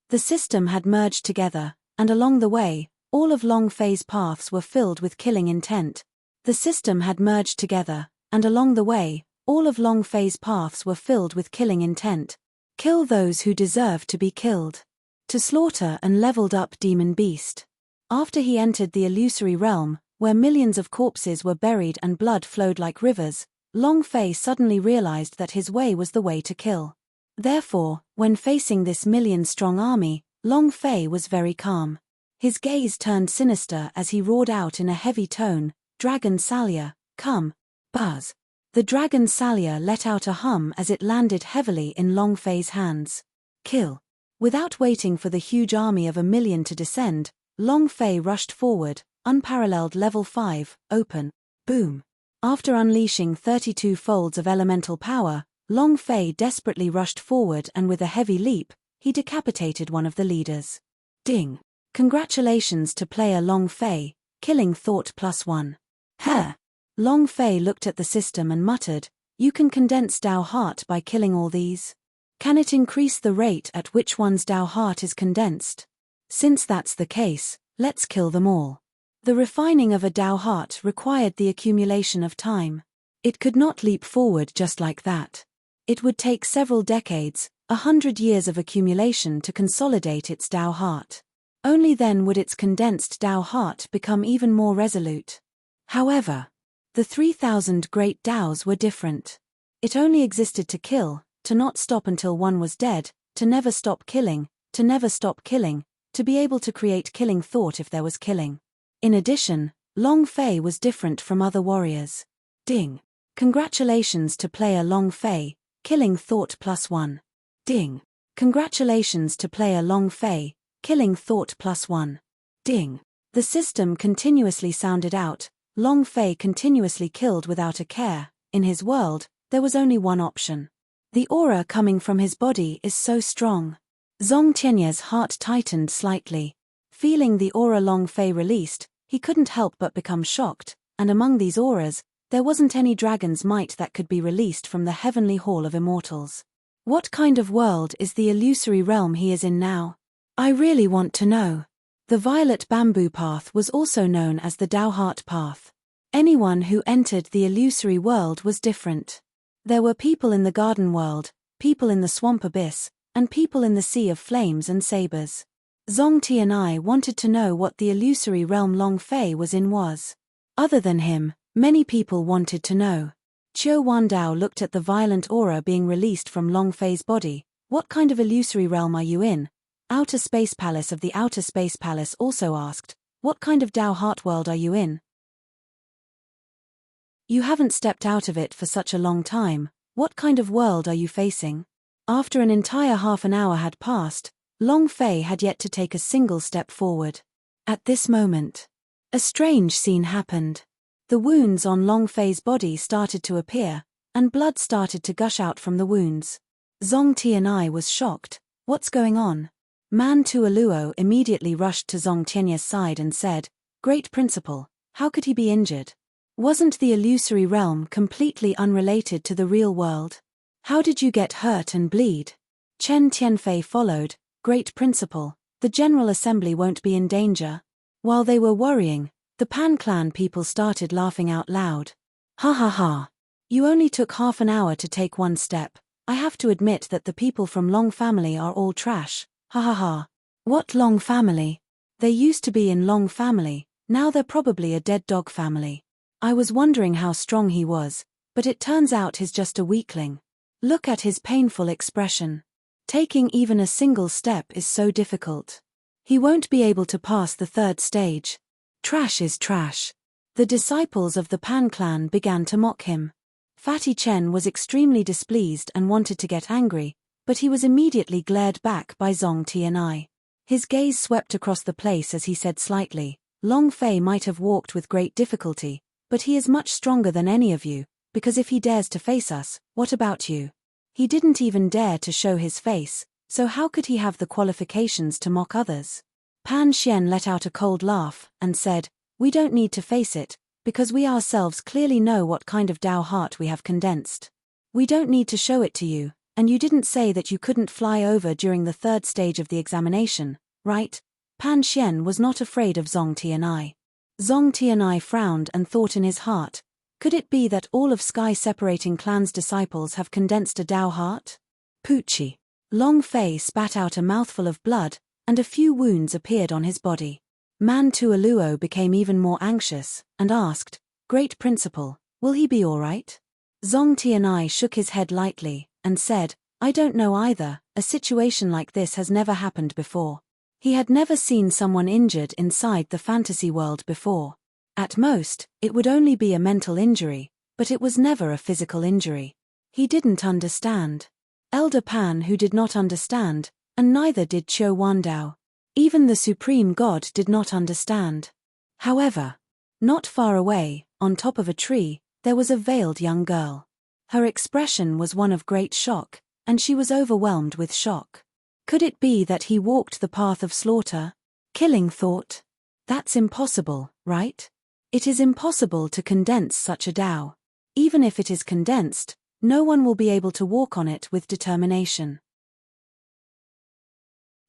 The system had merged together, and along the way, all of Long Fei's paths were filled with killing intent. The system had merged together, and along the way, all of Long Fei's paths were filled with killing intent. Kill those who deserve to be killed. To slaughter an leveled up demon beast. After he entered the illusory realm, where millions of corpses were buried and blood flowed like rivers, Long Fei suddenly realized that his way was the way to kill. Therefore, when facing this million-strong army, Long Fei was very calm. His gaze turned sinister as he roared out in a heavy tone, "Dragon Salya, come." Buzz. The Dragon Salya let out a hum as it landed heavily in Long Fei's hands. Kill. Without waiting for the huge army of 1,000,000 to descend, Long Fei rushed forward, unparalleled level 5, open. Boom. After unleashing 32 folds of elemental power, Long Fei desperately rushed forward and with a heavy leap, he decapitated one of the leaders. Ding. Congratulations to player Long Fei, killing thought +1. Huh. Long Fei looked at the system and muttered, "You can condense Tao Heart by killing all these? Can it increase the rate at which one's Tao Heart is condensed? Since that's the case, let's kill them all." The refining of a Tao Heart required the accumulation of time. It could not leap forward just like that. It would take several decades, 100 years of accumulation to consolidate its Tao Heart. Only then would its condensed Tao Heart become even more resolute. However, the 3,000 great Taos were different. It only existed to kill, to not stop until one was dead, to never stop killing, to never stop killing, to be able to create killing thought if there was killing. In addition, Long Fei was different from other warriors. Ding. Congratulations to player Long Fei, killing thought +1. Ding. Congratulations to player Long Fei, killing thought +1. Ding. The system continuously sounded out, Long Fei continuously killed without a care. In his world, there was only one option. The aura coming from his body is so strong. Zong Tianye's heart tightened slightly. Feeling the aura Long Fei released, he couldn't help but become shocked, and among these auras, there wasn't any dragon's might that could be released from the heavenly hall of immortals. What kind of world is the illusory realm he is in now? I really want to know. The violet bamboo path was also known as the Tao Heart path. Anyone who entered the illusory world was different. There were people in the garden world, people in the swamp abyss, and people in the sea of flames and sabers. Zong Ti and I wanted to know what the illusory realm Long Fei was in was. Other than him, many people wanted to know. Qiu Wandao looked at the violent aura being released from Long Fei's body. What kind of illusory realm are you in? Outer Space Palace of the Outer Space Palace also asked, what kind of Tao Heart world are you in? You haven't stepped out of it for such a long time, what kind of world are you facing? After an entire half an hour had passed, Long Fei had yet to take a single step forward. At this moment, a strange scene happened. The wounds on Long Fei's body started to appear, and blood started to gush out from the wounds. Zong Ti and I was shocked. What's going on? Man Tuoluo immediately rushed to Zong Tianye's side and said, Great Principal, how could he be injured? Wasn't the illusory realm completely unrelated to the real world? How did you get hurt and bleed? Chen Tianfei followed, Great Principal, the General Assembly won't be in danger. While they were worrying, the Pan clan people started laughing out loud. Ha ha ha. You only took half an hour to take one step. I have to admit that the people from Long family are all trash. Ha ha ha. What Long family? They used to be in Long family, now they're probably a dead dog family. I was wondering how strong he was, but it turns out he's just a weakling. Look at his painful expression. Taking even a single step is so difficult. He won't be able to pass the third stage. Trash is trash. The disciples of the Pan clan began to mock him. Fatty Chen was extremely displeased and wanted to get angry, but he was immediately glared back by Zong Tianai. His gaze swept across the place as he said slightly, Long Fei might have walked with great difficulty, but he is much stronger than any of you, because if he dares to face us, what about you? He didn't even dare to show his face, so how could he have the qualifications to mock others? Pan Xian let out a cold laugh and said, we don't need to face it, because we ourselves clearly know what kind of Dao heart we have condensed. We don't need to show it to you, and you didn't say that you couldn't fly over during the third stage of the examination, right? Pan Xian was not afraid of Zong Tianai. Zong Tianai frowned and thought in his heart, could it be that all of Sky Separating Clan's disciples have condensed a Dao heart? Poochie. Long Fei spat out a mouthful of blood, and a few wounds appeared on his body. Man Tuoluo became even more anxious, and asked, Great Principal, will he be all right? Zong Tianai shook his head lightly, and said, I don't know either, a situation like this has never happened before. He had never seen someone injured inside the fantasy world before. At most, it would only be a mental injury, but it was never a physical injury. He didn't understand. Elder Pan who did not understand, and neither did Qiu Wandao. Even the Supreme God did not understand. However, not far away, on top of a tree, there was a veiled young girl. Her expression was one of great shock, and she was overwhelmed with shock. Could it be that he walked the path of slaughter? Killing thought. That's impossible, right? It is impossible to condense such a Dao. Even if it is condensed, no one will be able to walk on it with determination.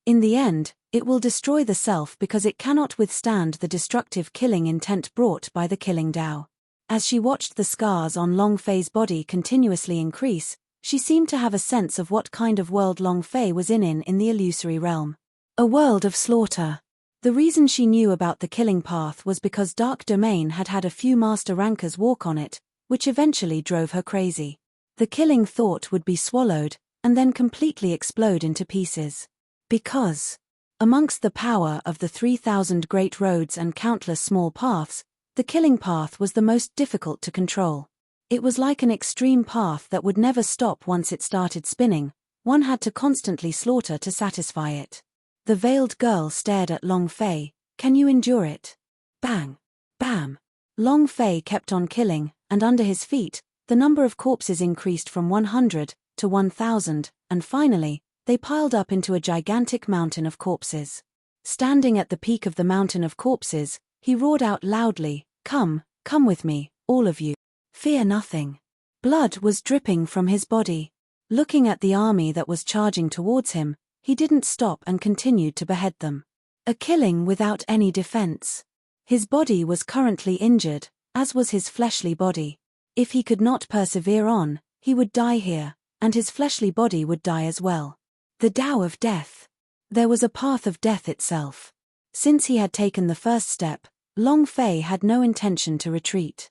In the end, it will destroy the self because it cannot withstand the destructive killing intent brought by the killing Dao. As she watched the scars on Long Fei's body continuously increase, she seemed to have a sense of what kind of world Long Fei was in the illusory realm. A world of slaughter. The reason she knew about the killing path was because Dark Domain had had a few master rankers walk on it, which eventually drove her crazy. The killing thought would be swallowed, and then completely explode into pieces. Because, amongst the power of the 3,000 great roads and countless small paths, the killing path was the most difficult to control. It was like an extreme path that would never stop once it started spinning, one had to constantly slaughter to satisfy it. The veiled girl stared at Long Fei, can you endure it? Bang! Bam! Long Fei kept on killing, and under his feet, the number of corpses increased from 100 to 1,000, and finally, they piled up into a gigantic mountain of corpses. Standing at the peak of the mountain of corpses, he roared out loudly, come with me, all of you. Fear nothing. Blood was dripping from his body. Looking at the army that was charging towards him, he didn't stop and continued to behead them. A killing without any defense. His body was currently injured, as was his fleshly body. If he could not persevere on, he would die here, and his fleshly body would die as well. The Tao of Death. There was a path of death itself. Since he had taken the first step, Long Fei had no intention to retreat.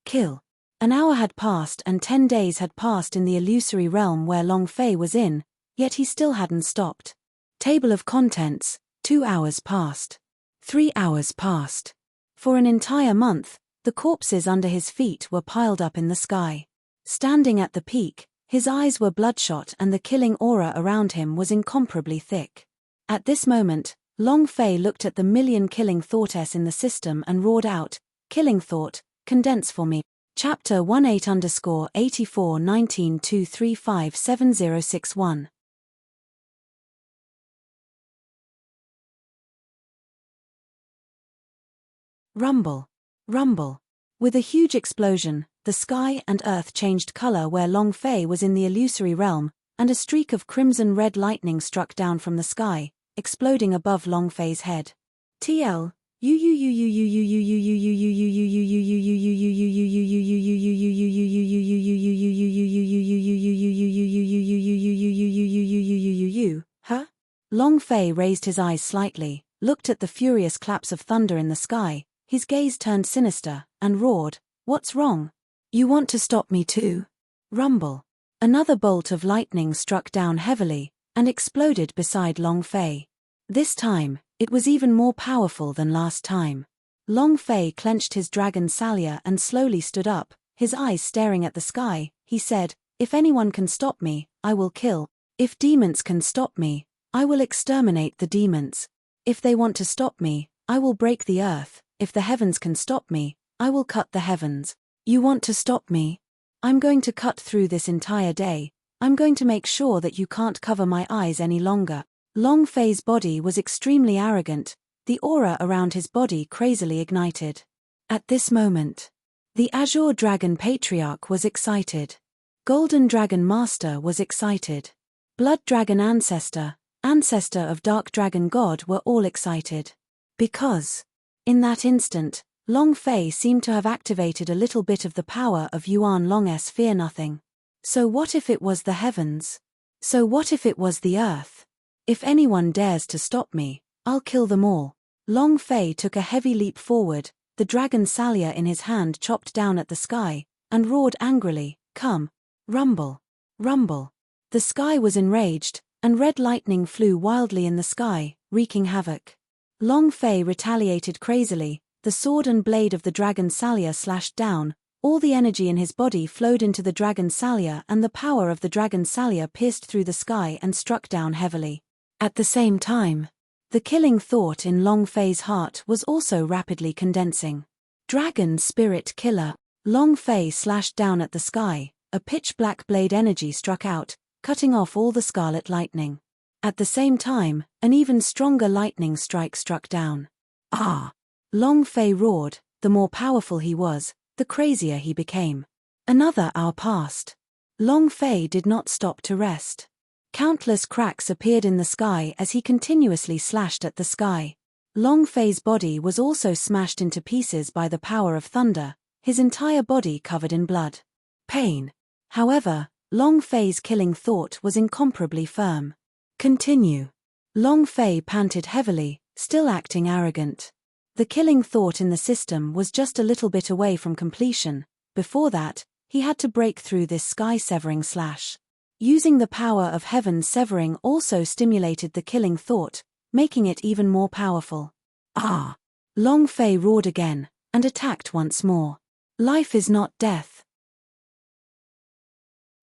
Kill. An hour had passed and 10 days had passed in the illusory realm where Long Fei was in, yet he still hadn't stopped. Table of contents, 2 hours passed. 3 hours passed. For an entire month, the corpses under his feet were piled up in the sky. Standing at the peak, his eyes were bloodshot and the killing aura around him was incomparably thick. At this moment, Long Fei looked at the million killing thoughts in the system and roared out, Killing thought, condense for me. Chapter 18_841923576061. Rumble. Rumble. With a huge explosion, the sky and earth changed color where Long Fei was in the illusory realm, and a streak of crimson-red lightning struck down from the sky, exploding above Long Fei's head. TL. Huh? Long Fei raised his eyes slightly, looked at the furious claps of thunder in the sky, his gaze turned sinister, and roared, "What's wrong? You want to stop me too?" Rumble. Another bolt of lightning struck down heavily, and exploded beside Long Fei. This time, it was even more powerful than last time. Long Fei clenched his dragon salya and slowly stood up, his eyes staring at the sky. He said, "If anyone can stop me, I will kill. If demons can stop me, I will exterminate the demons. If they want to stop me, I will break the earth. If the heavens can stop me, I will cut the heavens. You want to stop me? I'm going to cut through this entire day. I'm going to make sure that you can't cover my eyes any longer." Long Fei's body was extremely arrogant, the aura around his body crazily ignited. At this moment, the Azure Dragon Patriarch was excited. Golden Dragon Master was excited. Blood Dragon Ancestor of Dark Dragon God were all excited. Because, in that instant, Long Fei seemed to have activated a little bit of the power of Yuan Long's Fear Nothing. So what if it was the heavens? So what if it was the earth? If anyone dares to stop me, I'll kill them all. Long Fei took a heavy leap forward, the dragon salya in his hand chopped down at the sky, and roared angrily, "Come!" Rumble. Rumble. The sky was enraged, and red lightning flew wildly in the sky, wreaking havoc. Long Fei retaliated crazily, the sword and blade of the dragon salya slashed down, all the energy in his body flowed into the dragon salya and the power of the dragon salya pierced through the sky and struck down heavily. At the same time, the killing thought in Long Fei's heart was also rapidly condensing. Dragon Spirit Killer. Long Fei slashed down at the sky, a pitch-black blade energy struck out, cutting off all the scarlet lightning. At the same time, an even stronger lightning strike struck down. Ah! Long Fei roared. The more powerful he was, the crazier he became. Another hour passed. Long Fei did not stop to rest. Countless cracks appeared in the sky as he continuously slashed at the sky. Long Fei's body was also smashed into pieces by the power of thunder, his entire body covered in blood. Pain. However, Long Fei's killing thought was incomparably firm. Continue. Long Fei panted heavily, still acting arrogant. The killing thought in the system was just a little bit away from completion. Before that, he had to break through this sky-severing slash. Using the power of heaven severing also stimulated the killing thought, making it even more powerful. Ah! Long Fei roared again, and attacked once more. Life is not death.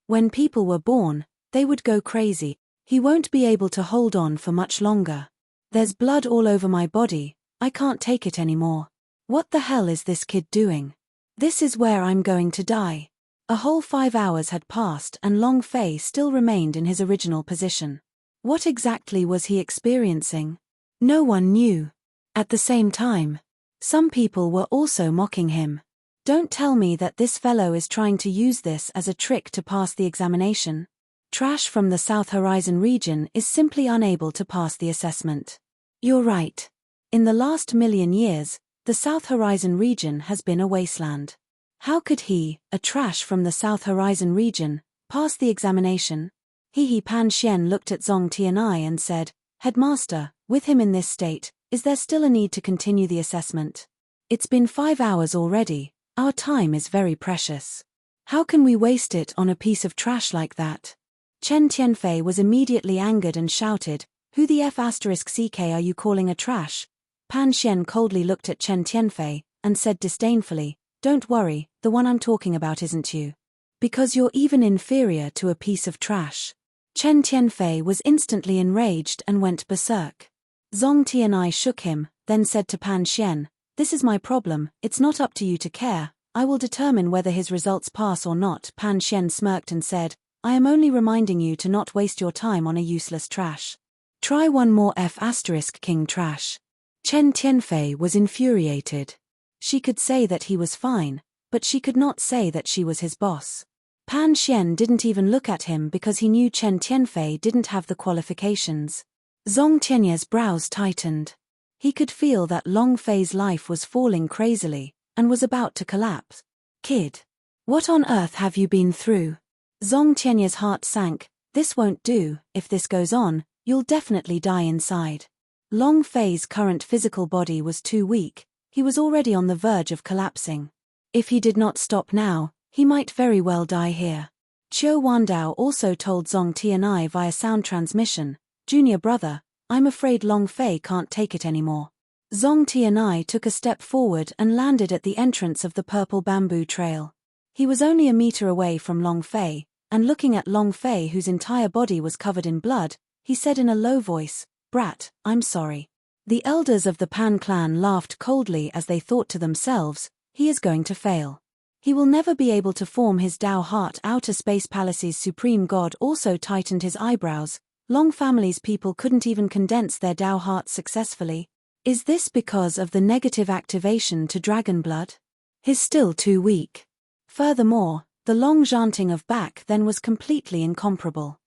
When people were born, they would go crazy. He won't be able to hold on for much longer. There's blood all over my body, I can't take it anymore. What the hell is this kid doing? This is where I'm going to die. A whole 5 hours had passed and Long Fei still remained in his original position. What exactly was he experiencing? No one knew. At the same time, some people were also mocking him. Don't tell me that this fellow is trying to use this as a trick to pass the examination. Trash from the South Horizon region is simply unable to pass the assessment. You're right. In the last million years, the South Horizon region has been a wasteland. How could he, a trash from the South Horizon region, pass the examination? Pan Xian looked at Zong Tianai and said, "Headmaster, with him in this state, is there still a need to continue the assessment? It's been 5 hours already, our time is very precious. How can we waste it on a piece of trash like that?" Chen Tianfei was immediately angered and shouted, "Who the F***ck are you calling a trash?" Pan Xian coldly looked at Chen Tianfei, and said disdainfully, "Don't worry, the one I'm talking about isn't you. Because you're even inferior to a piece of trash." Chen Tianfei was instantly enraged and went berserk. Zong Tianai shook him, then said to Pan Xian, "This is my problem, it's not up to you to care, I will determine whether his results pass or not." Pan Xian smirked and said, "I am only reminding you to not waste your time on a useless trash. Try one more F***king trash." Chen Tianfei was infuriated. She could say that he was fine, but she could not say that she was his boss. Pan Xian didn't even look at him because he knew Chen Tianfei didn't have the qualifications. Zong Tianye's brows tightened. He could feel that Long Fei's life was falling crazily, and was about to collapse. Kid. What on earth have you been through? Zong Tianya's heart sank. This won't do. If this goes on, you'll definitely die inside. Long Fei's current physical body was too weak. He was already on the verge of collapsing. If he did not stop now, he might very well die here. Qiu Wandao also told Zong Tianai via sound transmission, "Junior brother, I'm afraid Long Fei can't take it anymore." Zong Tianai took a step forward and landed at the entrance of the purple bamboo trail. He was only a meter away from Long Fei, and looking at Long Fei, whose entire body was covered in blood, he said in a low voice, "Brat, I'm sorry." The elders of the Pan clan laughed coldly as they thought to themselves, he is going to fail. He will never be able to form his Dao heart. Outer Space Palace's supreme god also tightened his eyebrows. Long Family's people couldn't even condense their Dao heart successfully. Is this because of the negative activation to dragon blood? He's still too weak. Furthermore, the long chanting of back then was completely incomparable.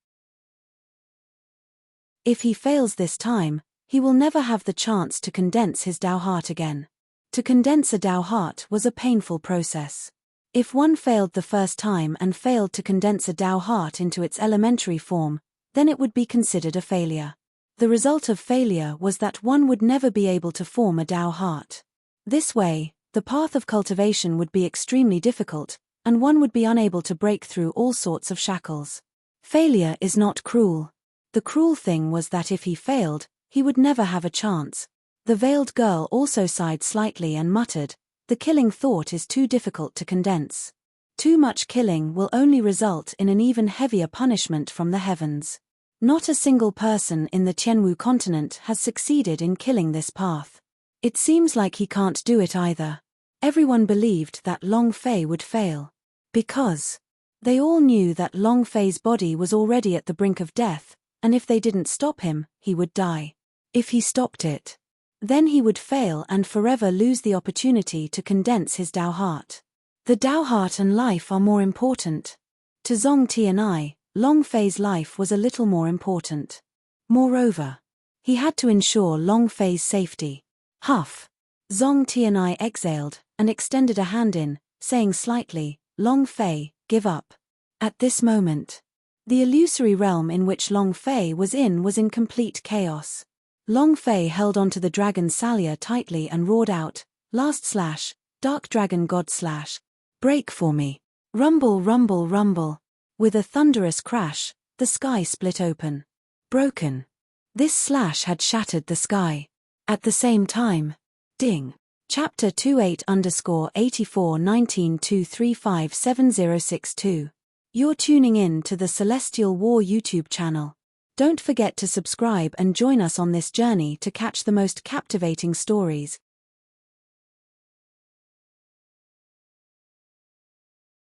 If he fails this time, he will never have the chance to condense his Dao heart again. To condense a Dao heart was a painful process. If one failed the first time and failed to condense a Dao heart into its elementary form, then it would be considered a failure. The result of failure was that one would never be able to form a Dao heart. This way, the path of cultivation would be extremely difficult, and one would be unable to break through all sorts of shackles. Failure is not cruel. The cruel thing was that if he failed, he would never have a chance. The veiled girl also sighed slightly and muttered, "The killing thought is too difficult to condense. Too much killing will only result in an even heavier punishment from the heavens. Not a single person in the Tianwu continent has succeeded in killing this path. It seems like he can't do it either." Everyone believed that Long Fei would fail. Because they all knew that Long Fei's body was already at the brink of death, and if they didn't stop him, he would die. If he stopped it, then he would fail and forever lose the opportunity to condense his Dao heart. The Dao heart and life are more important. To Zong Tianai, Long Fei's life was a little more important. Moreover, he had to ensure Long Fei's safety. Huff. Zong Tianai exhaled and extended a hand in, saying slightly, "Long Fei, give up." At this moment, the illusory realm in which Long Fei was in complete chaos. Long Fei held onto the dragon's sallier tightly and roared out, // dragon god / break for me. Rumble, rumble, rumble. With a thunderous crash, the sky split open. Broken. This slash had shattered the sky. At the same time, ding. Chapter 28_841923576062. You're tuning in to the Celestial War YouTube channel. Don't forget to subscribe and join us on this journey to catch the most captivating stories.